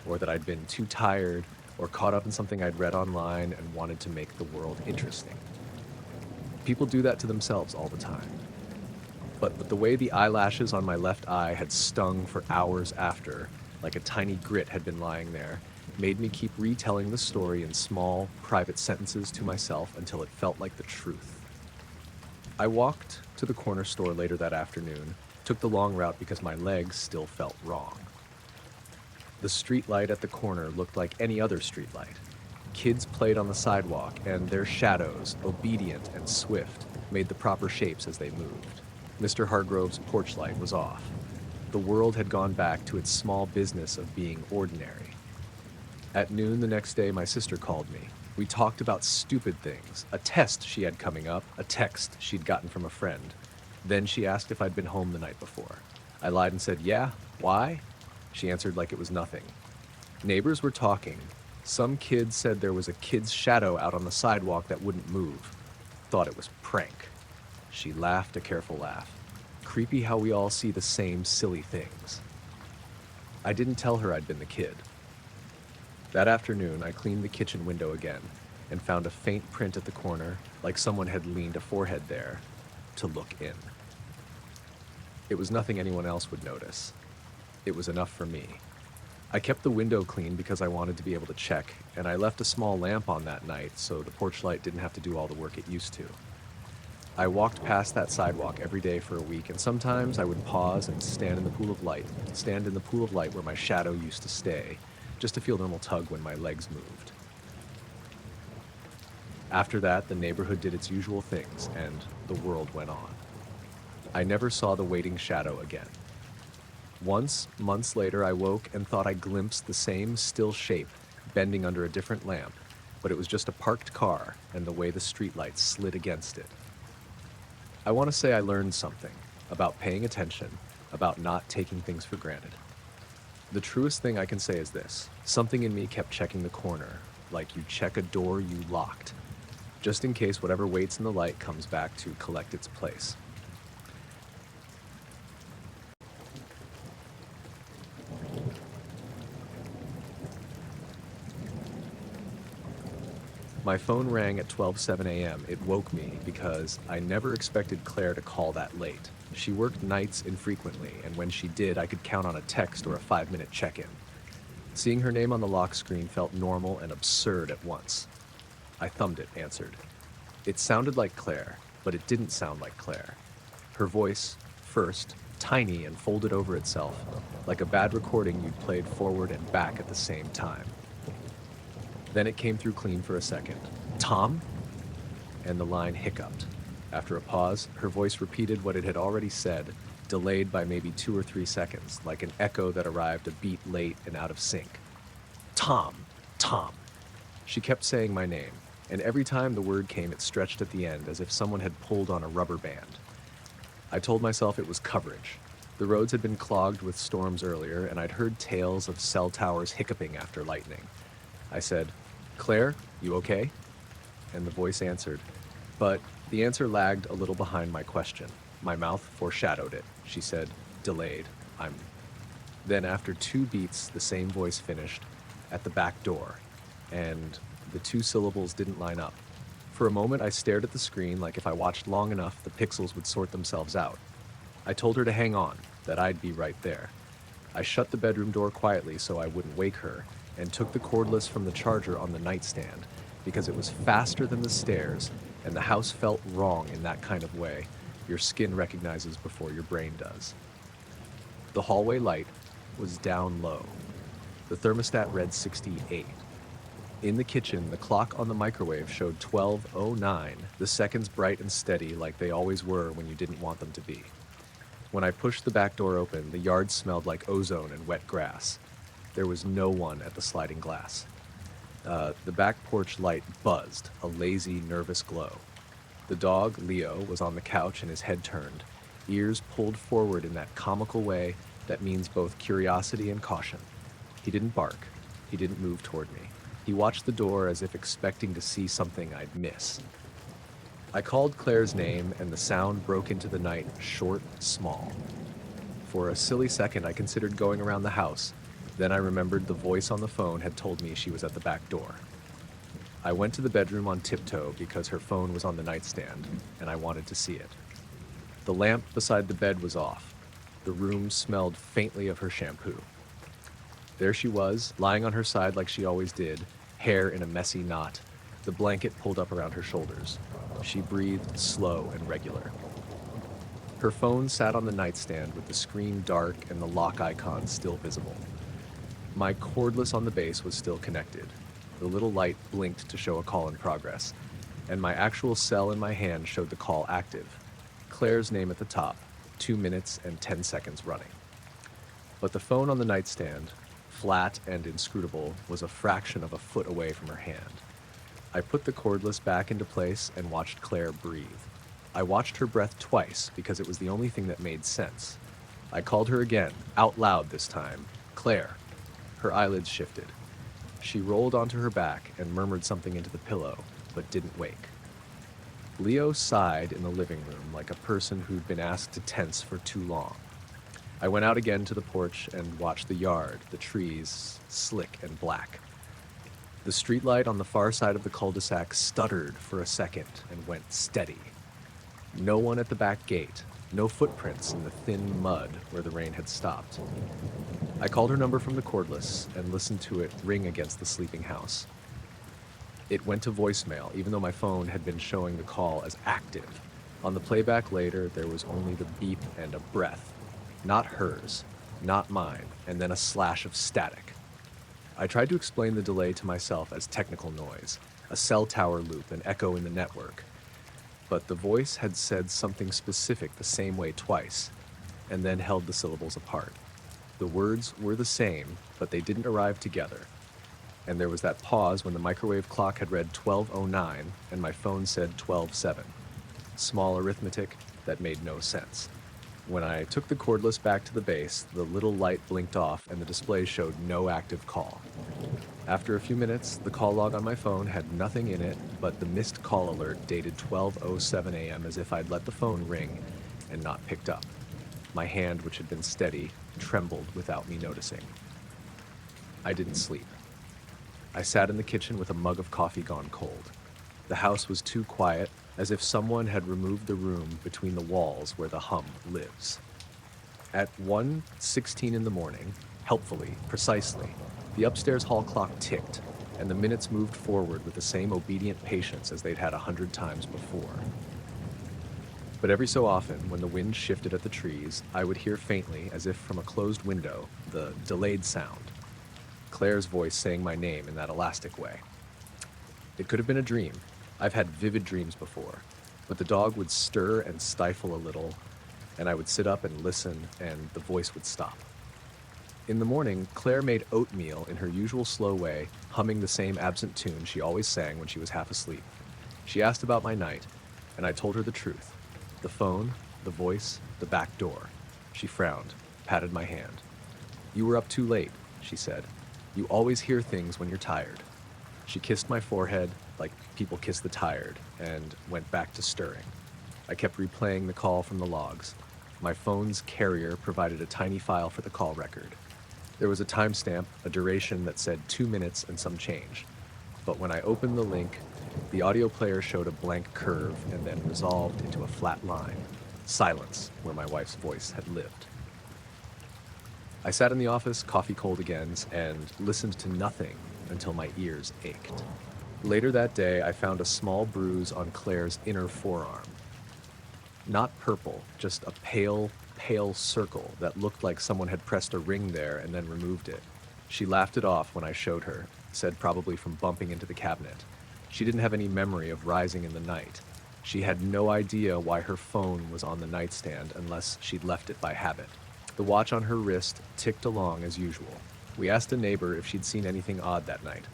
or that I'd been too tired, or caught up in something I'd read online and wanted to make the world interesting. People do that to themselves all the time. But the way the eyelashes on my left eye had stung for hours after, like a tiny grit had been lying there, made me keep retelling the story in small, private sentences to myself until it felt like the truth. I walked to the corner store later that afternoon, took the long route because my legs still felt wrong. The street light at the corner looked like any other street light. Kids played on the sidewalk, and their shadows, obedient and swift, made the proper shapes as they moved. Mr. Hargrove's porch light was off. The world had gone back to its small business of being ordinary. At noon the next day, my sister called me. We talked about stupid things, a test she had coming up, a text she'd gotten from a friend. Then she asked if I'd been home the night before. I lied and said, yeah, why? She answered like it was nothing. Neighbors were talking. Some kid said there was a kid's shadow out on the sidewalk that wouldn't move. Thought it was prank. She laughed a careful laugh. Creepy how we all see the same silly things. I didn't tell her I'd been the kid. That afternoon, I cleaned the kitchen window again and found a faint print at the corner, like someone had leaned a forehead there to look in. It was nothing anyone else would notice. It was enough for me. I kept the window clean because I wanted to be able to check, and I left a small lamp on that night so the porch light didn't have to do all the work it used to. I walked past that sidewalk every day for a week, and sometimes I would pause and stand in the pool of light where my shadow used to stay, just to feel a normal tug when my legs moved. After that, the neighborhood did its usual things, and the world went on. I never saw the waiting shadow again. Once, months later, I woke and thought I glimpsed the same still shape bending under a different lamp, but it was just a parked car and the way the streetlights slid against it. I want to say I learned something about paying attention, about not taking things for granted. The truest thing I can say is this: something in me kept checking the corner, like you check a door you locked, just in case whatever waits in the light comes back to collect its place. My phone rang at 12:07 a.m. It woke me because I never expected Claire to call that late. She worked nights infrequently, and when she did, I could count on a text or a 5-minute check-in. Seeing her name on the lock screen felt normal and absurd at once. I thumbed it, answered. It sounded like Claire, but it didn't sound like Claire. Her voice, first, tiny and folded over itself, like a bad recording you'd played forward and back at the same time. Then it came through clean for a second. Tom? And the line hiccuped. After a pause, her voice repeated what it had already said, delayed by maybe 2 or 3 seconds, like an echo that arrived a beat late and out of sync. Tom! Tom! She kept saying my name, and every time the word came, it stretched at the end as if someone had pulled on a rubber band. I told myself it was coverage. The roads had been clogged with storms earlier, and I'd heard tales of cell towers hiccuping after lightning. I said, Claire, you okay? And the voice answered, but the answer lagged a little behind my question. My mouth foreshadowed it. She said, delayed. Then after 2 beats, the same voice finished, at the back door, and the 2 syllables didn't line up. For a moment, I stared at the screen like if I watched long enough, the pixels would sort themselves out. I told her to hang on, that I'd be right there. I shut the bedroom door quietly so I wouldn't wake her, and took the cordless from the charger on the nightstand, because it was faster than the stairs, and the house felt wrong in that kind of way your skin recognizes before your brain does. The hallway light was down low. The thermostat read 68. In the kitchen, the clock on the microwave showed 12:09, the seconds bright and steady like they always were when you didn't want them to be. When I pushed the back door open, the yard smelled like ozone and wet grass. There was no one at the sliding glass. The back porch light buzzed, a lazy, nervous glow. The dog, Leo, was on the couch and his head turned, ears pulled forward in that comical way that means both curiosity and caution. He didn't bark. He didn't move toward me. He watched the door as if expecting to see something I'd miss. I called Claire's name, and the sound broke into the night, short, small. For a silly second, I considered going around the house. Then I remembered the voice on the phone had told me she was at the back door. I went to the bedroom on tiptoe because her phone was on the nightstand, and I wanted to see it. The lamp beside the bed was off. The room smelled faintly of her shampoo. There she was, lying on her side like she always did, hair in a messy knot, the blanket pulled up around her shoulders. She breathed slow and regular. Her phone sat on the nightstand with the screen dark and the lock icon still visible. My cordless on the base was still connected. The little light blinked to show a call in progress, and my actual cell in my hand showed the call active. Claire's name at the top, 2 minutes and 10 seconds running. But the phone on the nightstand, flat and inscrutable, was a fraction of a foot away from her hand. I put the cordless back into place and watched Claire breathe. I watched her breath twice because it was the only thing that made sense. I called her again, out loud this time. "Claire." Her eyelids shifted. She rolled onto her back and murmured something into the pillow, but didn't wake. Leo sighed in the living room like a person who'd been asked to tense for too long. I went out again to the porch and watched the yard, the trees, slick and black. The streetlight on the far side of the cul-de-sac stuttered for a second and went steady. No one at the back gate, no footprints in the thin mud where the rain had stopped. I called her number from the cordless and listened to it ring against the sleeping house. It went to voicemail, even though my phone had been showing the call as active. On the playback later, there was only the beep and a breath. Not hers, not mine, and then a slash of static. I tried to explain the delay to myself as technical noise, a cell tower loop, an echo in the network. But the voice had said something specific the same way twice, and then held the syllables apart. The words were the same, but they didn't arrive together. And there was that pause when the microwave clock had read 12:09 and my phone said 12:07. Small arithmetic that made no sense. When I took the cordless back to the base, the little light blinked off and the display showed no active call. After a few minutes, the call log on my phone had nothing in it but the missed call alert dated 12:07 a.m. as if I'd let the phone ring and not picked up. My hand, which had been steady, trembled without me noticing. I didn't sleep. I sat in the kitchen with a mug of coffee gone cold. The house was too quiet, as if someone had removed the room between the walls where the hum lives. At 1:16 in the morning, helpfully, precisely, the upstairs hall clock ticked, and the minutes moved forward with the same obedient patience as they'd had 100 times before. But every so often, when the wind shifted at the trees, I would hear faintly, as if from a closed window, the delayed sound. Claire's voice saying my name in that elastic way. It could have been a dream. I've had vivid dreams before, but the dog would stir and stifle a little, and I would sit up and listen, and the voice would stop. In the morning, Claire made oatmeal in her usual slow way, humming the same absent tune she always sang when she was half asleep. She asked about my night, and I told her the truth. The phone, the voice, the back door. She frowned, patted my hand. "You were up too late," she said. "You always hear things when you're tired." She kissed my forehead like people kiss the tired and went back to stirring. I kept replaying the call from the logs. My phone's carrier provided a tiny file for the call record. There was a timestamp, a duration that said 2 minutes and some change. But when I opened the link, the audio player showed a blank curve and then resolved into a flat line. Silence, where my wife's voice had lived. I sat in the office, coffee cold again, and listened to nothing until my ears ached. Later that day, I found a small bruise on Claire's inner forearm. Not purple, just a pale, pale circle that looked like someone had pressed a ring there and then removed it. She laughed it off when I showed her, said probably from bumping into the cabinet. She didn't have any memory of rising in the night. She had no idea why her phone was on the nightstand unless she'd left it by habit. The watch on her wrist ticked along as usual. We asked a neighbor if she'd seen anything odd that night.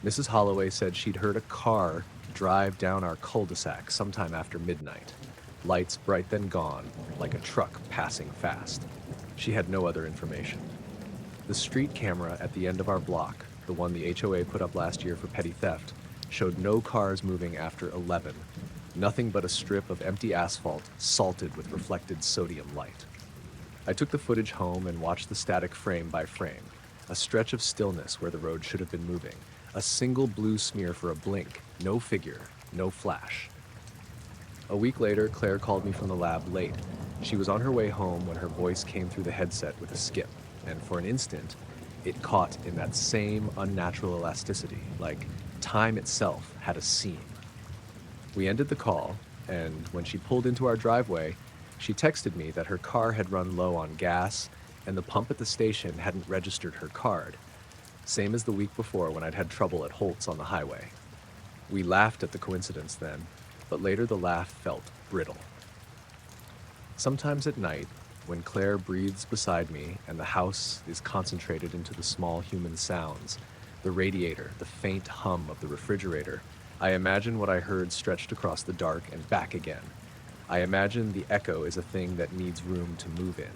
Mrs. Holloway said she'd heard a car drive down our cul-de-sac sometime after midnight. Lights bright then gone, like a truck passing fast. She had no other information. The street camera at the end of our block, the one the HOA put up last year for petty theft, showed no cars moving after 11. Nothing but a strip of empty asphalt salted with reflected sodium light. I took the footage home and watched the static frame by frame, a stretch of stillness where the road should have been moving, a single blue smear for a blink, no figure, no flash. A week later, Claire called me from the lab late. She was on her way home when her voice came through the headset with a skip, and for an instant, it caught in that same unnatural elasticity, like time itself had a seam. We ended the call, and when she pulled into our driveway, she texted me that her car had run low on gas and the pump at the station hadn't registered her card, same as the week before when I'd had trouble at Holt's on the highway. We laughed at the coincidence then, but later the laugh felt brittle. Sometimes at night, when Claire breathes beside me and the house is concentrated into the small human sounds, the radiator, the faint hum of the refrigerator, I imagine what I heard stretched across the dark and back again. I imagine the echo is a thing that needs room to move in.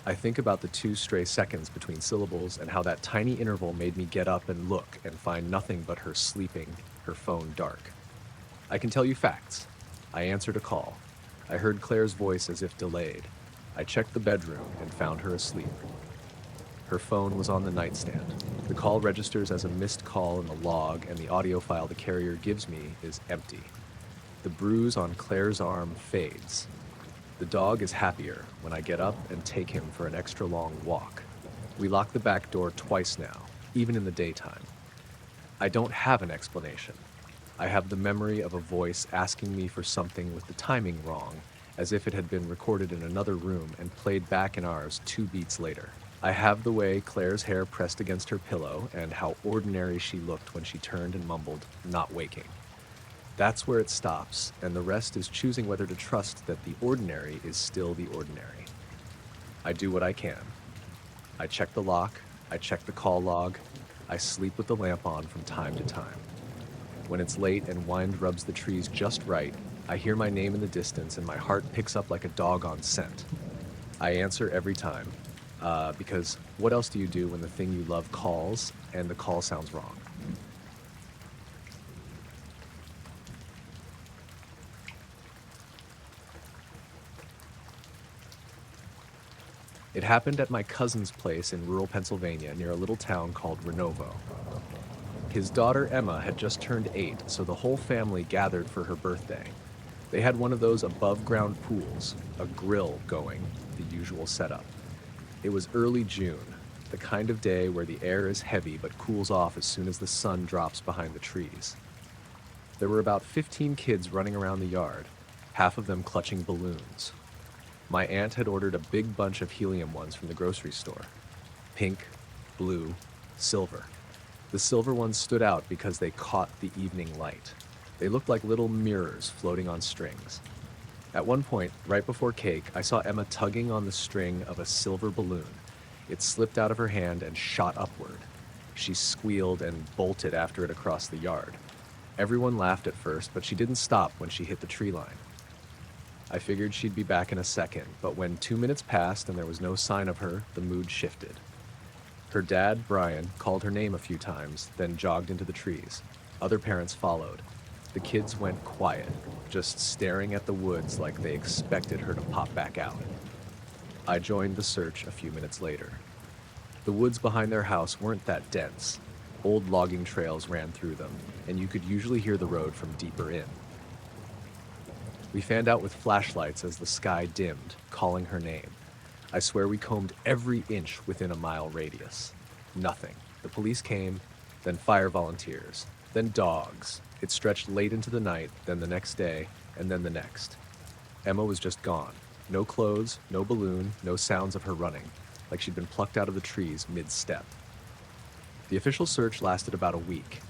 I think about the 2 stray seconds between syllables and how that tiny interval made me get up and look and find nothing but her sleeping, her phone dark. I can tell you facts. I answered a call. I heard Claire's voice as if delayed. I checked the bedroom and found her asleep. Her phone was on the nightstand. The call registers as a missed call in the log, and the audio file the carrier gives me is empty. The bruise on Claire's arm fades. The dog is happier when I get up and take him for an extra long walk. We lock the back door twice now, even in the daytime. I don't have an explanation. I have the memory of a voice asking me for something with the timing wrong, as if it had been recorded in another room and played back in ours 2 beats later. I have the way Claire's hair pressed against her pillow and how ordinary she looked when she turned and mumbled, "Not waking." That's where it stops, and the rest is choosing whether to trust that the ordinary is still the ordinary. I do what I can. I check the lock, I check the call log, I sleep with the lamp on from time to time. When it's late and wind rubs the trees just right, I hear my name in the distance and my heart picks up like a dog on scent. I answer every time, because what else do you do when the thing you love calls and the call sounds wrong? It happened at my cousin's place in rural Pennsylvania near a little town called Renovo. His daughter Emma had just turned 8, so the whole family gathered for her birthday. They had one of those above-ground pools, a grill going, the usual setup. It was early June, the kind of day where the air is heavy but cools off as soon as the sun drops behind the trees. There were about 15 kids running around the yard, half of them clutching balloons. My aunt had ordered a big bunch of helium ones from the grocery store. Pink, blue, silver. The silver ones stood out because they caught the evening light. They looked like little mirrors floating on strings. At one point, right before cake, I saw Emma tugging on the string of a silver balloon. It slipped out of her hand and shot upward. She squealed and bolted after it across the yard. Everyone laughed at first, but she didn't stop when she hit the tree line. I figured she'd be back in a second, but when 2 minutes passed and there was no sign of her, the mood shifted. Her dad, Brian, called her name a few times, then jogged into the trees. Other parents followed. The kids went quiet, just staring at the woods like they expected her to pop back out. I joined the search a few minutes later. The woods behind their house weren't that dense. Old logging trails ran through them, and you could usually hear the road from deeper in. We fanned out with flashlights as the sky dimmed, calling her name. I swear we combed every inch within a mile radius. Nothing. The police came, then fire volunteers, then dogs. It stretched late into the night, then the next day, and then the next. Emma was just gone. No clothes, no balloon, no sounds of her running, like she'd been plucked out of the trees mid-step. The official search lasted about a week.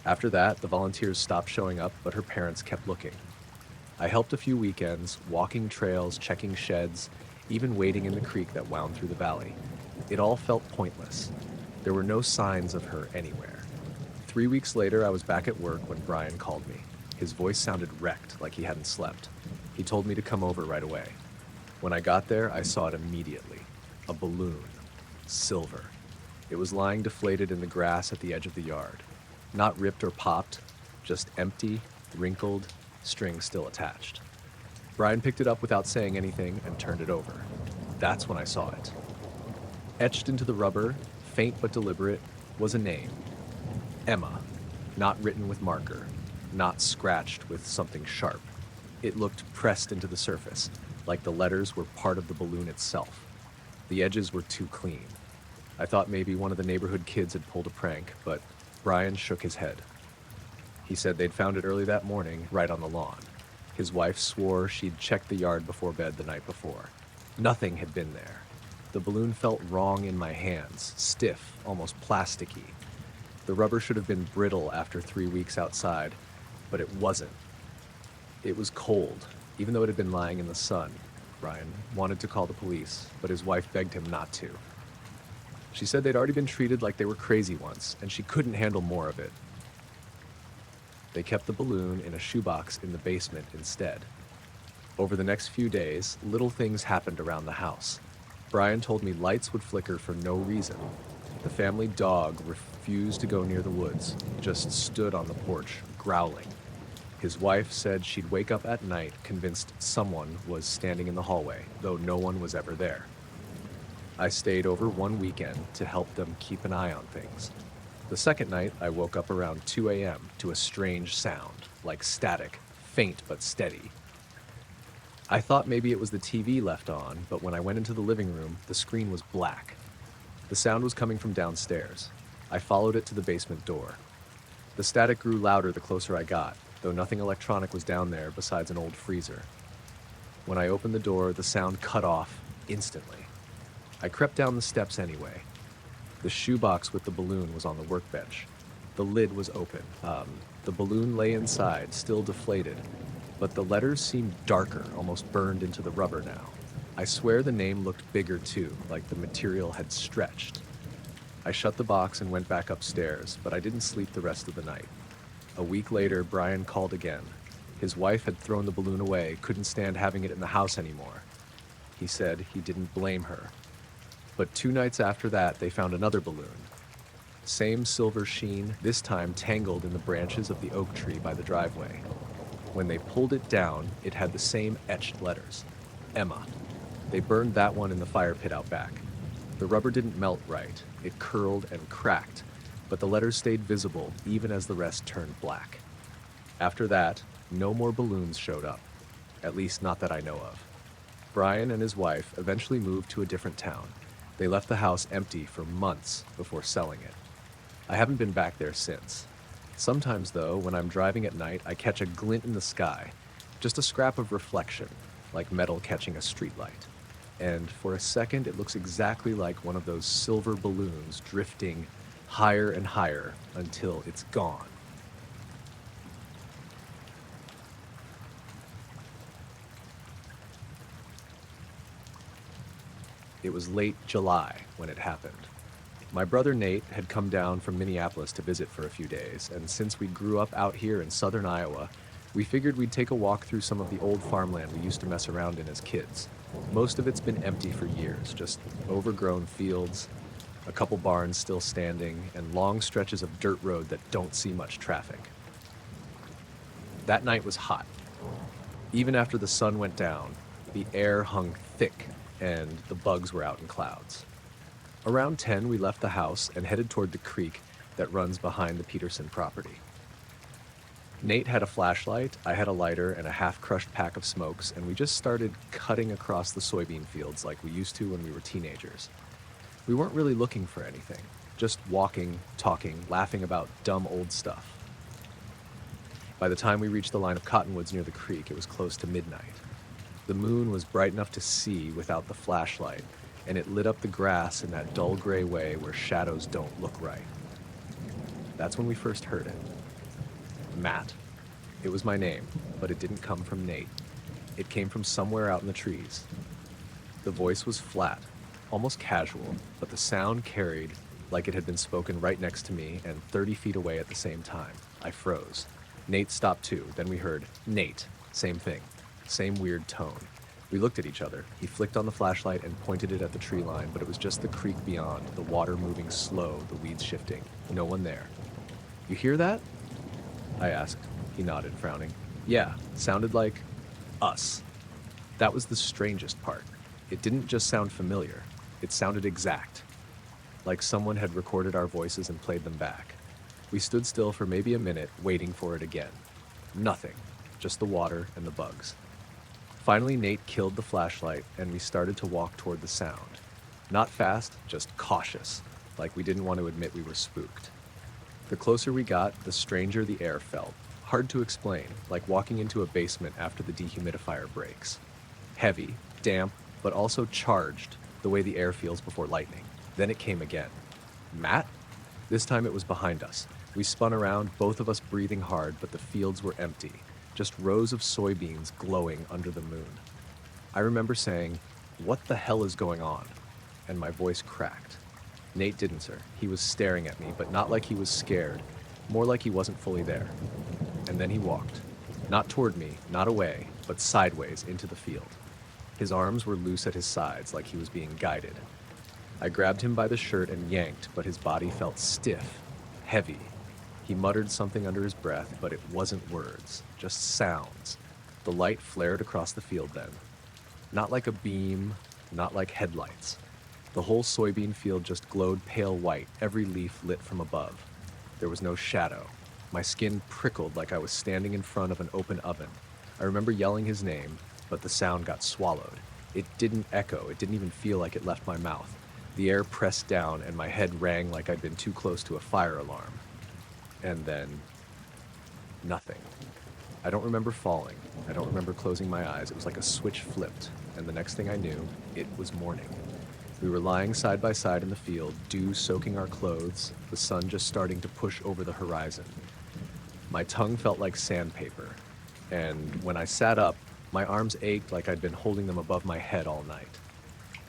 After that, the volunteers stopped showing up, but her parents kept looking. I helped a few weekends, walking trails, checking sheds, even wading in the creek that wound through the valley. It all felt pointless. There were no signs of her anywhere. 3 weeks later, I was back at work when Brian called me. His voice sounded wrecked, like he hadn't slept. He told me to come over right away. When I got there, I saw it immediately. A balloon. Silver. It was lying deflated in the grass at the edge of the yard. Not ripped or popped, just empty, wrinkled, string still attached. Brian picked it up without saying anything and turned it over. That's when I saw it. Etched into the rubber, faint but deliberate, was a name. Emma. Not written with marker, not scratched with something sharp. It looked pressed into the surface, like the letters were part of the balloon itself. The edges were too clean. I thought maybe one of the neighborhood kids had pulled a prank, but Brian shook his head. He said they'd found it early that morning, right on the lawn. His wife swore she'd checked the yard before bed the night before. Nothing had been there. The balloon felt wrong in my hands, stiff, almost plasticky. The rubber should have been brittle after 3 weeks outside, but it wasn't. It was cold, even though it had been lying in the sun. Brian wanted to call the police, but his wife begged him not to. She said they'd already been treated like they were crazy once, and she couldn't handle more of it. They kept the balloon in a shoebox in the basement instead. Over the next few days, little things happened around the house. Brian told me lights would flicker for no reason. The family dog refused to go near the woods, just stood on the porch, growling. His wife said she'd wake up at night convinced someone was standing in the hallway, though no one was ever there. I stayed over one weekend to help them keep an eye on things. The second night, I woke up around 2 a.m. to a strange sound, like static, faint but steady. I thought maybe it was the TV left on, but when I went into the living room, the screen was black. The sound was coming from downstairs. I followed it to the basement door. The static grew louder the closer I got, though nothing electronic was down there besides an old freezer. When I opened the door, the sound cut off instantly. I crept down the steps anyway. The shoebox with the balloon was on the workbench. The lid was open. The balloon lay inside, still deflated, but the letters seemed darker, almost burned into the rubber now. I swear the name looked bigger too, like the material had stretched. I shut the box and went back upstairs, but I didn't sleep the rest of the night. A week later, Brian called again. His wife had thrown the balloon away, couldn't stand having it in the house anymore. He said he didn't blame her. But 2 nights after that, they found another balloon. Same silver sheen, this time tangled in the branches of the oak tree by the driveway. When they pulled it down, it had the same etched letters. Emma. They burned that one in the fire pit out back. The rubber didn't melt right. It curled and cracked, but the letters stayed visible even as the rest turned black. After that, no more balloons showed up. At least not that I know of. Brian and his wife eventually moved to a different town. They left the house empty for months before selling it. I haven't been back there since. Sometimes, though, when I'm driving at night, I catch a glint in the sky, just a scrap of reflection, like metal catching a streetlight. And for a second, it looks exactly like one of those silver balloons drifting higher and higher until it's gone. It was late July when it happened. My brother Nate had come down from Minneapolis to visit for a few days, and since we grew up out here in southern Iowa, we figured we'd take a walk through some of the old farmland we used to mess around in as kids. Most of it's been empty for years, just overgrown fields, a couple barns still standing, and long stretches of dirt road that don't see much traffic. That night was hot. Even after the sun went down, the air hung thick, and the bugs were out in clouds. Around 10, we left the house and headed toward the creek that runs behind the Peterson property. Nate had a flashlight, I had a lighter, and a half-crushed pack of smokes, and we just started cutting across the soybean fields like we used to when we were teenagers. We weren't really looking for anything, just walking, talking, laughing about dumb old stuff. By the time we reached the line of cottonwoods near the creek, it was close to midnight. The moon was bright enough to see without the flashlight, and it lit up the grass in that dull gray way where shadows don't look right. That's when we first heard it. Matt. It was my name, but it didn't come from Nate. It came from somewhere out in the trees. The voice was flat, almost casual, but the sound carried like it had been spoken right next to me and 30 feet away at the same time. I froze. Nate stopped too. Then we heard, Nate. Same thing. Same weird tone. We looked at each other. He flicked on the flashlight and pointed it at the tree line, but it was just the creek beyond, the water moving slow, the weeds shifting. No one there. You hear that? I asked. He nodded, frowning. Yeah, sounded like us. That was the strangest part. It didn't just sound familiar, it sounded exact, like someone had recorded our voices and played them back. We stood still for maybe a minute, waiting for it again. Nothing, just the water and the bugs. Finally, Nate killed the flashlight, and we started to walk toward the sound. Not fast, just cautious, like we didn't want to admit we were spooked. The closer we got, the stranger the air felt. Hard to explain, like walking into a basement after the dehumidifier breaks. Heavy, damp, but also charged, the way the air feels before lightning. Then it came again. Matt? This time it was behind us. We spun around, both of us breathing hard, but the fields were empty. Just rows of soybeans glowing under the moon. I remember saying, "What the hell is going on?" And my voice cracked. Nate didn't, sir. He was staring at me, but not like he was scared, more like he wasn't fully there. And then he walked. Not toward me, not away, but sideways into the field. His arms were loose at his sides, like he was being guided. I grabbed him by the shirt and yanked, but his body felt stiff, heavy. He muttered something under his breath, but it wasn't words, just sounds. The light flared across the field then. Not like a beam, not like headlights. The whole soybean field just glowed pale white, every leaf lit from above. There was no shadow. My skin prickled like I was standing in front of an open oven. I remember yelling his name, but the sound got swallowed. It didn't echo, it didn't even feel like it left my mouth. The air pressed down and my head rang like I'd been too close to a fire alarm. And then, nothing. I don't remember falling. I don't remember closing my eyes. It was like a switch flipped, and the next thing I knew, it was morning. We were lying side by side in the field, dew soaking our clothes, the sun just starting to push over the horizon. My tongue felt like sandpaper, and when I sat up, my arms ached like I'd been holding them above my head all night.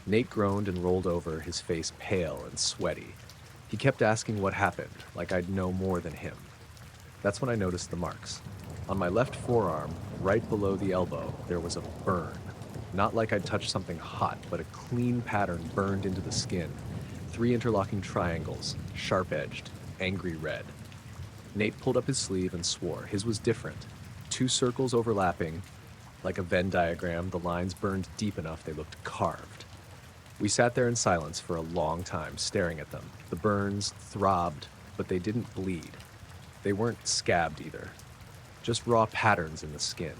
Nate groaned and rolled over, his face pale and sweaty. He kept asking what happened, like I'd know more than him. That's when I noticed the marks. On my left forearm, right below the elbow, there was a burn. Not like I'd touched something hot, but a clean pattern burned into the skin. 3 interlocking triangles, sharp-edged, angry red. Nate pulled up his sleeve and swore. His was different. 2 circles overlapping. Like a Venn diagram, the lines burned deep enough they looked carved. We sat there in silence for a long time, staring at them. The burns throbbed, but they didn't bleed. They weren't scabbed either. Just raw patterns in the skin.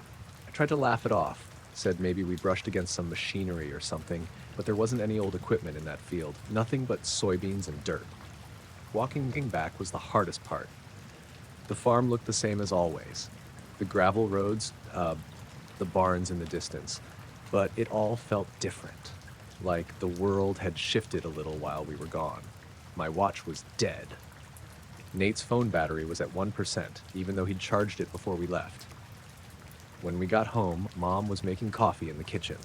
I tried to laugh it off, said maybe we brushed against some machinery or something, but there wasn't any old equipment in that field. Nothing but soybeans and dirt. Walking back was the hardest part. The farm looked the same as always. The gravel roads, the barns in the distance. But it all felt different. Like the world had shifted a little while we were gone. My watch was dead. Nate's phone battery was at 1%, even though he'd charged it before we left. When we got home, Mom was making coffee in the kitchen.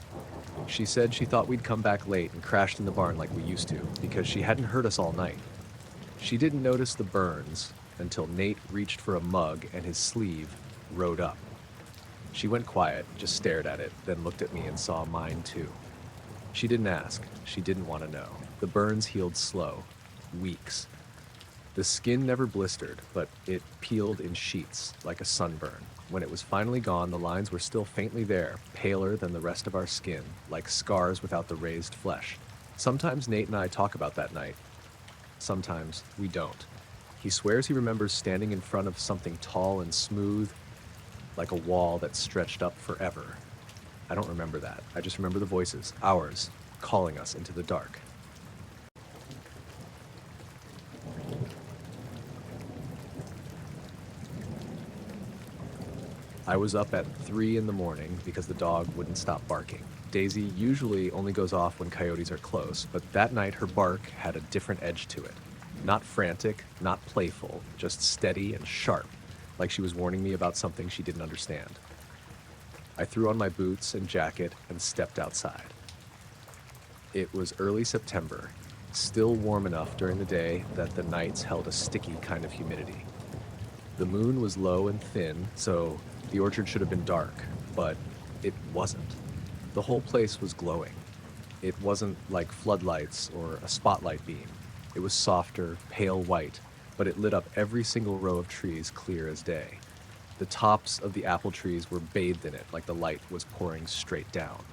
She said she thought we'd come back late and crashed in the barn like we used to, because she hadn't heard us all night. She didn't notice the burns until Nate reached for a mug and his sleeve rode up. She went quiet, just stared at it, then looked at me and saw mine too. She didn't ask. She didn't want to know. The burns healed slow. Weeks. The skin never blistered, but it peeled in sheets, like a sunburn. When it was finally gone, the lines were still faintly there, paler than the rest of our skin, like scars without the raised flesh. Sometimes Nate and I talk about that night. Sometimes we don't. He swears he remembers standing in front of something tall and smooth, like a wall that stretched up forever. I don't remember that. I just remember the voices, ours, calling us into the dark. I was up at 3 in the morning because the dog wouldn't stop barking. Daisy usually only goes off when coyotes are close, but that night her bark had a different edge to it. Not frantic, not playful, just steady and sharp, like she was warning me about something she didn't understand. I threw on my boots and jacket and stepped outside. It was early September, still warm enough during the day that the nights held a sticky kind of humidity. The moon was low and thin, so the orchard should have been dark, but it wasn't. The whole place was glowing. It wasn't like floodlights or a spotlight beam. It was softer, pale white, but it lit up every single row of trees clear as day. The tops of the apple trees were bathed in it like the light was pouring straight down.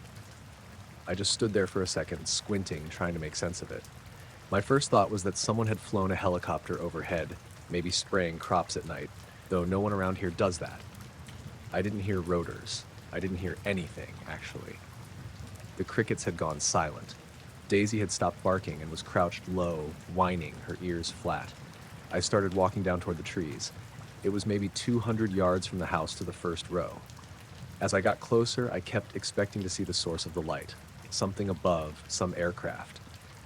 I just stood there for a second, squinting, trying to make sense of it. My first thought was that someone had flown a helicopter overhead, maybe spraying crops at night, though no one around here does that. I didn't hear rotors. I didn't hear anything, actually. The crickets had gone silent. Daisy had stopped barking and was crouched low, whining, her ears flat. I started walking down toward the trees. It was maybe 200 yards from the house to the first row. As I got closer, I kept expecting to see the source of the light, something above, some aircraft.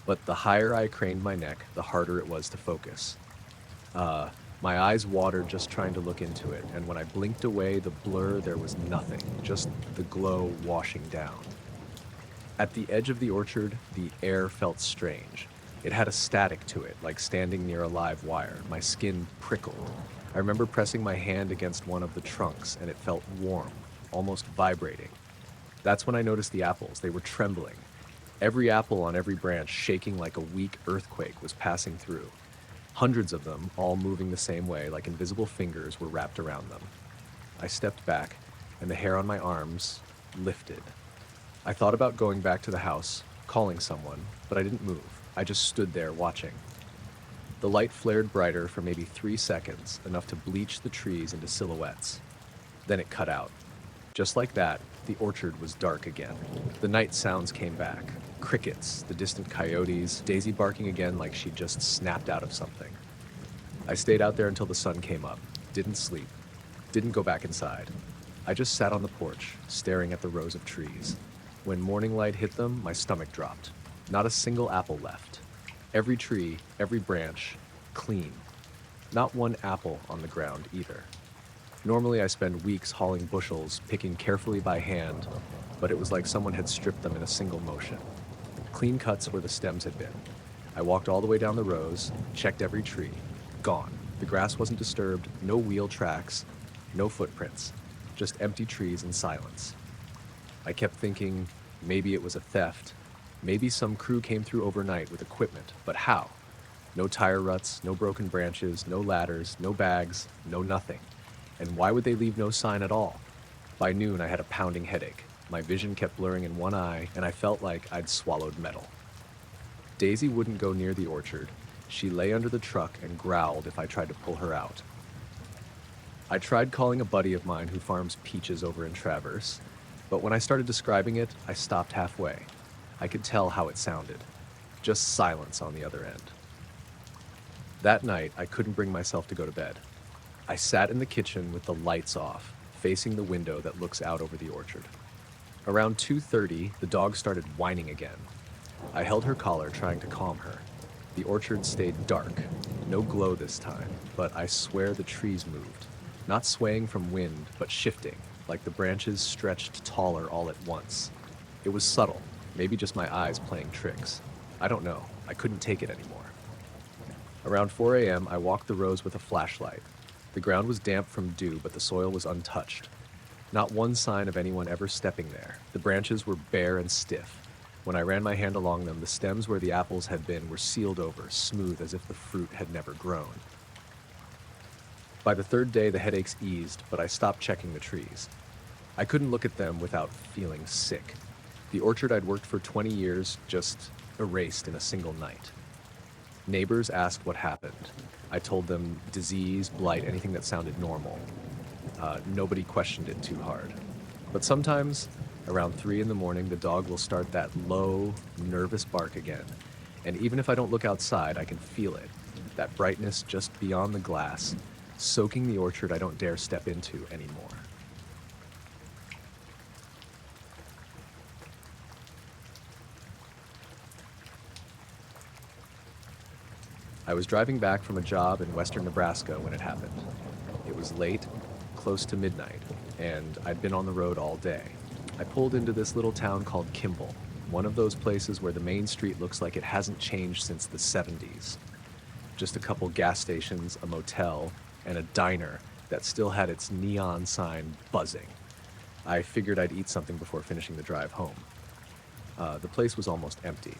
But the higher I craned my neck, the harder it was to focus. My eyes watered just trying to look into it, and when I blinked away, the blur, there was nothing, just the glow washing down. At the edge of the orchard, the air felt strange. It had a static to it, like standing near a live wire. My skin prickled. I remember pressing my hand against one of the trunks, and it felt warm, almost vibrating. That's when I noticed the apples. They were trembling. Every apple on every branch, shaking like a weak earthquake, was passing through. Hundreds of them, all moving the same way, like invisible fingers, were wrapped around them. I stepped back, and the hair on my arms lifted. I thought about going back to the house, calling someone, but I didn't move. I just stood there watching. The light flared brighter for maybe 3 seconds, enough to bleach the trees into silhouettes. Then it cut out. Just like that, the orchard was dark again. The night sounds came back. Crickets, the distant coyotes, Daisy barking again like she'd just snapped out of something. I stayed out there until the sun came up, didn't sleep, didn't go back inside. I just sat on the porch, staring at the rows of trees. When morning light hit them, my stomach dropped. Not a single apple left. Every tree, every branch, clean. Not one apple on the ground either. Normally I spend weeks hauling bushels, picking carefully by hand, but it was like someone had stripped them in a single motion. Clean cuts where the stems had been. I walked all the way down the rows, checked every tree. Gone. The grass wasn't disturbed, no wheel tracks, no footprints. Just empty trees and silence. I kept thinking, maybe it was a theft. Maybe some crew came through overnight with equipment, but how? No tire ruts, no broken branches, no ladders, no bags, no nothing. And why would they leave no sign at all? By noon, I had a pounding headache. My vision kept blurring in one eye, and I felt like I'd swallowed metal. Daisy wouldn't go near the orchard. She lay under the truck and growled if I tried to pull her out. I tried calling a buddy of mine who farms peaches over in Traverse, but when I started describing it, I stopped halfway. I could tell how it sounded. Just silence on the other end. That night, I couldn't bring myself to go to bed. I sat in the kitchen with the lights off, facing the window that looks out over the orchard. Around 2:30, the dog started whining again. I held her collar, trying to calm her. The orchard stayed dark. No glow this time, but I swear the trees moved. Not swaying from wind, but shifting, like the branches stretched taller all at once. It was subtle, maybe just my eyes playing tricks. I don't know. I couldn't take it anymore. Around 4 a.m., I walked the rows with a flashlight. The ground was damp from dew, but the soil was untouched. Not one sign of anyone ever stepping there. The branches were bare and stiff. When I ran my hand along them, the stems where the apples had been were sealed over, smooth as if the fruit had never grown. By the third day, the headaches eased, but I stopped checking the trees. I couldn't look at them without feeling sick. The orchard I'd worked for 20 years just erased in a single night. Neighbors asked what happened. I told them disease, blight, anything that sounded normal. Nobody questioned it too hard. But sometimes, around 3 in the morning, the dog will start that low, nervous bark again. And even if I don't look outside, I can feel it. That brightness just beyond the glass, soaking the orchard I don't dare step into anymore. I was driving back from a job in western Nebraska when it happened. It was late, close to midnight, and I'd been on the road all day. I pulled into this little town called Kimball, one of those places where the main street looks like it hasn't changed since the 70s. Just a couple gas stations, a motel, and a diner that still had its neon sign buzzing. I figured I'd eat something before finishing the drive home. The place was almost empty.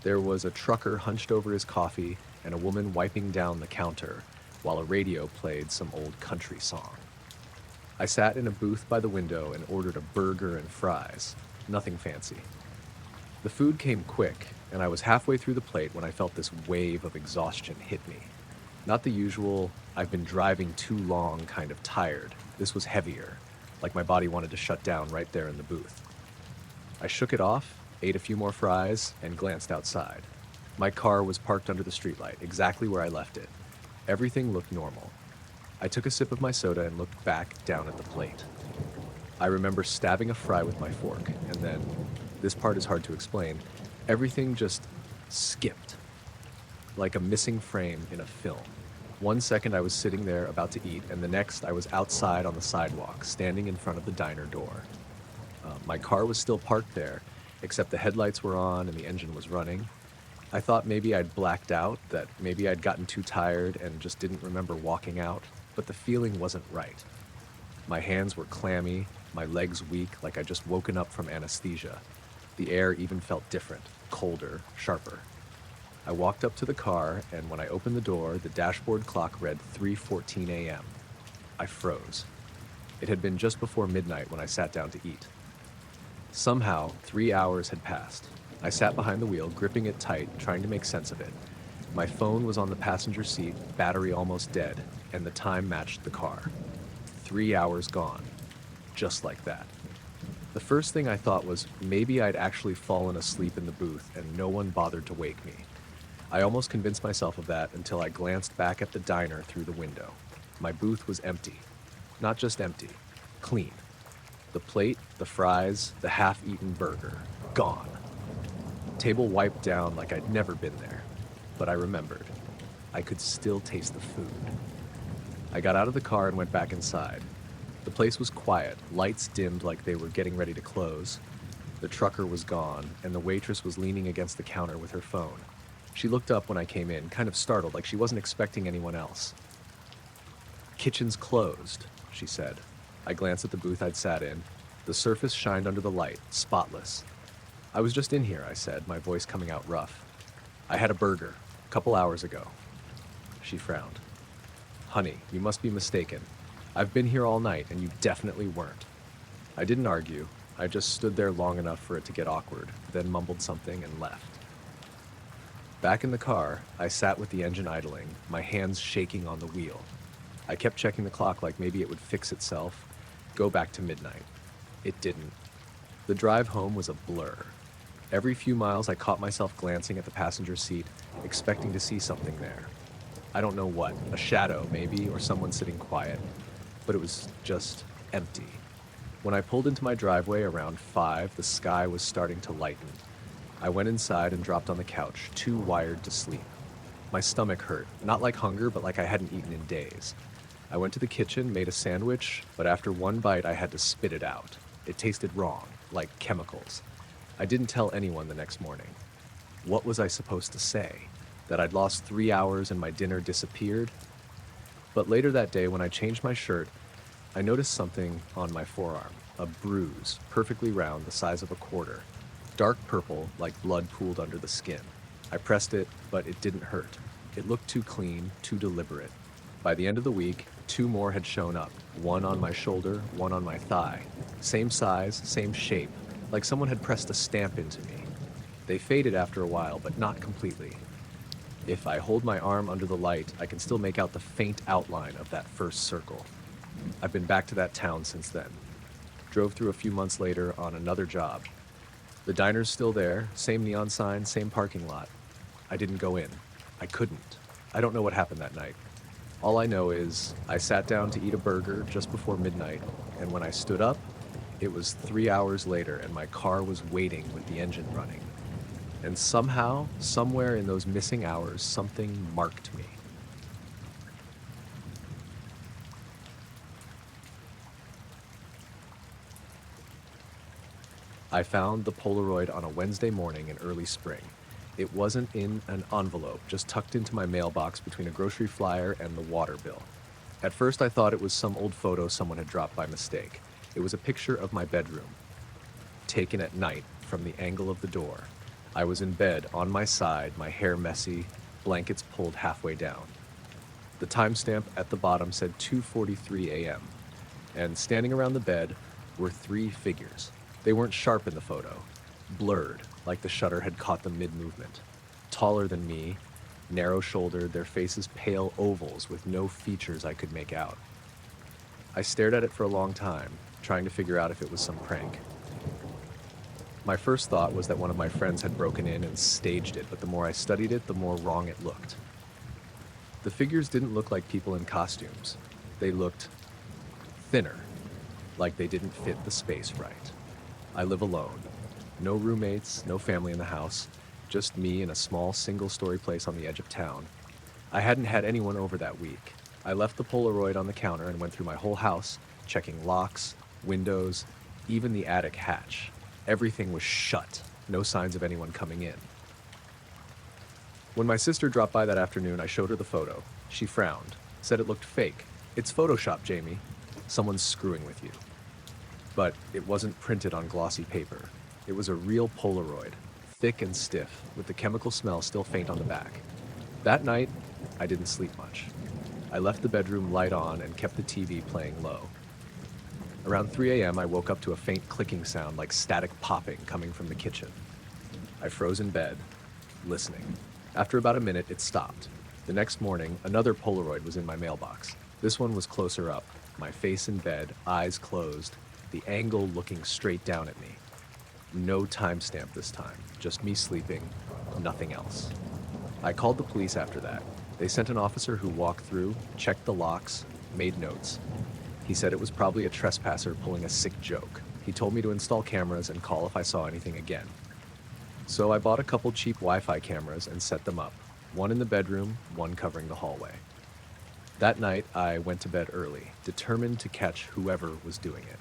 There was a trucker hunched over his coffee and a woman wiping down the counter while a radio played some old country song. I sat in a booth by the window and ordered a burger and fries. Nothing fancy. The food came quick, and I was halfway through the plate when I felt this wave of exhaustion hit me. Not the usual, I've been driving too long kind of tired. This was heavier, like my body wanted to shut down right there in the booth. I shook it off, ate a few more fries, and glanced outside. My car was parked under the streetlight, exactly where I left it. Everything looked normal. I took a sip of my soda and looked back down at the plate. I remember stabbing a fry with my fork, and then, this part is hard to explain, everything just skipped, like a missing frame in a film. 1 second I was sitting there about to eat, and the next I was outside on the sidewalk, standing in front of the diner door. My car was still parked there, except the headlights were on and the engine was running. I thought maybe I'd blacked out, that maybe I'd gotten too tired and just didn't remember walking out, but the feeling wasn't right. My hands were clammy, my legs weak, like I'd just woken up from anesthesia. The air even felt different, colder, sharper. I walked up to the car, and when I opened the door, the dashboard clock read 3:14 a.m. I froze. It had been just before midnight when I sat down to eat. Somehow, 3 hours had passed. I sat behind the wheel, gripping it tight, trying to make sense of it. My phone was on the passenger seat, battery almost dead, and the time matched the car. 3 hours gone. Just like that. The first thing I thought was maybe I'd actually fallen asleep in the booth and no one bothered to wake me. I almost convinced myself of that until I glanced back at the diner through the window. My booth was empty. Not just empty, clean. The plate, the fries, the half-eaten burger, gone. Table wiped down like I'd never been there. But I remembered. I could still taste the food. I got out of the car and went back inside. The place was quiet, lights dimmed like they were getting ready to close. The trucker was gone, and the waitress was leaning against the counter with her phone. She looked up when I came in, kind of startled, like she wasn't expecting anyone else. "Kitchen's closed," she said. I glanced at the booth I'd sat in. The surface shined under the light, spotless. "I was just in here," I said, my voice coming out rough. "I had a burger, a couple hours ago." She frowned. "Honey, you must be mistaken. I've been here all night, and you definitely weren't." I didn't argue. I just stood there long enough for it to get awkward, then mumbled something and left. Back in the car, I sat with the engine idling, my hands shaking on the wheel. I kept checking the clock like maybe it would fix itself, go back to midnight. It didn't. The drive home was a blur. Every few miles I caught myself glancing at the passenger seat, expecting to see something there. I don't know what, a shadow maybe, or someone sitting quiet, but it was just empty. When I pulled into my driveway around 5, the sky was starting to lighten. I went inside and dropped on the couch, too wired to sleep. My stomach hurt, not like hunger, but like I hadn't eaten in days. I went to the kitchen, made a sandwich, but after one bite I had to spit it out. It tasted wrong, like chemicals. I didn't tell anyone the next morning. What was I supposed to say? That I'd lost 3 hours and my dinner disappeared? But later that day, when I changed my shirt, I noticed something on my forearm, a bruise, perfectly round, the size of a quarter. Dark purple, like blood pooled under the skin. I pressed it, but it didn't hurt. It looked too clean, too deliberate. By the end of the week, 2 more had shown up, one on my shoulder, one on my thigh. Same size, same shape, like someone had pressed a stamp into me. They faded after a while, but not completely. If I hold my arm under the light, I can still make out the faint outline of that first circle. I've been back to that town since then. Drove through a few months later on another job. The diner's still there, same neon sign, same parking lot. I didn't go in. I couldn't. I don't know what happened that night. All I know is I sat down to eat a burger just before midnight, and when I stood up, it was 3 hours later and my car was waiting with the engine running. And somehow, somewhere in those missing hours, something marked me. I found the Polaroid on a Wednesday morning in early spring. It wasn't in an envelope, just tucked into my mailbox between a grocery flyer and the water bill. At first I thought it was some old photo someone had dropped by mistake. It was a picture of my bedroom, taken at night from the angle of the door. I was in bed, on my side, my hair messy, blankets pulled halfway down. The timestamp at the bottom said 2:43 a.m., and standing around the bed were 3 figures. They weren't sharp in the photo. blurred, like the shutter had caught them mid-movement. Taller than me, narrow-shouldered, their faces pale ovals with no features I could make out. I stared at it for a long time, trying to figure out if it was some prank. My first thought was that one of my friends had broken in and staged it, but the more I studied it, the more wrong it looked. The figures didn't look like people in costumes. They looked thinner, like they didn't fit the space right. I live alone. No roommates, no family in the house, just me in a small single-story place on the edge of town. I hadn't had anyone over that week. I left the Polaroid on the counter and went through my whole house, checking locks, windows, even the attic hatch. Everything was shut, no signs of anyone coming in. When my sister dropped by that afternoon, I showed her the photo. She frowned, said it looked fake. "It's Photoshop, Jamie. Someone's screwing with you." But it wasn't printed on glossy paper. It was a real Polaroid, thick and stiff, with the chemical smell still faint on the back. That night, I didn't sleep much. I left the bedroom light on and kept the TV playing low. Around 3 a.m., I woke up to a faint clicking sound like static popping coming from the kitchen. I froze in bed, listening. After about a minute, it stopped. The next morning, another Polaroid was in my mailbox. This one was closer up, my face in bed, eyes closed, the angle looking straight down at me. No timestamp this time, just me sleeping, nothing else. I called the police after that. They sent an officer who walked through, checked the locks, made notes. He said it was probably a trespasser pulling a sick joke. He told me to install cameras and call if I saw anything again. So I bought a couple cheap Wi-Fi cameras and set them up, one in the bedroom, one covering the hallway. That night, I went to bed early, determined to catch whoever was doing it.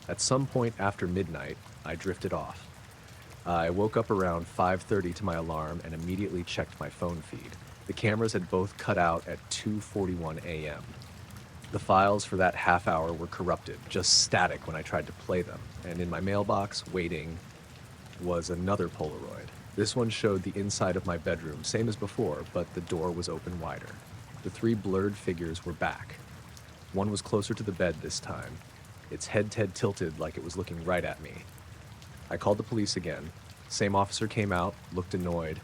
At some point after midnight, I drifted off. I woke up around 5:30 to my alarm and immediately checked my phone feed. The cameras had both cut out at 2:41 a.m. The files for that half hour were corrupted, just static when I tried to play them, and in my mailbox, waiting, was another Polaroid. This one showed the inside of my bedroom, same as before, but the door was open wider. The three blurred figures were back. One was closer to the bed this time, its head tilted like it was looking right at me. I called the police again. Same officer came out, looked annoyed.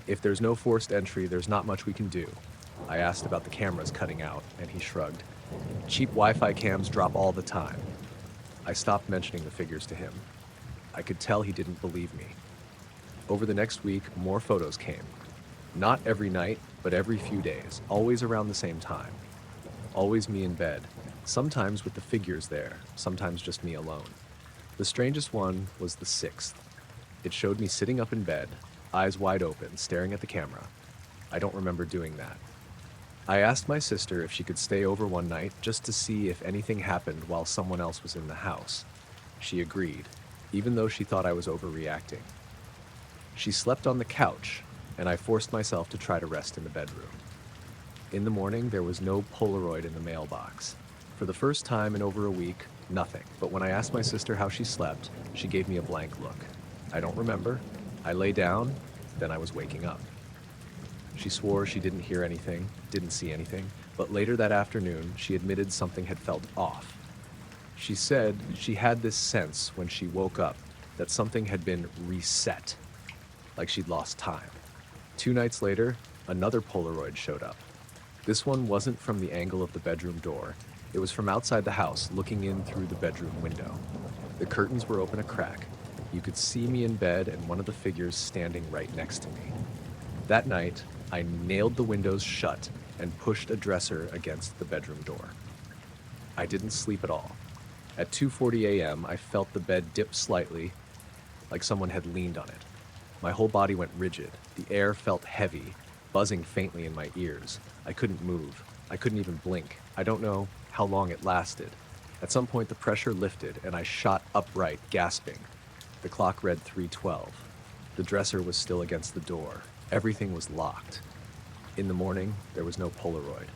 "If there's no forced entry, there's not much we can do." I asked about the cameras cutting out, and he shrugged. "Cheap Wi-Fi cams drop all the time." I stopped mentioning the figures to him. I could tell he didn't believe me. Over the next week, more photos came. Not every night, but every few days, always around the same time. Always me in bed, sometimes with the figures there, sometimes just me alone. The strangest one was the 6th. It showed me sitting up in bed, eyes wide open, staring at the camera. I don't remember doing that. I asked my sister if she could stay over one night just to see if anything happened while someone else was in the house. She agreed, even though she thought I was overreacting. She slept on the couch, and I forced myself to try to rest in the bedroom. In the morning, there was no Polaroid in the mailbox. For the first time in over a week, nothing. But when I asked my sister how she slept, she gave me a blank look. I don't remember. I lay down, then I was waking up. She swore she didn't hear anything, didn't see anything, but later that afternoon, she admitted something had felt off. She said she had this sense when she woke up that something had been reset, like she'd lost time. 2 nights later, another Polaroid showed up. This one wasn't from the angle of the bedroom door. It was from outside the house, looking in through the bedroom window. The curtains were open a crack. You could see me in bed and one of the figures standing right next to me. That night, I nailed the windows shut and pushed a dresser against the bedroom door. I didn't sleep at all. At 2:40 a.m., I felt the bed dip slightly, like someone had leaned on it. My whole body went rigid. The air felt heavy, buzzing faintly in my ears. I couldn't move. I couldn't even blink. I don't know how long it lasted. At some point, the pressure lifted, and I shot upright, gasping. The clock read 3:12. The dresser was still against the door. Everything was locked. In the morning, there was no Polaroid.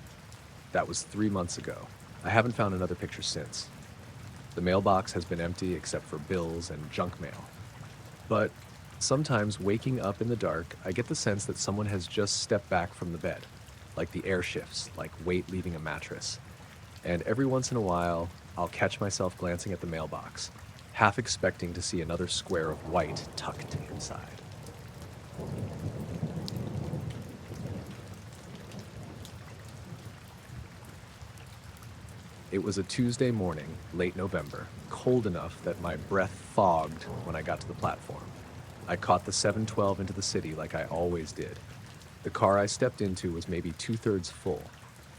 That was 3 months ago. I haven't found another picture since. The mailbox has been empty except for bills and junk mail. But sometimes waking up in the dark, I get the sense that someone has just stepped back from the bed, like the air shifts, like weight leaving a mattress. And every once in a while, I'll catch myself glancing at the mailbox. half expecting to see another square of white tucked inside. It was a Tuesday morning, late November, cold enough that my breath fogged when I got to the platform. I caught the 712 into the city like I always did. The car I stepped into was maybe two-thirds full,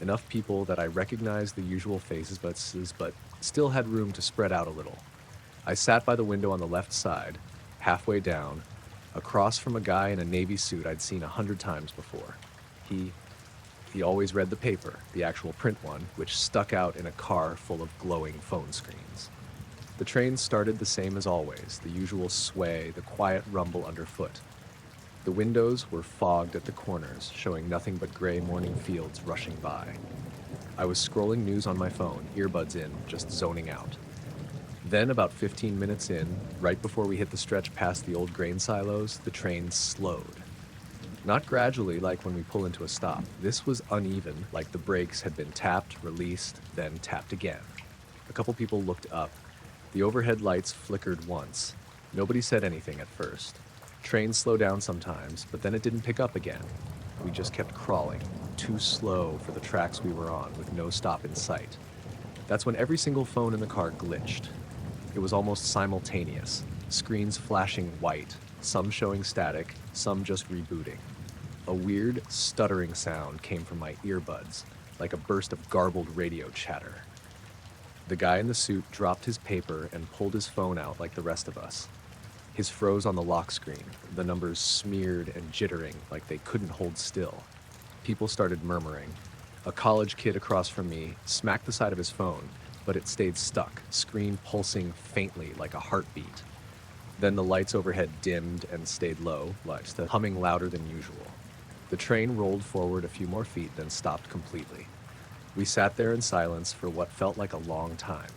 enough people that I recognized the usual faces but still had room to spread out a little. I sat by the window on the left side, halfway down, across from a guy in a navy suit I'd seen 100 times before. He always read the paper, the actual print one, which stuck out in a car full of glowing phone screens. The train started the same as always, the usual sway, the quiet rumble underfoot. The windows were fogged at the corners, showing nothing but gray morning fields rushing by. I was scrolling news on my phone, earbuds in, just zoning out. Then, about 15 minutes in, right before we hit the stretch past the old grain silos, the train slowed. Not gradually like when we pull into a stop. This was uneven, like the brakes had been tapped, released, then tapped again. A couple people looked up. The overhead lights flickered once. Nobody said anything at first. Trains slow down sometimes, but then it didn't pick up again. We just kept crawling, too slow for the tracks we were on, with no stop in sight. That's when every single phone in the car glitched. It was almost simultaneous, screens flashing white, some showing static, some just rebooting. A weird, stuttering sound came from my earbuds, like a burst of garbled radio chatter. The guy in the suit dropped his paper and pulled his phone out like the rest of us. His froze on the lock screen, the numbers smeared and jittering like they couldn't hold still. People started murmuring. A college kid across from me smacked the side of his phone, but it stayed stuck, screen pulsing faintly like a heartbeat. Then the lights overhead dimmed and stayed low, humming louder than usual. The train rolled forward a few more feet, then stopped completely. We sat there in silence for what felt like a long time.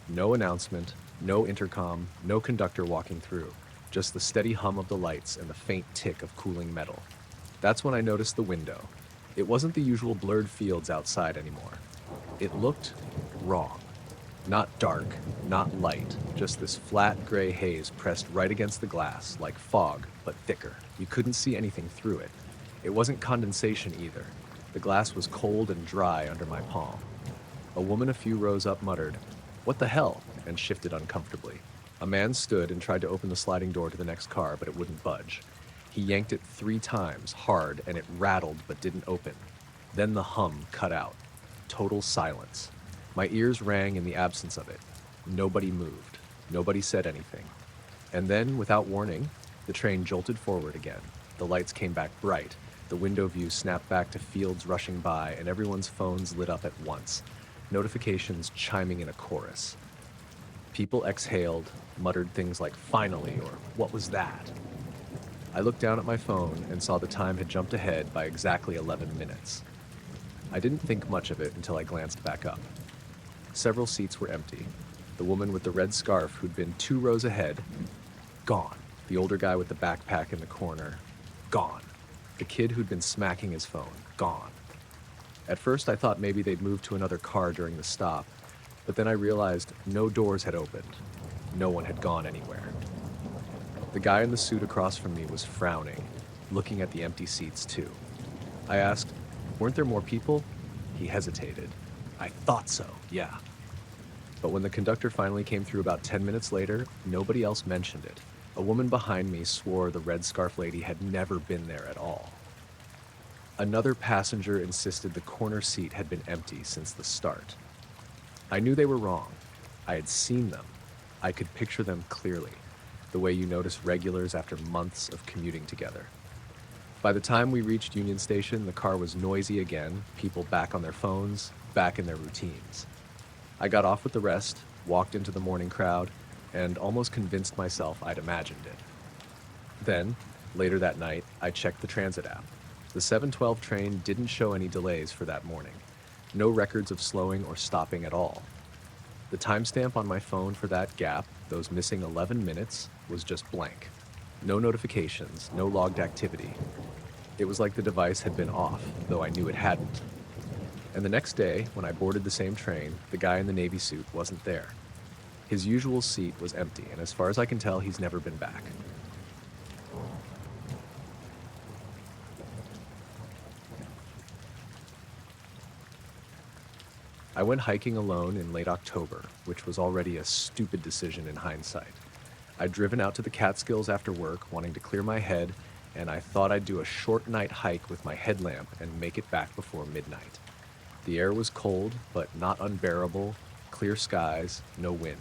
No announcement, no intercom, no conductor walking through, just the steady hum of the lights and the faint tick of cooling metal. That's when I noticed the window. It wasn't the usual blurred fields outside anymore. It looked wrong. Not dark, not light, just this flat gray haze pressed right against the glass, like fog, but thicker. You couldn't see anything through it. It wasn't condensation either. The glass was cold and dry under my palm. A woman a few rows up muttered, "What the hell?" and shifted uncomfortably. A man stood and tried to open the sliding door to the next car, but it wouldn't budge. He yanked it 3 times, hard, and it rattled but didn't open. Then the hum cut out. Total silence. My ears rang in the absence of it. Nobody moved. Nobody said anything. And then, without warning, the train jolted forward again. The lights came back bright. The window view snapped back to fields rushing by, and everyone's phones lit up at once, notifications chiming in a chorus. People exhaled, muttered things like "finally" or "what was that?" I looked down at my phone and saw the time had jumped ahead by exactly 11 minutes. I didn't think much of it until I glanced back up. Several seats were empty. The woman with the red scarf who'd been 2 rows ahead, gone. The older guy with the backpack in the corner, gone. The kid who'd been smacking his phone, gone. At first I thought maybe they'd moved to another car during the stop, but then I realized no doors had opened. No one had gone anywhere. The guy in the suit across from me was frowning, looking at the empty seats too. I asked, "Weren't there more people?" He hesitated. "I thought so, yeah." But when the conductor finally came through about 10 minutes later, nobody else mentioned it. A woman behind me swore the red scarf lady had never been there at all. Another passenger insisted the corner seat had been empty since the start. I knew they were wrong. I had seen them. I could picture them clearly, the way you notice regulars after months of commuting together. By the time we reached Union Station, the car was noisy again, people back on their phones, back in their routines. I got off with the rest, walked into the morning crowd, and almost convinced myself I'd imagined it. Then, later that night, I checked the transit app. The 712 train didn't show any delays for that morning. No records of slowing or stopping at all. The timestamp on my phone for that gap, those missing 11 minutes, was just blank. No notifications, no logged activity. It was like the device had been off, though I knew it hadn't. And the next day, when I boarded the same train, the guy in the navy suit wasn't there. His usual seat was empty, and as far as I can tell, he's never been back. I went hiking alone in late October, which was already a stupid decision in hindsight. I'd driven out to the Catskills after work, wanting to clear my head, and I thought I'd do a short night hike with my headlamp and make it back before midnight. The air was cold, but not unbearable, clear skies, no wind.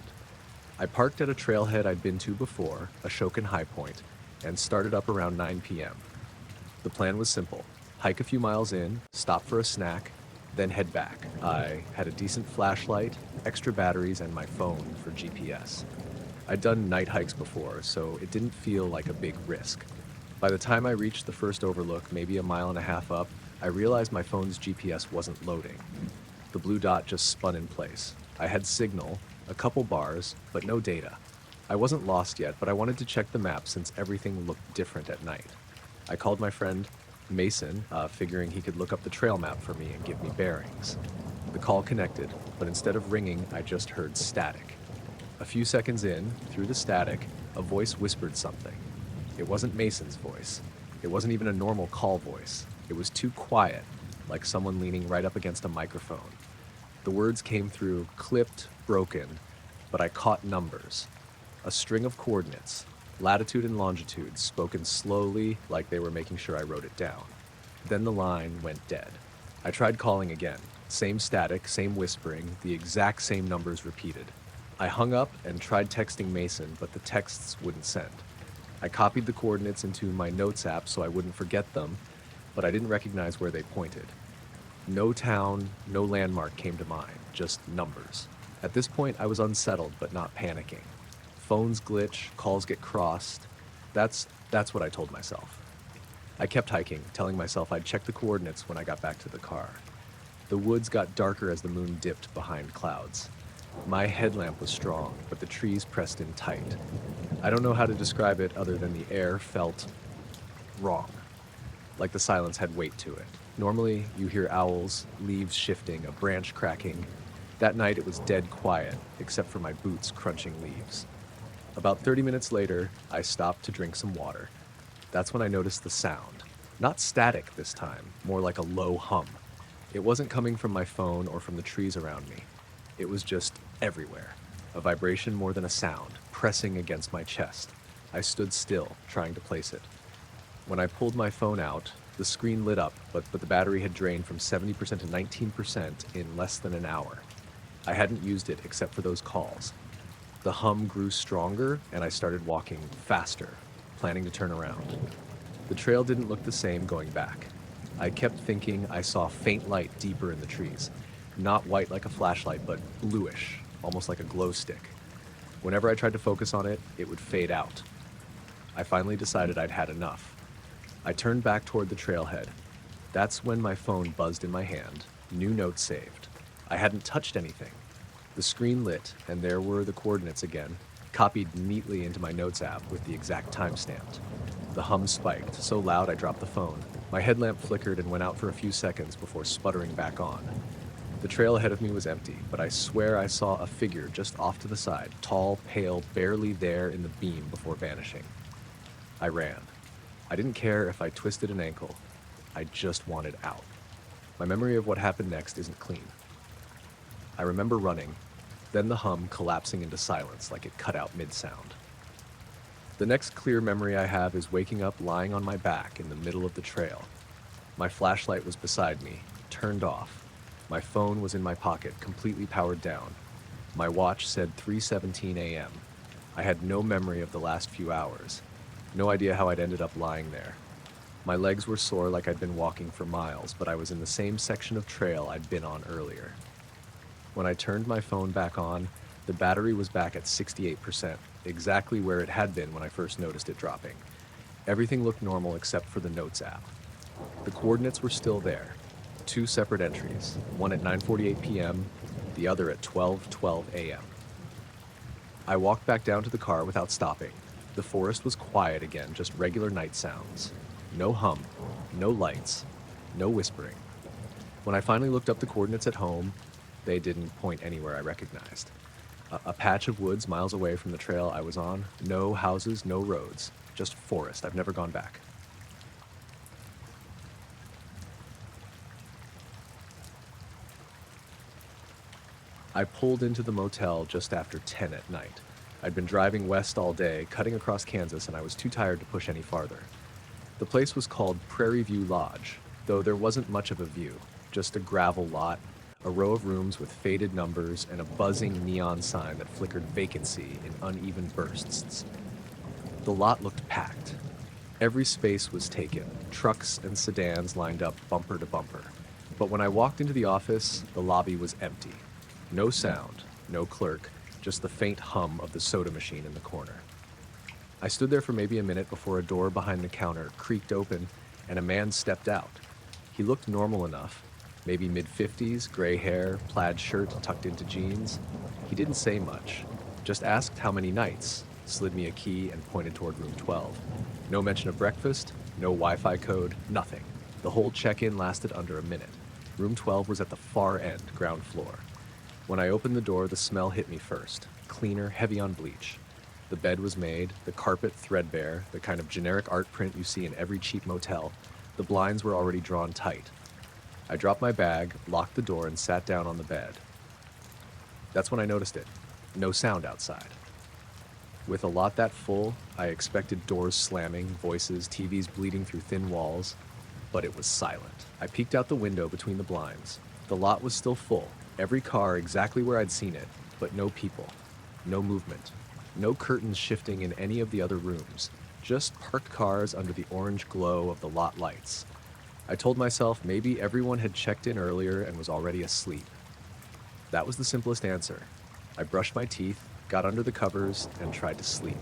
I parked at a trailhead I'd been to before, Ashokan High Point, and started up around 9 p.m. The plan was simple: hike a few miles in, stop for a snack, then head back. I had a decent flashlight, extra batteries, and my phone for GPS. I'd done night hikes before, so it didn't feel like a big risk. By the time I reached the first overlook, maybe a mile and a half up, I realized my phone's GPS wasn't loading. The blue dot just spun in place. I had signal, a couple bars, but no data. I wasn't lost yet, but I wanted to check the map since everything looked different at night. I called my friend Mason, figuring he could look up the trail map for me and give me bearings. The call connected, but instead of ringing, I just heard static. A few seconds in, through the static, a voice whispered something. It wasn't Mason's voice. It wasn't even a normal call voice. It was too quiet, like someone leaning right up against a microphone. The words came through clipped, broken, but I caught numbers. A string of coordinates, latitude and longitude, spoken slowly, like they were making sure I wrote it down. Then the line went dead. I tried calling again. Same static, same whispering, the exact same numbers repeated. I hung up and tried texting Mason, but the texts wouldn't send. I copied the coordinates into my notes app so I wouldn't forget them, but I didn't recognize where they pointed. No town, no landmark came to mind, just numbers. At this point, I was unsettled but not panicking. Phones glitch, calls get crossed. That's what I told myself. I kept hiking, telling myself I'd check the coordinates when I got back to the car. The woods got darker as the moon dipped behind clouds. My headlamp was strong, but the trees pressed in tight. I don't know how to describe it other than the air felt wrong, like the silence had weight to it. Normally, you hear owls, leaves shifting, a branch cracking. That night it was dead quiet, except for my boots crunching leaves. About 30 minutes later, I stopped to drink some water. That's when I noticed the sound. Not static this time, more like a low hum. It wasn't coming from my phone or from the trees around me. It was just everywhere. A vibration more than a sound, pressing against my chest. I stood still, trying to place it. When I pulled my phone out, the screen lit up, but the battery had drained from 70% to 19% in less than an hour. I hadn't used it except for those calls. The hum grew stronger, and I started walking faster, planning to turn around. The trail didn't look the same going back. I kept thinking I saw faint light deeper in the trees. Not white like a flashlight, but bluish, almost like a glow stick. Whenever I tried to focus on it, it would fade out. I finally decided I'd had enough. I turned back toward the trailhead. That's when my phone buzzed in my hand, new note saved. I hadn't touched anything. The screen lit, and there were the coordinates again, copied neatly into my notes app with the exact time stamped. The hum spiked, so loud I dropped the phone. My headlamp flickered and went out for a few seconds before sputtering back on. The trail ahead of me was empty, but I swear I saw a figure just off to the side, tall, pale, barely there in the beam before vanishing. I ran. I didn't care if I twisted an ankle. I just wanted out. My memory of what happened next isn't clean. I remember running, then the hum collapsing into silence like it cut out mid-sound. The next clear memory I have is waking up lying on my back in the middle of the trail. My flashlight was beside me, turned off. My phone was in my pocket, completely powered down. My watch said 3:17 a.m. I had no memory of the last few hours. No idea how I'd ended up lying there. My legs were sore like I'd been walking for miles, but I was in the same section of trail I'd been on earlier. When I turned my phone back on, the battery was back at 68%, exactly where it had been when I first noticed it dropping. Everything looked normal except for the Notes app. The coordinates were still there. 2 separate entries, one at 9:48 p.m., the other at 12:12 a.m. I walked back down to the car without stopping. The forest was quiet again, just regular night sounds. No hum, no lights, no whispering. When I finally looked up the coordinates at home, they didn't point anywhere I recognized. A patch of woods miles away from the trail I was on. No houses, no roads. Just forest. I've never gone back. I pulled into the motel just after 10 at night. I'd been driving west all day, cutting across Kansas, and I was too tired to push any farther. The place was called Prairie View Lodge, though there wasn't much of a view, just a gravel lot, a row of rooms with faded numbers, and a buzzing neon sign that flickered vacancy in uneven bursts. The lot looked packed. Every space was taken, trucks and sedans lined up bumper to bumper. But when I walked into the office, the lobby was empty. No sound, no clerk, just the faint hum of the soda machine in the corner. I stood there for maybe a minute before a door behind the counter creaked open and a man stepped out. He looked normal enough, maybe mid-50s, gray hair, plaid shirt tucked into jeans. He didn't say much, just asked how many nights, slid me a key and pointed toward room 12. No mention of breakfast, no Wi-Fi code, nothing. The whole check-in lasted under a minute. Room 12 was at the far end, ground floor. When I opened the door, the smell hit me first. Cleaner, heavy on bleach. The bed was made, the carpet threadbare, the kind of generic art print you see in every cheap motel. The blinds were already drawn tight. I dropped my bag, locked the door, and sat down on the bed. That's when I noticed it. No sound outside. With a lot that full, I expected doors slamming, voices, TVs bleeding through thin walls, but it was silent. I peeked out the window between the blinds. The lot was still full, every car exactly where I'd seen it, but no people, no movement, no curtains shifting in any of the other rooms, just parked cars under the orange glow of the lot lights. I told myself maybe everyone had checked in earlier and was already asleep. That was the simplest answer. I brushed my teeth, got under the covers, and tried to sleep.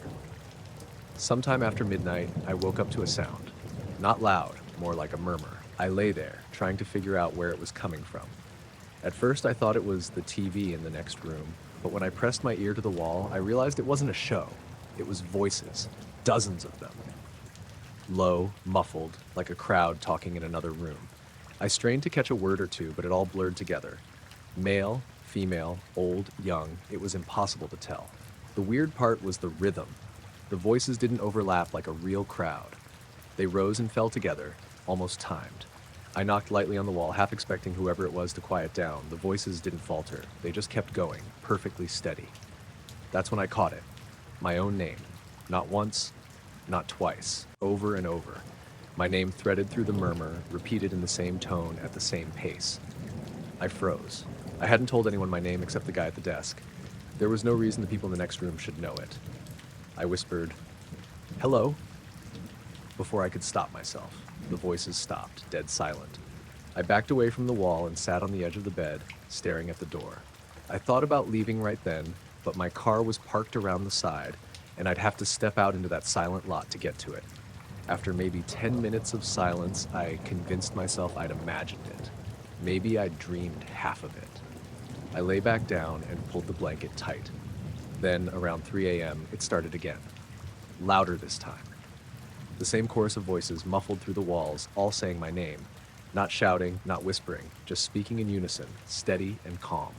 Sometime after midnight, I woke up to a sound. Not loud, more like a murmur. I lay there, trying to figure out where it was coming from. At first, I thought it was the TV in the next room, but when I pressed my ear to the wall, I realized it wasn't a show. It was voices, dozens of them. Low, muffled, like a crowd talking in another room. I strained to catch a word or two, but it all blurred together. Male, female, old, young, it was impossible to tell. The weird part was the rhythm. The voices didn't overlap like a real crowd. They rose and fell together, almost timed. I knocked lightly on the wall, half expecting whoever it was to quiet down. The voices didn't falter. They just kept going, perfectly steady. That's when I caught it. My own name. Not once, not twice, over and over. My name threaded through the murmur, repeated in the same tone at the same pace. I froze. I hadn't told anyone my name except the guy at the desk. There was no reason the people in the next room should know it. I whispered, "Hello?" Before I could stop myself, the voices stopped, dead silent. I backed away from the wall and sat on the edge of the bed, staring at the door. I thought about leaving right then, but my car was parked around the side, and I'd have to step out into that silent lot to get to it. After maybe 10 minutes of silence, I convinced myself I'd imagined it. Maybe I'd dreamed half of it. I lay back down and pulled the blanket tight. Then, around 3 a.m., it started again. Louder this time. The same chorus of voices muffled through the walls, all saying my name. Not shouting, not whispering, just speaking in unison, steady and calm.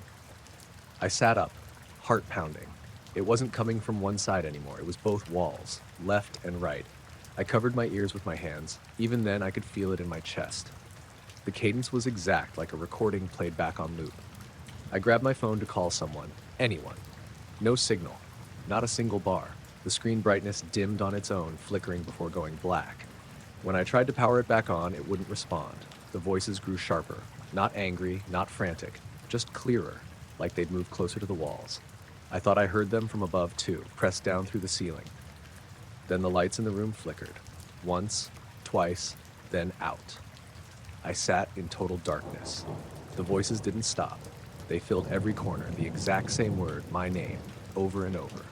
I sat up, heart pounding. It wasn't coming from one side anymore, it was both walls, left and right. I covered my ears with my hands. Even then, I could feel it in my chest. The cadence was exact, like a recording played back on loop. I grabbed my phone to call someone, anyone. No signal, not a single bar. The screen brightness dimmed on its own, flickering before going black. When I tried to power it back on, it wouldn't respond. The voices grew sharper, not angry, not frantic, just clearer, like they'd moved closer to the walls. I thought I heard them from above too, pressed down through the ceiling. Then the lights in the room flickered. Once, twice, then out. I sat in total darkness. The voices didn't stop. They filled every corner, the exact same word, my name, over and over.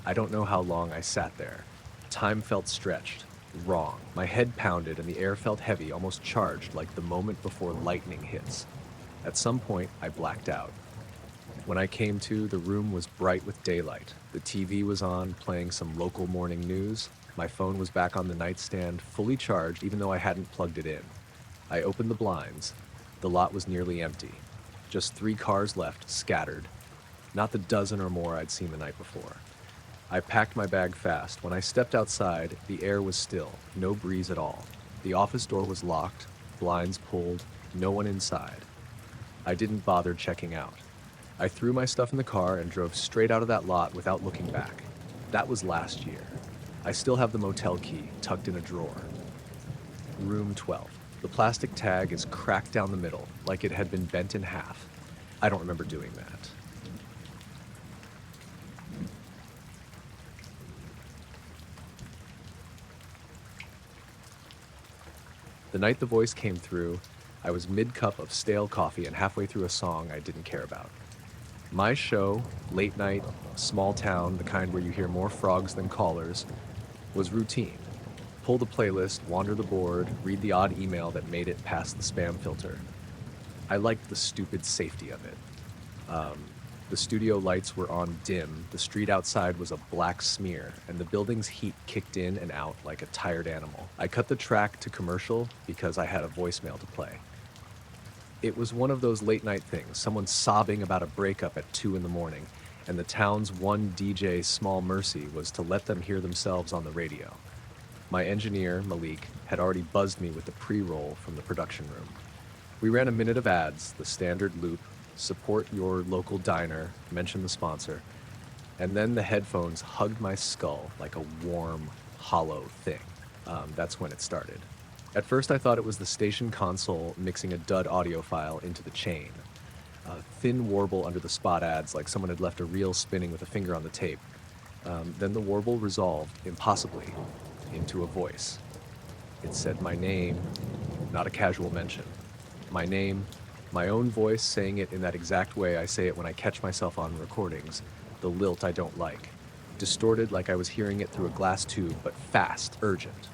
I don't know how long I sat there. Time felt stretched, wrong. My head pounded and the air felt heavy, almost charged, like the moment before lightning hits. At some point, I blacked out. When I came to, the room was bright with daylight. The TV was on, playing some local morning news. My phone was back on the nightstand, fully charged, even though I hadn't plugged it in. I opened the blinds. The lot was nearly empty. Just 3 cars left, scattered. not the dozen or more I'd seen the night before. I packed my bag fast. When I stepped outside, the air was still, no breeze at all. The office door was locked, blinds pulled, no one inside. I didn't bother checking out. I threw my stuff in the car and drove straight out of that lot without looking back. That was last year. I still have the motel key tucked in a drawer. Room 12. The plastic tag is cracked down the middle, like it had been bent in half. I don't remember doing that. The night the voice came through, I was mid-cup of stale coffee and halfway through a song I didn't care about. My show, late night, small town, the kind where you hear more frogs than callers, was routine. Pull the playlist, wander the board, read the odd email that made it past the spam filter. I liked the stupid safety of it. The studio lights were on dim, the street outside was a black smear, and the building's heat kicked in and out like a tired animal. I cut the track to commercial because I had a voicemail to play. It was one of those late night things, someone sobbing about a breakup at 2 in the morning, and the town's one DJ's small mercy was to let them hear themselves on the radio. My engineer, Malik, had already buzzed me with the pre-roll from the production room. We ran a minute of ads, the standard loop, support your local diner, mention the sponsor, and then the headphones hugged my skull like a warm, hollow thing. That's when it started. At first I thought it was the station console mixing a dud audio file into the chain. A thin warble under the spot ads like someone had left a reel spinning with a finger on the tape. Then the warble resolved, impossibly, into a voice. It said my name, not a casual mention. My name, my own voice saying it in that exact way I say it when I catch myself on recordings, the lilt I don't like. Distorted like I was hearing it through a glass tube, but fast, urgent.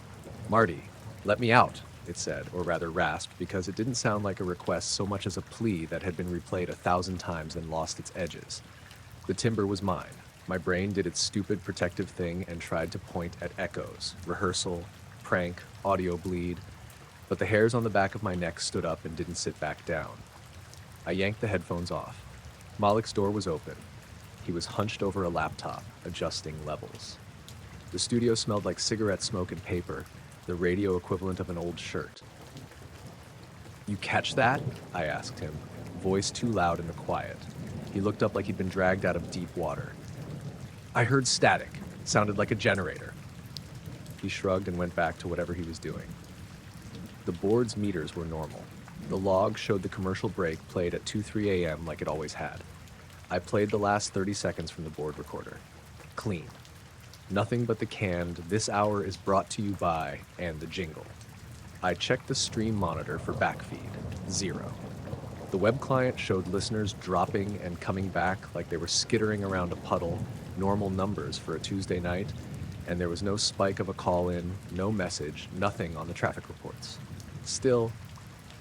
Marty, let me out, it said, or rather rasped, because it didn't sound like a request so much as a plea that had been replayed 1,000 times and lost its edges. The timbre was mine. My brain did its stupid protective thing and tried to point at echoes, rehearsal, prank, audio bleed, but the hairs on the back of my neck stood up and didn't sit back down. I yanked the headphones off. Malik's door was open. He was hunched over a laptop, adjusting levels. The studio smelled like cigarette smoke and paper, the radio equivalent of an old shirt. "You catch that?" I asked him, voice too loud in the quiet. He looked up like he'd been dragged out of deep water. "I heard static. Sounded like a generator." He shrugged and went back to whatever he was doing. The board's meters were normal. The log showed the commercial break played at 2:03 a.m. like it always had. I played the last 30 seconds from the board recorder. Clean. Nothing but the canned "This hour is brought to you by" and the jingle. I checked the stream monitor for backfeed. 0. The web client showed listeners dropping and coming back like they were skittering around a puddle, normal numbers for a Tuesday night, and there was no spike of a call-in, no message, nothing on the traffic reports. Still,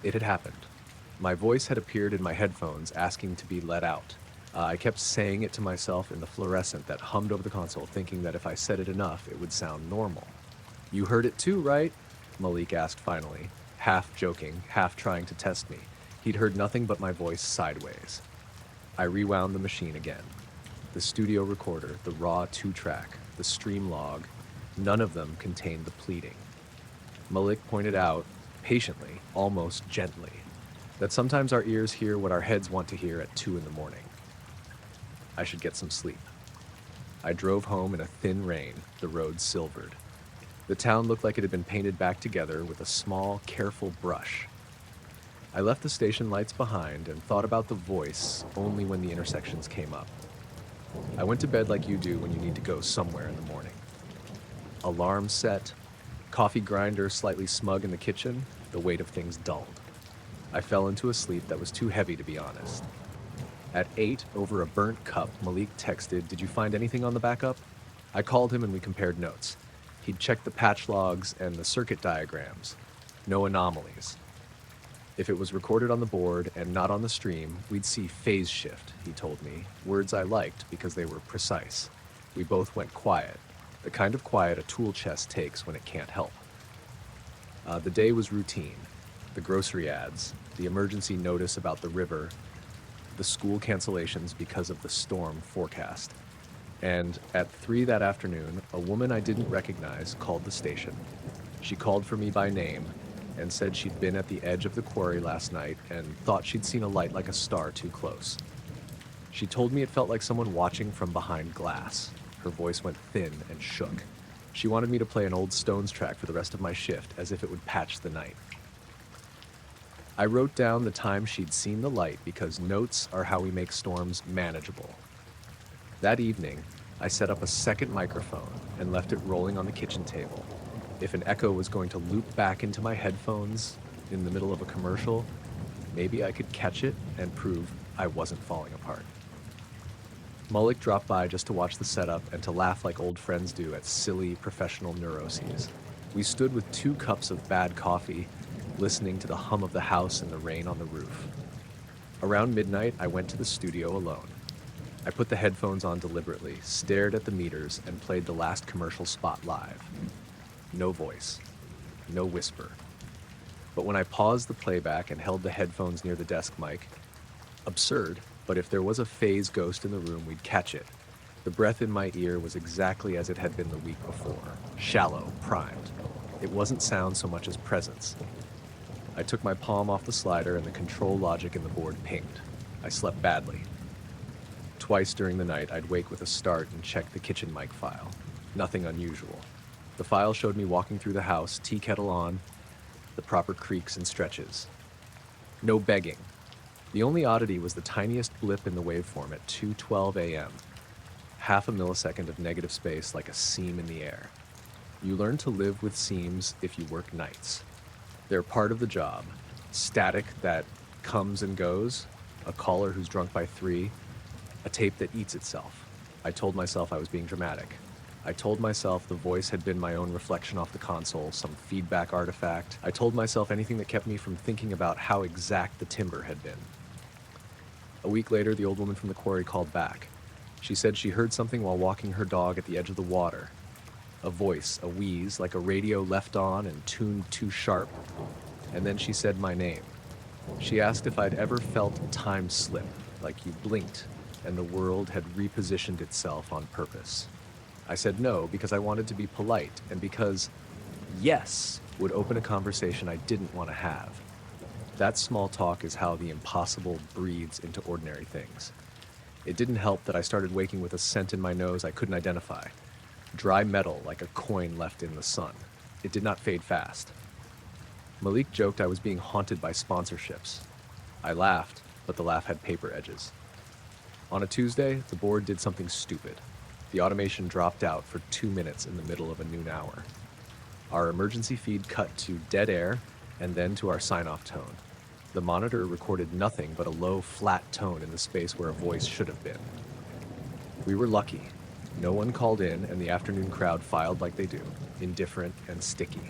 it had happened. My voice had appeared in my headphones asking to be let out. I kept saying it to myself in the fluorescent that hummed over the console, thinking that if I said it enough, it would sound normal. "You heard it too, right?" Malik asked finally, half joking, half trying to test me. He'd heard nothing but my voice sideways. I rewound the machine again. The studio recorder, the raw 2-track, the stream log, none of them contained the pleading. Malik pointed out, patiently, almost gently, that sometimes our ears hear what our heads want to hear at 2 in the morning. I should get some sleep. I drove home in a thin rain, the road silvered. The town looked like it had been painted back together with a small, careful brush. I left the station lights behind and thought about the voice only when the intersections came up. I went to bed like you do when you need to go somewhere in the morning. Alarm set, coffee grinder slightly smug in the kitchen, the weight of things dulled. I fell into a sleep that was too heavy to be honest. At 8, over a burnt cup, Malik texted, "Did you find anything on the backup?" I called him and we compared notes. He'd checked the patch logs and the circuit diagrams. No anomalies. If it was recorded on the board and not on the stream, we'd see phase shift, he told me, words I liked because they were precise. We both went quiet, the kind of quiet a tool chest takes when it can't help. The day was routine. The grocery ads, the emergency notice about the river, the school cancellations because of the storm forecast. And at 3 that afternoon, a woman I didn't recognize called the station. She called for me by name and said she'd been at the edge of the quarry last night and thought she'd seen a light like a star too close. She told me it felt like someone watching from behind glass. Her voice went thin and shook. She wanted me to play an old Stones track for the rest of my shift, as if it would patch the night. I wrote down the time she'd seen the light because notes are how we make storms manageable. That evening, I set up a second microphone and left it rolling on the kitchen table. If an echo was going to loop back into my headphones in the middle of a commercial, maybe I could catch it and prove I wasn't falling apart. Mullick dropped by just to watch the setup and to laugh like old friends do at silly professional neuroses. We stood with 2 cups of bad coffee, listening to the hum of the house and the rain on the roof. Around midnight, I went to the studio alone. I put the headphones on deliberately, stared at the meters, and played the last commercial spot live. No voice, no whisper. But when I paused the playback and held the headphones near the desk mic, absurd, but if there was a phase ghost in the room, we'd catch it. The breath in my ear was exactly as it had been the week before, shallow, primed. It wasn't sound so much as presence. I took my palm off the slider and the control logic in the board pinged. I slept badly. Twice during the night, I'd wake with a start and check the kitchen mic file. Nothing unusual. The file showed me walking through the house, tea kettle on, the proper creaks and stretches. No begging. The only oddity was the tiniest blip in the waveform at 2:12 a.m. Half a millisecond of negative space like a seam in the air. You learn to live with seams if you work nights. They're part of the job. Static that comes and goes, a caller who's drunk by 3, a tape that eats itself. I told myself I was being dramatic. I told myself the voice had been my own reflection off the console, some feedback artifact. I told myself anything that kept me from thinking about how exact the timbre had been. A week later, the old woman from the quarry called back. She said she heard something while walking her dog at the edge of the water. A voice, a wheeze, like a radio left on and tuned too sharp. And then she said my name. She asked if I'd ever felt time slip, like you blinked and the world had repositioned itself on purpose. I said no because I wanted to be polite and because yes would open a conversation I didn't want to have. That small talk is how the impossible breathes into ordinary things. It didn't help that I started waking with a scent in my nose I couldn't identify. Dry metal like a coin left in the sun. It did not fade fast. Malik joked I was being haunted by sponsorships. I laughed, but the laugh had paper edges. On a Tuesday, the board did something stupid. The automation dropped out for 2 minutes in the middle of a noon hour. Our emergency feed cut to dead air and then to our sign-off tone. The monitor recorded nothing but a low, flat tone in the space where a voice should have been. We were lucky. No one called in, and the afternoon crowd filed like they do, indifferent and sticky.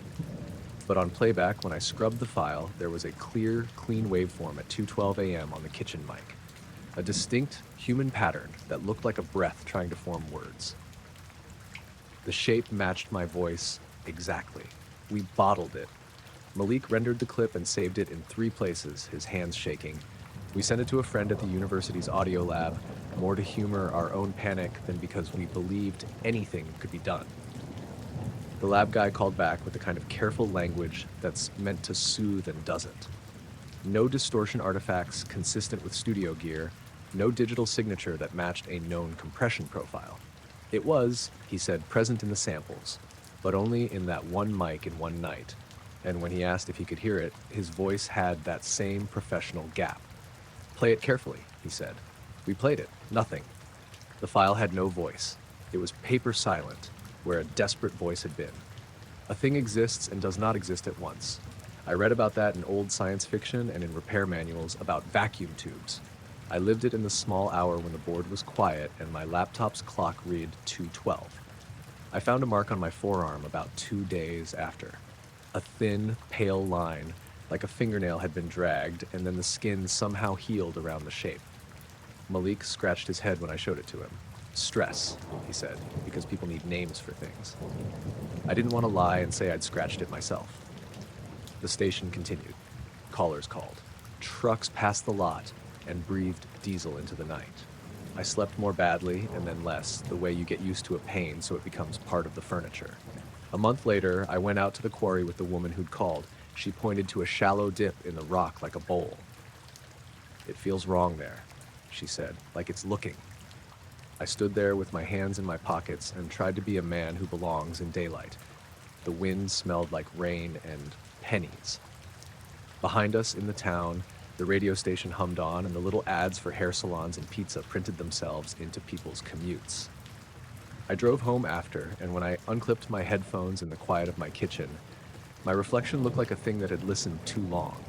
But on playback, when I scrubbed the file, there was a clear, clean waveform at 2:12 a.m. on the kitchen mic. A distinct human pattern that looked like a breath trying to form words. The shape matched my voice exactly. We bottled it. Malik rendered the clip and saved it in 3 places, his hands shaking. We sent it to a friend at the university's audio lab, more to humor our own panic than because we believed anything could be done. The lab guy called back with the kind of careful language that's meant to soothe and doesn't. No distortion artifacts consistent with studio gear, no digital signature that matched a known compression profile. It was, he said, present in the samples, but only in that one mic in one night. And when he asked if he could hear it, his voice had that same professional gap. Play it carefully, he said. We played it. Nothing. The file had no voice. It was paper silent, where a desperate voice had been. A thing exists and does not exist at once. I read about that in old science fiction and in repair manuals about vacuum tubes. I lived it in the small hour when the board was quiet and my laptop's clock read 2:12. I found a mark on my forearm about 2 days after. A thin, pale line, like a fingernail had been dragged, and then the skin somehow healed around the shape. Malik scratched his head when I showed it to him. Stress, he said, because people need names for things. I didn't want to lie and say I'd scratched it myself. The station continued. Callers called. Trucks passed the lot. and breathed diesel into the night. I slept more badly and then less, the way you get used to a pain so it becomes part of the furniture. A month later, I went out to the quarry with the woman who'd called. She pointed to a shallow dip in the rock like a bowl. "It feels wrong there," she said, "like it's looking." I stood there with my hands in my pockets and tried to be a man who belongs in daylight. The wind smelled like rain and pennies. Behind us in the town, the radio station hummed on, and the little ads for hair salons and pizza printed themselves into people's commutes. I drove home after, and when I unclipped my headphones in the quiet of my kitchen, my reflection looked like a thing that had listened too long.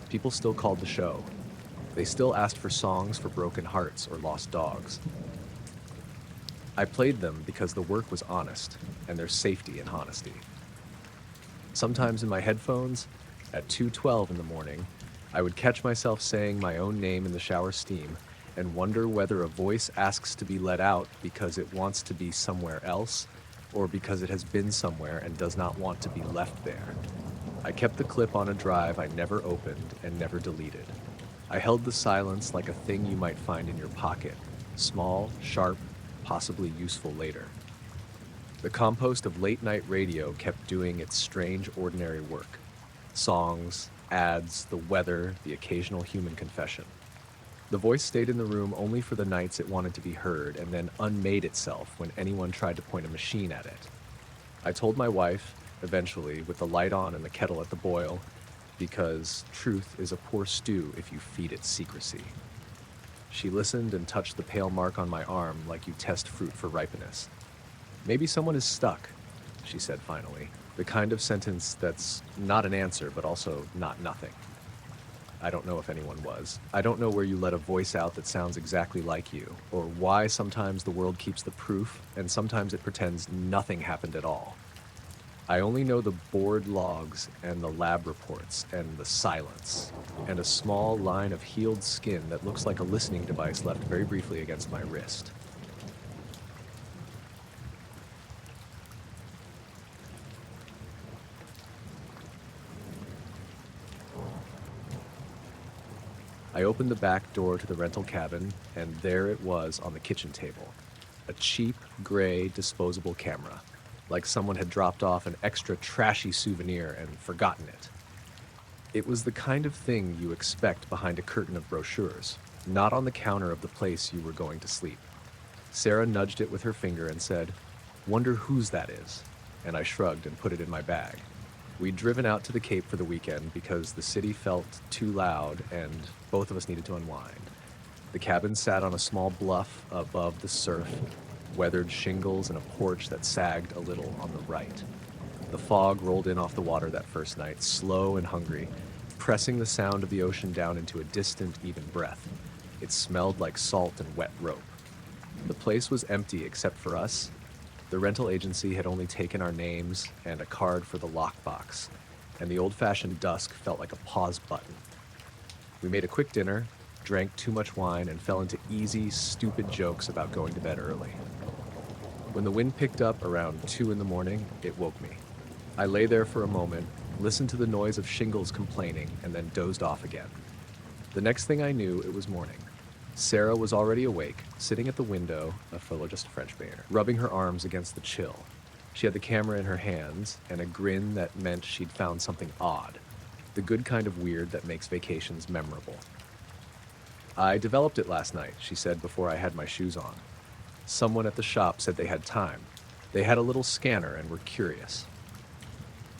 People still called the show. They still asked for songs for broken hearts or lost dogs. I played them because the work was honest, and there's safety in honesty. Sometimes in my headphones, at 2:12 in the morning, I would catch myself saying my own name in the shower steam and wonder whether a voice asks to be let out because it wants to be somewhere else or because it has been somewhere and does not want to be left there. I kept the clip on a drive I never opened and never deleted. I held the silence like a thing you might find in your pocket, small, sharp, possibly useful later. The compost of late-night radio kept doing its strange, ordinary work. Songs, ads, the weather, the occasional human confession. The voice stayed in the room only for the nights it wanted to be heard and then unmade itself when anyone tried to point a machine at it. I told my wife, eventually, with the light on and the kettle at the boil, because truth is a poor stew if you feed it secrecy. She listened and touched the pale mark on my arm like you test fruit for ripeness. "Maybe someone is stuck," she said finally, the kind of sentence that's not an answer but also not nothing. I don't know if anyone was. I don't know where you let a voice out that sounds exactly like you, or why sometimes the world keeps the proof and sometimes it pretends nothing happened at all. I only know the board logs and the lab reports and the silence, and a small line of healed skin that looks like a listening device left very briefly against my wrist. I opened the back door to the rental cabin, and there it was on the kitchen table. A cheap, gray, disposable camera, like someone had dropped off an extra trashy souvenir and forgotten it. It was the kind of thing you expect behind a curtain of brochures, not on the counter of the place you were going to sleep. Sarah nudged it with her finger and said, "Wonder whose that is?" And I shrugged and put it in my bag. We'd driven out to the Cape for the weekend because the city felt too loud and both of us needed to unwind. The cabin sat on a small bluff above the surf, weathered shingles and a porch that sagged a little on the right. The fog rolled in off the water that first night, slow and hungry, pressing the sound of the ocean down into a distant, even breath. It smelled like salt and wet rope. The place was empty except for us. The rental agency had only taken our names and a card for the lockbox, and the old-fashioned dusk felt like a pause button. We made a quick dinner, drank too much wine, and fell into easy, stupid jokes about going to bed early. When the wind picked up around 2 in the morning, it woke me. I lay there for a moment, listened to the noise of shingles complaining, and then dozed off again. The next thing I knew, it was morning. Sarah was already awake, sitting at the window, a fellow just French painter, rubbing her arms against the chill. She had the camera in her hands, and a grin that meant she'd found something odd, the good kind of weird that makes vacations memorable. "I developed it last night," she said before I had my shoes on. "Someone at the shop said they had time. They had a little scanner and were curious."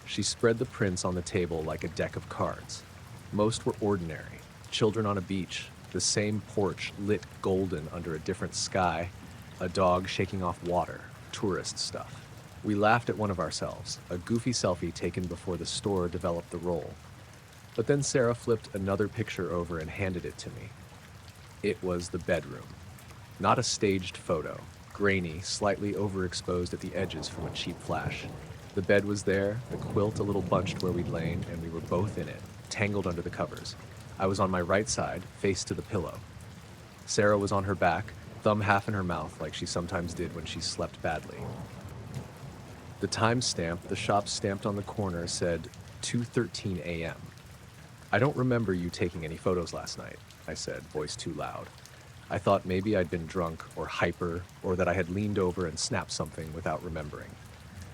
She spread the prints on the table like a deck of cards. Most were ordinary, children on a beach, the same porch lit golden under a different sky, a dog shaking off water, tourist stuff. We laughed at one of ourselves, a goofy selfie taken before the store developed the role. But then Sarah flipped another picture over and handed it to me. It was the bedroom. Not a staged photo, grainy, slightly overexposed at the edges from a cheap flash. The bed was there, the quilt a little bunched where we'd lain, and we were both in it, tangled under the covers. I was on my right side, face to the pillow. Sarah was on her back, thumb half in her mouth like she sometimes did when she slept badly. The time stamp the shop stamped on the corner said 2:13 a.m. I don't remember you taking any photos last night, I said, voice too loud. I thought maybe I'd been drunk or hyper, or that I had leaned over and snapped something without remembering.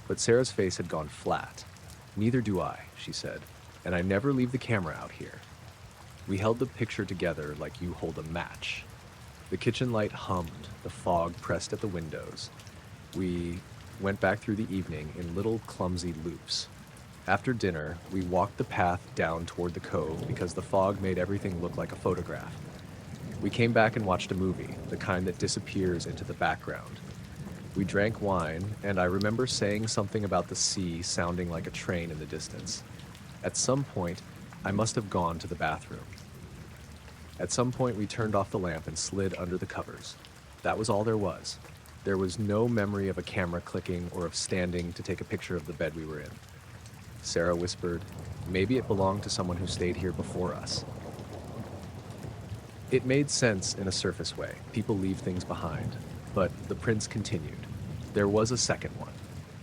But Sarah's face had gone flat. Neither do I, she said, and I never leave the camera out here. We held the picture together like you hold a match. The kitchen light hummed, the fog pressed at the windows. We went back through the evening in little clumsy loops. After dinner, we walked the path down toward the cove because the fog made everything look like a photograph. We came back and watched a movie, the kind that disappears into the background. We drank wine, and I remember saying something about the sea sounding like a train in the distance. At some point, I must have gone to the bathroom. At some point, we turned off the lamp and slid under the covers. That was all there was. There was no memory of a camera clicking or of standing to take a picture of the bed we were in. Sarah whispered, "Maybe it belonged to someone who stayed here before us." It made sense in a surface way. People leave things behind. But the prints continued. There was a second one.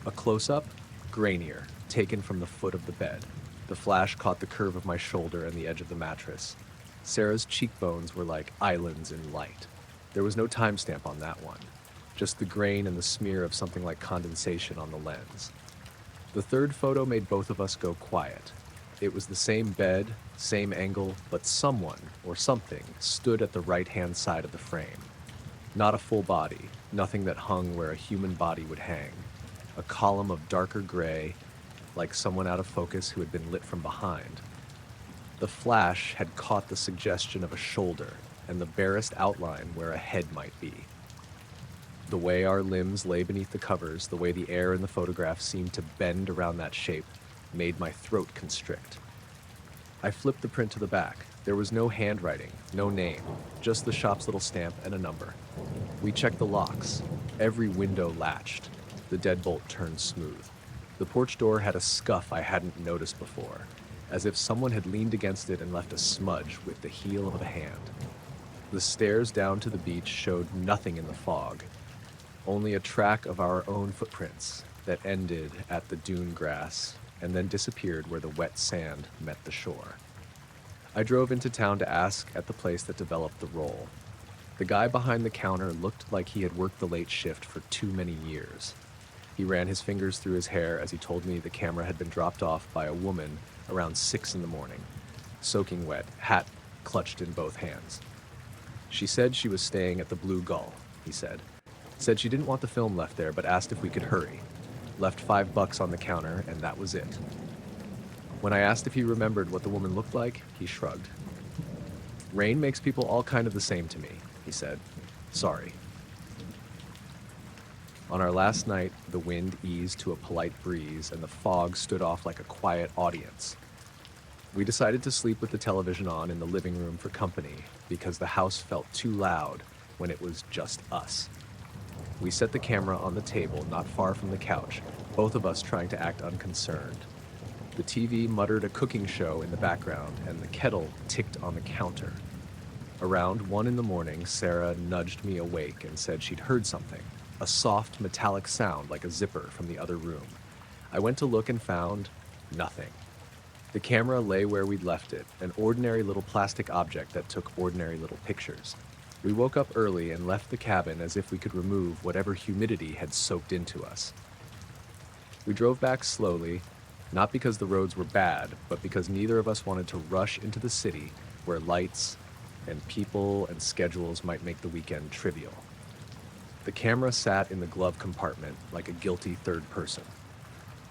A close-up, grainier, taken from the foot of the bed. The flash caught the curve of my shoulder and the edge of the mattress. Sarah's cheekbones were like islands in light. There was no timestamp on that one. Just the grain and the smear of something like condensation on the lens. The third photo made both of us go quiet. It was the same bed, same angle, but someone, or something, stood at the right-hand side of the frame. Not a full body, nothing that hung where a human body would hang. A column of darker gray, like someone out of focus who had been lit from behind. The flash had caught the suggestion of a shoulder, and the barest outline where a head might be. The way our limbs lay beneath the covers, the way the air in the photograph seemed to bend around that shape, made my throat constrict. I flipped the print to the back. There was no handwriting, no name, just the shop's little stamp and a number. We checked the locks. Every window latched. The deadbolt turned smooth. The porch door had a scuff I hadn't noticed before, as if someone had leaned against it and left a smudge with the heel of a hand. The stairs down to the beach showed nothing in the fog, only a track of our own footprints that ended at the dune grass and then disappeared where the wet sand met the shore. I drove into town to ask at the place that developed the role. The guy behind the counter looked like he had worked the late shift for too many years. He ran his fingers through his hair as he told me the camera had been dropped off by a woman around 6 in the morning, soaking wet, hat clutched in both hands. She said she was staying at the Blue Gull, he said. Said she didn't want the film left there, but asked if we could hurry. Left $5 on the counter, and that was it. When I asked if he remembered what the woman looked like, he shrugged. "Rain makes people all kind of the same to me," he said. "Sorry." On our last night, the wind eased to a polite breeze, and the fog stood off like a quiet audience. We decided to sleep with the television on in the living room for company, because the house felt too loud when it was just us. We set the camera on the table not far from the couch, both of us trying to act unconcerned. The TV muttered a cooking show in the background, and the kettle ticked on the counter. Around 1 in the morning, Sarah nudged me awake and said she'd heard something, a soft metallic sound like a zipper from the other room. I went to look and found nothing. The camera lay where we'd left it, an ordinary little plastic object that took ordinary little pictures. We woke up early and left the cabin as if we could remove whatever humidity had soaked into us. We drove back slowly, not because the roads were bad, but because neither of us wanted to rush into the city where lights and people and schedules might make the weekend trivial. The camera sat in the glove compartment like a guilty third person.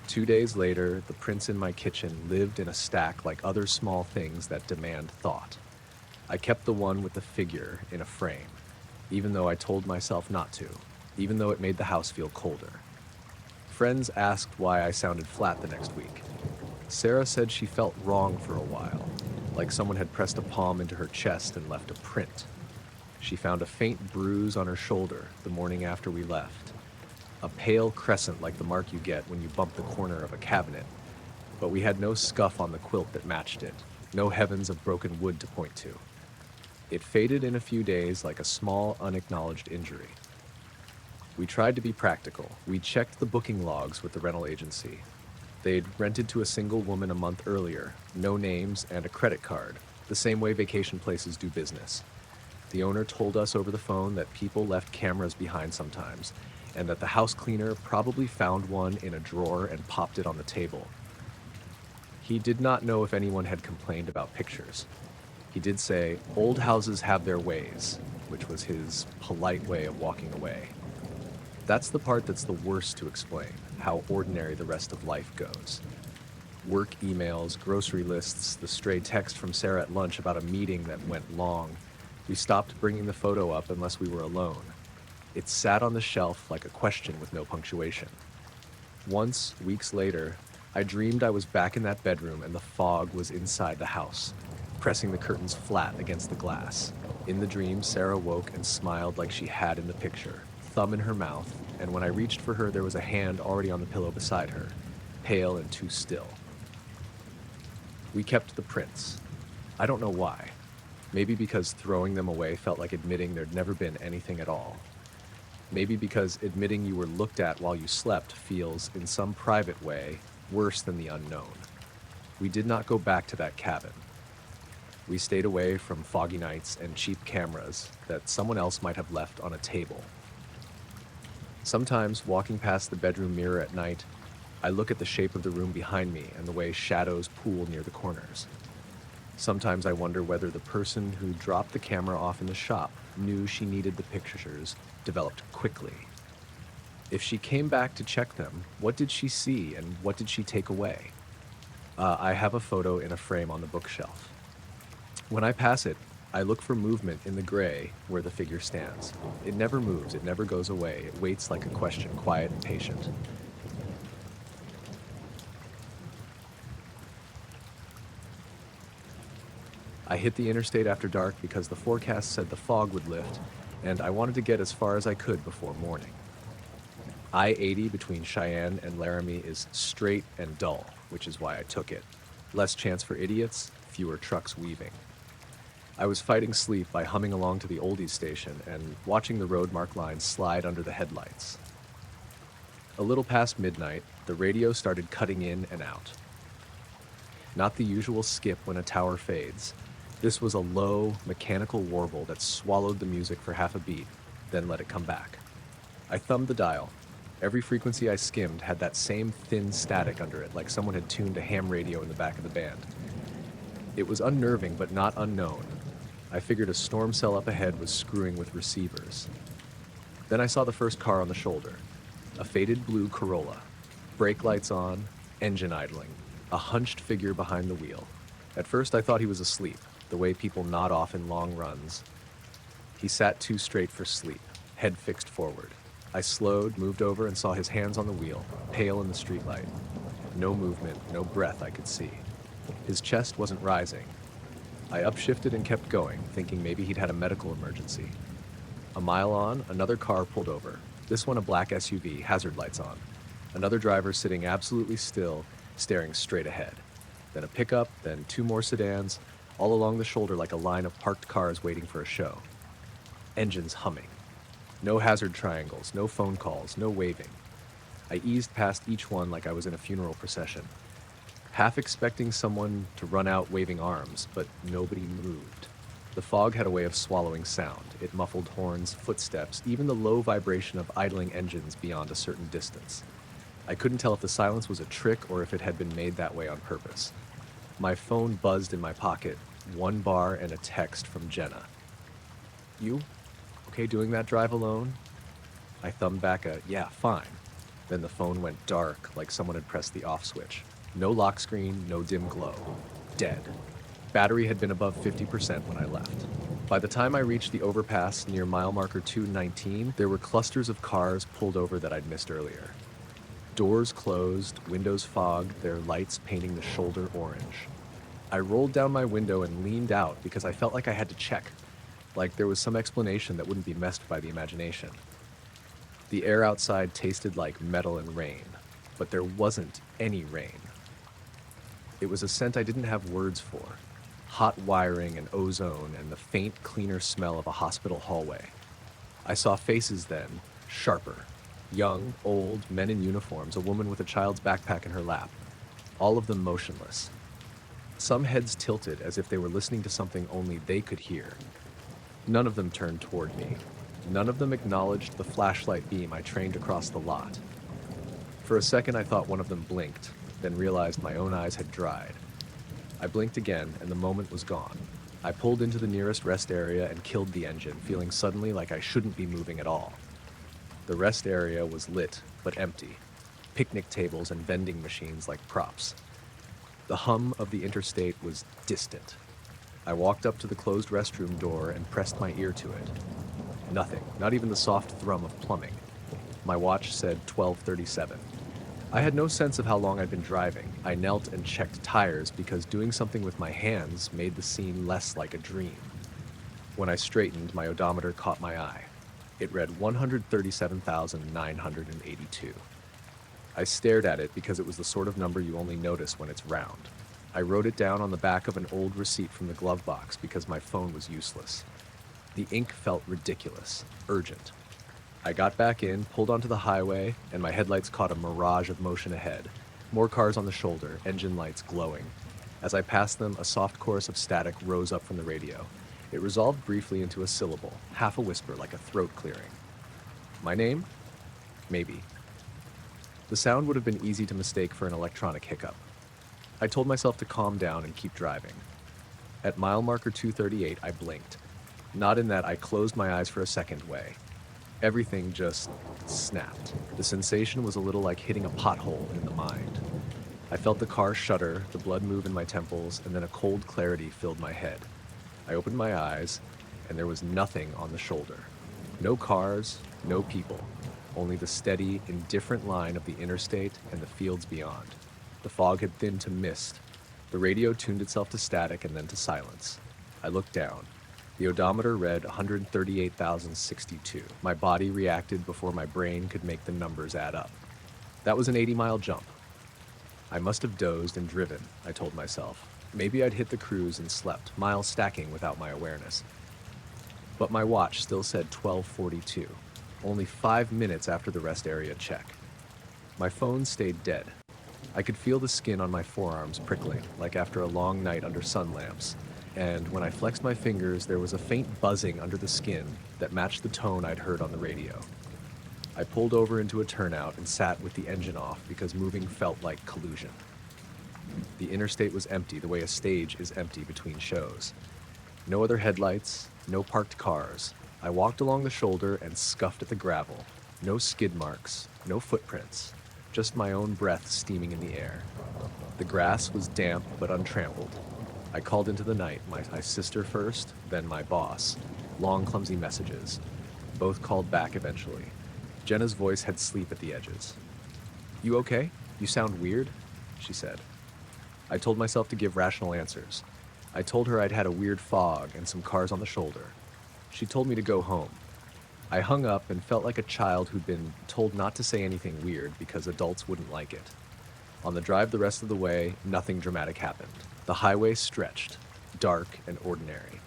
2 days later, the prints in my kitchen lived in a stack like other small things that demand thought. I kept the one with the figure in a frame, even though I told myself not to, even though it made the house feel colder. Friends asked why I sounded flat the next week. Sarah said she felt wrong for a while, like someone had pressed a palm into her chest and left a print. She found a faint bruise on her shoulder the morning after we left, a pale crescent like the mark you get when you bump the corner of a cabinet, but we had no scuff on the quilt that matched it, no heavens of broken wood to point to. It faded in a few days like a small, unacknowledged injury. We tried to be practical. We checked the booking logs with the rental agency. They'd rented to a single woman a month earlier, no names and a credit card, the same way vacation places do business. The owner told us over the phone that people left cameras behind sometimes, and that the house cleaner probably found one in a drawer and popped it on the table. He did not know if anyone had complained about pictures. He did say, "Old houses have their ways," which was his polite way of walking away. That's the part that's the worst to explain, how ordinary the rest of life goes. Work emails, grocery lists, the stray text from Sarah at lunch about a meeting that went long. We stopped bringing the photo up unless we were alone. It sat on the shelf like a question with no punctuation. Once, weeks later, I dreamed I was back in that bedroom and the fog was inside the house, pressing the curtains flat against the glass. In the dream, Sarah woke and smiled like she had in the picture, thumb in her mouth, and when I reached for her, there was a hand already on the pillow beside her, pale and too still. We kept the prints. I don't know why. Maybe because throwing them away felt like admitting there'd never been anything at all. Maybe because admitting you were looked at while you slept feels, in some private way, worse than the unknown. We did not go back to that cabin. We stayed away from foggy nights and cheap cameras that someone else might have left on a table. Sometimes, walking past the bedroom mirror at night, I look at the shape of the room behind me and the way shadows pool near the corners. Sometimes I wonder whether the person who dropped the camera off in the shop knew she needed the pictures developed quickly. If she came back to check them, what did she see and what did she take away? I have a photo in a frame on the bookshelf. When I pass it, I look for movement in the gray where the figure stands. It never moves, it never goes away. It waits like a question, quiet and patient. I hit the interstate after dark because the forecast said the fog would lift, and I wanted to get as far as I could before morning. I-80 between Cheyenne and Laramie is straight and dull, which is why I took it. Less chance for idiots, fewer trucks weaving. I was fighting sleep by humming along to the oldies station and watching the road mark lines slide under the headlights. A little past midnight, the radio started cutting in and out. Not the usual skip when a tower fades. This was a low, mechanical warble that swallowed the music for half a beat, then let it come back. I thumbed the dial. Every frequency I skimmed had that same thin static under it, like someone had tuned a ham radio in the back of the band. It was unnerving, but not unknown. I figured a storm cell up ahead was screwing with receivers. Then I saw the first car on the shoulder. A faded blue Corolla. Brake lights on, engine idling. A hunched figure behind the wheel. At first I thought he was asleep, the way people nod off in long runs. He sat too straight for sleep, head fixed forward. I slowed, moved over, and saw his hands on the wheel, pale in the streetlight. No movement, no breath I could see. His chest wasn't rising. I upshifted and kept going, thinking maybe he'd had a medical emergency. A mile on, another car pulled over. This one a black SUV, hazard lights on. Another driver sitting absolutely still, staring straight ahead. Then a pickup, then two more sedans, all along the shoulder like a line of parked cars waiting for a show. Engines humming. No hazard triangles, no phone calls, no waving. I eased past each one like I was in a funeral procession, half expecting someone to run out waving arms, but nobody moved. The fog had a way of swallowing sound. It muffled horns, footsteps, even the low vibration of idling engines beyond a certain distance. I couldn't tell if the silence was a trick or if it had been made that way on purpose. My phone buzzed in my pocket, one bar and a text from Jenna. "You okay doing that drive alone?" I thumbed back a, "Yeah, fine." Then the phone went dark, like someone had pressed the off switch. No lock screen, no dim glow. Dead. Battery had been above 50% when I left. By the time I reached the overpass near mile marker 219, there were clusters of cars pulled over that I'd missed earlier. Doors closed, windows fogged, their lights painting the shoulder orange. I rolled down my window and leaned out because I felt like I had to check, like there was some explanation that wouldn't be messed by the imagination. The air outside tasted like metal and rain, but there wasn't any rain. It was a scent I didn't have words for. Hot wiring and ozone and the faint, cleaner smell of a hospital hallway. I saw faces then, sharper. Young, old, men in uniforms, a woman with a child's backpack in her lap. all of them motionless. Some heads tilted as if they were listening to something only they could hear. None of them turned toward me. None of them acknowledged the flashlight beam I trained across the lot. For a second I thought one of them blinked, then realized my own eyes had dried. I blinked again, and the moment was gone. I pulled into the nearest rest area and killed the engine, feeling suddenly like I shouldn't be moving at all. The rest area was lit, but empty. Picnic tables and vending machines like props. The hum of the interstate was distant. I walked up to the closed restroom door and pressed my ear to it. Nothing, not even the soft thrum of plumbing. My watch said 12:37. I had no sense of how long I'd been driving. I knelt and checked tires because doing something with my hands made the scene less like a dream. When I straightened, my odometer caught my eye. It read 137,982. I stared at it because it was the sort of number you only notice when it's round. I wrote it down on the back of an old receipt from the glove box because my phone was useless. The ink felt ridiculous, urgent. I got back in, pulled onto the highway, and my headlights caught a mirage of motion ahead. More cars on the shoulder, engine lights glowing. As I passed them, a soft chorus of static rose up from the radio. It resolved briefly into a syllable, half a whisper like a throat clearing. My name? Maybe. The sound would have been easy to mistake for an electronic hiccup. I told myself to calm down and keep driving. At mile marker 238, I blinked. Not in that I closed my eyes for a second way. Everything just snapped. The sensation was a little like hitting a pothole in the mind. I felt the car shudder, the blood move in my temples, and then a cold clarity filled my head. I opened my eyes, and there was nothing on the shoulder. No cars, no people, only the steady, indifferent line of the interstate and the fields beyond. The fog had thinned to mist. The radio tuned itself to static and then to silence. I looked down. The odometer read 138,062. My body reacted before my brain could make the numbers add up. That was an 80-mile jump. I must have dozed and driven, I told myself. Maybe I'd hit the cruise and slept, miles stacking without my awareness. But my watch still said 12:42, only 5 minutes after the rest area check. My phone stayed dead. I could feel the skin on my forearms prickling, like after a long night under sun lamps. And when I flexed my fingers, there was a faint buzzing under the skin that matched the tone I'd heard on the radio. I pulled over into a turnout and sat with the engine off because moving felt like collusion. The interstate was empty the way a stage is empty between shows. No other headlights, no parked cars. I walked along the shoulder and scuffed at the gravel. No skid marks, no footprints, just my own breath steaming in the air. The grass was damp but untrampled. I called into the night, my sister first, then my boss. Long, clumsy messages. Both called back eventually. Jenna's voice had sleep at the edges. "You okay? You sound weird," she said. I told myself to give rational answers. I told her I'd had a weird fog and some cars on the shoulder. She told me to go home. I hung up and felt like a child who'd been told not to say anything weird because adults wouldn't like it. On the drive the rest of the way, nothing dramatic happened. The highway stretched, dark and ordinary.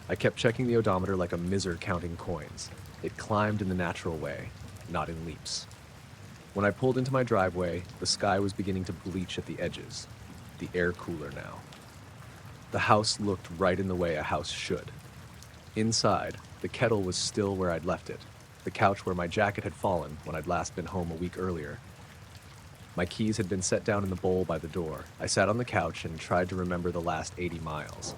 I kept checking the odometer like a miser counting coins. It climbed in the natural way, not in leaps. When I pulled into my driveway, the sky was beginning to bleach at the edges. The air cooler now. The house looked right in the way a house should. Inside, the kettle was still where I'd left it, the couch where my jacket had fallen when I'd last been home a week earlier. My keys had been set down in the bowl by the door. I sat on the couch and tried to remember the last 80 miles.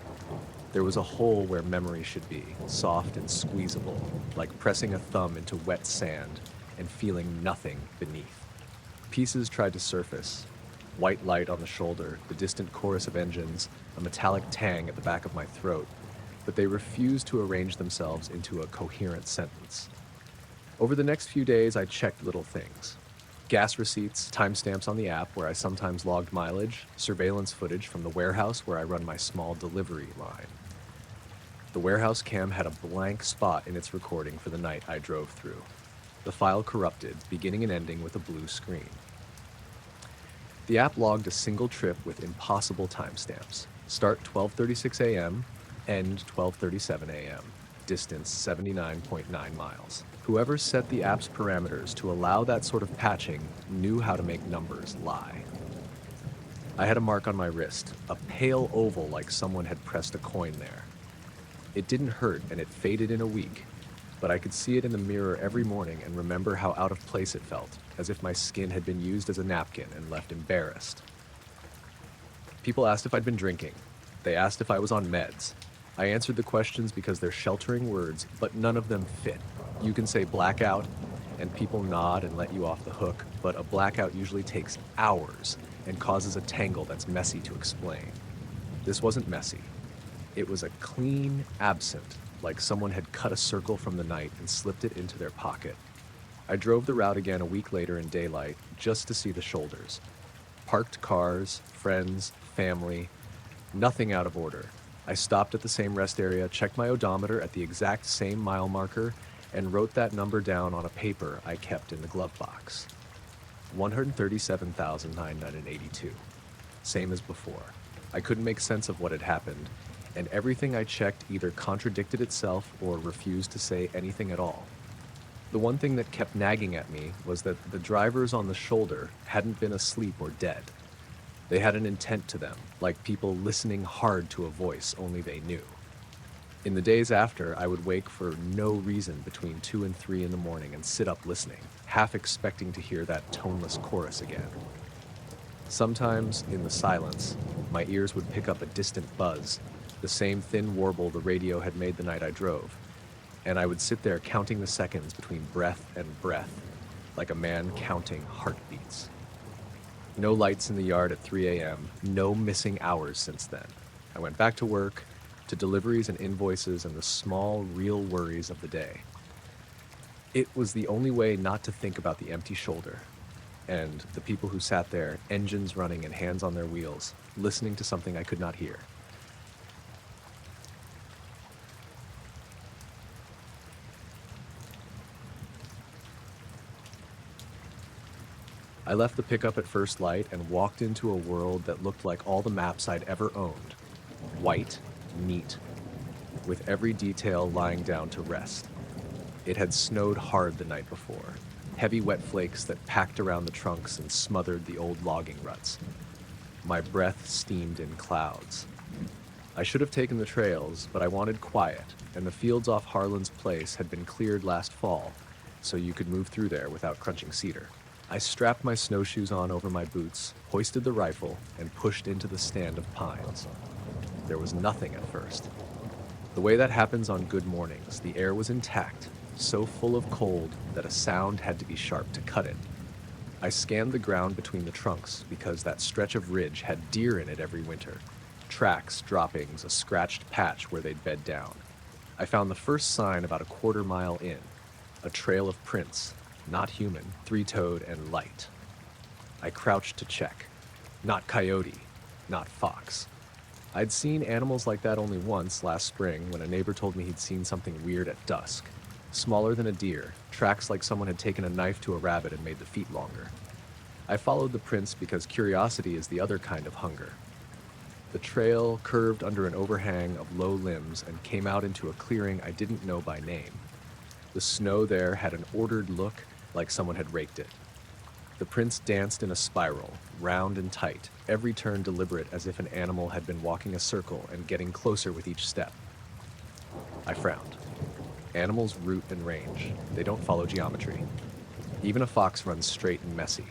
There was a hole where memory should be, soft and squeezable, like pressing a thumb into wet sand and feeling nothing beneath. Pieces tried to surface. White light on the shoulder, the distant chorus of engines, a metallic tang at the back of my throat, but they refused to arrange themselves into a coherent sentence. Over the next few days, I checked little things. Gas receipts, timestamps on the app where I sometimes logged mileage, surveillance footage from the warehouse where I run my small delivery line. The warehouse cam had a blank spot in its recording for the night I drove through. The file corrupted, beginning and ending with a blue screen. The app logged a single trip with impossible timestamps. Start 12:36 a.m., end 12:37 a.m., distance 79.9 miles. Whoever set the app's parameters to allow that sort of patching knew how to make numbers lie. I had a mark on my wrist, a pale oval like someone had pressed a coin there. It didn't hurt and it faded in a week, but I could see it in the mirror every morning and remember how out of place it felt, as if my skin had been used as a napkin and left embarrassed. People asked if I'd been drinking. They asked if I was on meds. I answered the questions because they're sheltering words, but none of them fit. You can say blackout, and people nod and let you off the hook, but a blackout usually takes hours and causes a tangle that's messy to explain. This wasn't messy. It was a clean absent, like someone had cut a circle from the night and slipped it into their pocket. I drove the route again a week later in daylight just to see the shoulders. Parked cars, friends, family, nothing out of order. I stopped at the same rest area, checked my odometer at the exact same mile marker, and wrote that number down on a paper I kept in the glove box. 137,982. Same as before. I couldn't make sense of what had happened, and everything I checked either contradicted itself or refused to say anything at all. The one thing that kept nagging at me was that the drivers on the shoulder hadn't been asleep or dead. They had an intent to them, like people listening hard to a voice only they knew. In the days after, I would wake for no reason between 2 and 3 in the morning and sit up listening, half expecting to hear that toneless chorus again. Sometimes, in the silence, my ears would pick up a distant buzz, the same thin warble the radio had made the night I drove, and I would sit there counting the seconds between breath and breath, like a man counting heartbeats. No lights in the yard at 3 a.m., no missing hours since then. I went back to work, to deliveries and invoices and the small, real worries of the day. It was the only way not to think about the empty shoulder, and the people who sat there, engines running and hands on their wheels, listening to something I could not hear. I left the pickup at first light and walked into a world that looked like all the maps I'd ever owned. White, neat, with every detail lying down to rest. It had snowed hard the night before, heavy wet flakes that packed around the trunks and smothered the old logging ruts. My breath steamed in clouds. I should have taken the trails, but I wanted quiet, and the fields off Harlan's place had been cleared last fall, so you could move through there without crunching cedar. I strapped my snowshoes on over my boots, hoisted the rifle, and pushed into the stand of pines. There was nothing at first. The way that happens on good mornings, the air was intact, so full of cold that a sound had to be sharp to cut it. I scanned the ground between the trunks because that stretch of ridge had deer in it every winter. Tracks, droppings, a scratched patch where they'd bed down. I found the first sign about a quarter-mile in, a trail of prints, not human, three-toed and light. I crouched to check. Not coyote, not fox. I'd seen animals like that only once last spring when a neighbor told me he'd seen something weird at dusk. Smaller than a deer, tracks like someone had taken a knife to a rabbit and made the feet longer. I followed the prints because curiosity is the other kind of hunger. The trail curved under an overhang of low limbs and came out into a clearing I didn't know by name. The snow there had an ordered look, like someone had raked it. The prints danced in a spiral, round and tight, every turn deliberate as if an animal had been walking a circle and getting closer with each step. I frowned. Animals root and range. They don't follow geometry. Even a fox runs straight and messy.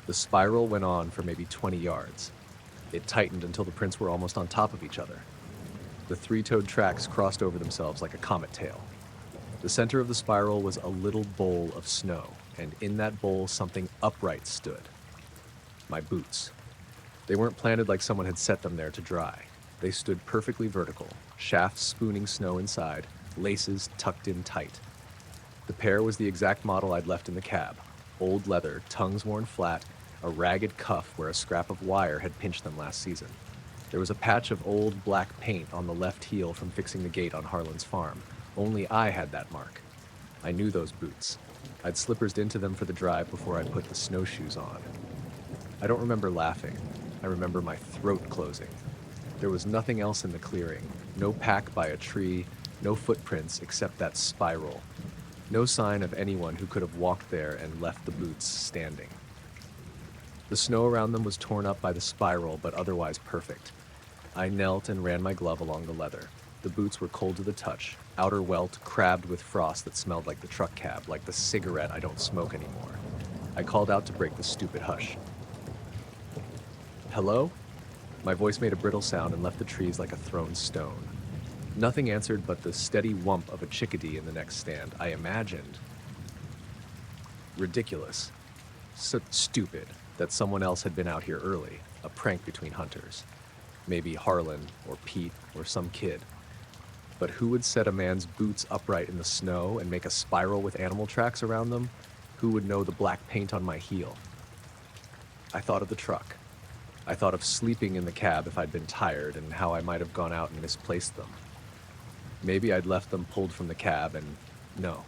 The spiral went on for maybe 20 yards. It tightened until the prints were almost on top of each other. The three-toed tracks crossed over themselves like a comet tail. The center of the spiral was a little bowl of snow, and in that bowl something upright stood. My boots. They weren't planted like someone had set them there to dry. They stood perfectly vertical, shafts spooning snow inside, laces tucked in tight. The pair was the exact model I'd left in the cab. Old leather, tongues worn flat, a ragged cuff where a scrap of wire had pinched them last season. There was a patch of old black paint on the left heel from fixing the gate on Harlan's farm. Only I had that mark. I knew those boots. I'd slippersed into them for the drive before I put the snowshoes on. I don't remember laughing. I remember my throat closing. There was nothing else in the clearing. No pack by a tree, no footprints except that spiral. No sign of anyone who could have walked there and left the boots standing. The snow around them was torn up by the spiral, but otherwise perfect. I knelt and ran my glove along the leather. The boots were cold to the touch, outer welt crabbed with frost that smelled like the truck cab, like the cigarette I don't smoke anymore. I called out to break the stupid hush. "Hello?" My voice made a brittle sound and left the trees like a thrown stone. Nothing answered but the steady whump of a chickadee in the next stand. I imagined. Ridiculous. So stupid that someone else had been out here early, a prank between hunters. Maybe Harlan or Pete or some kid. But who would set a man's boots upright in the snow and make a spiral with animal tracks around them? Who would know the black paint on my heel? I thought of the truck. I thought of sleeping in the cab if I'd been tired and how I might have gone out and misplaced them. Maybe I'd left them pulled from the cab and no,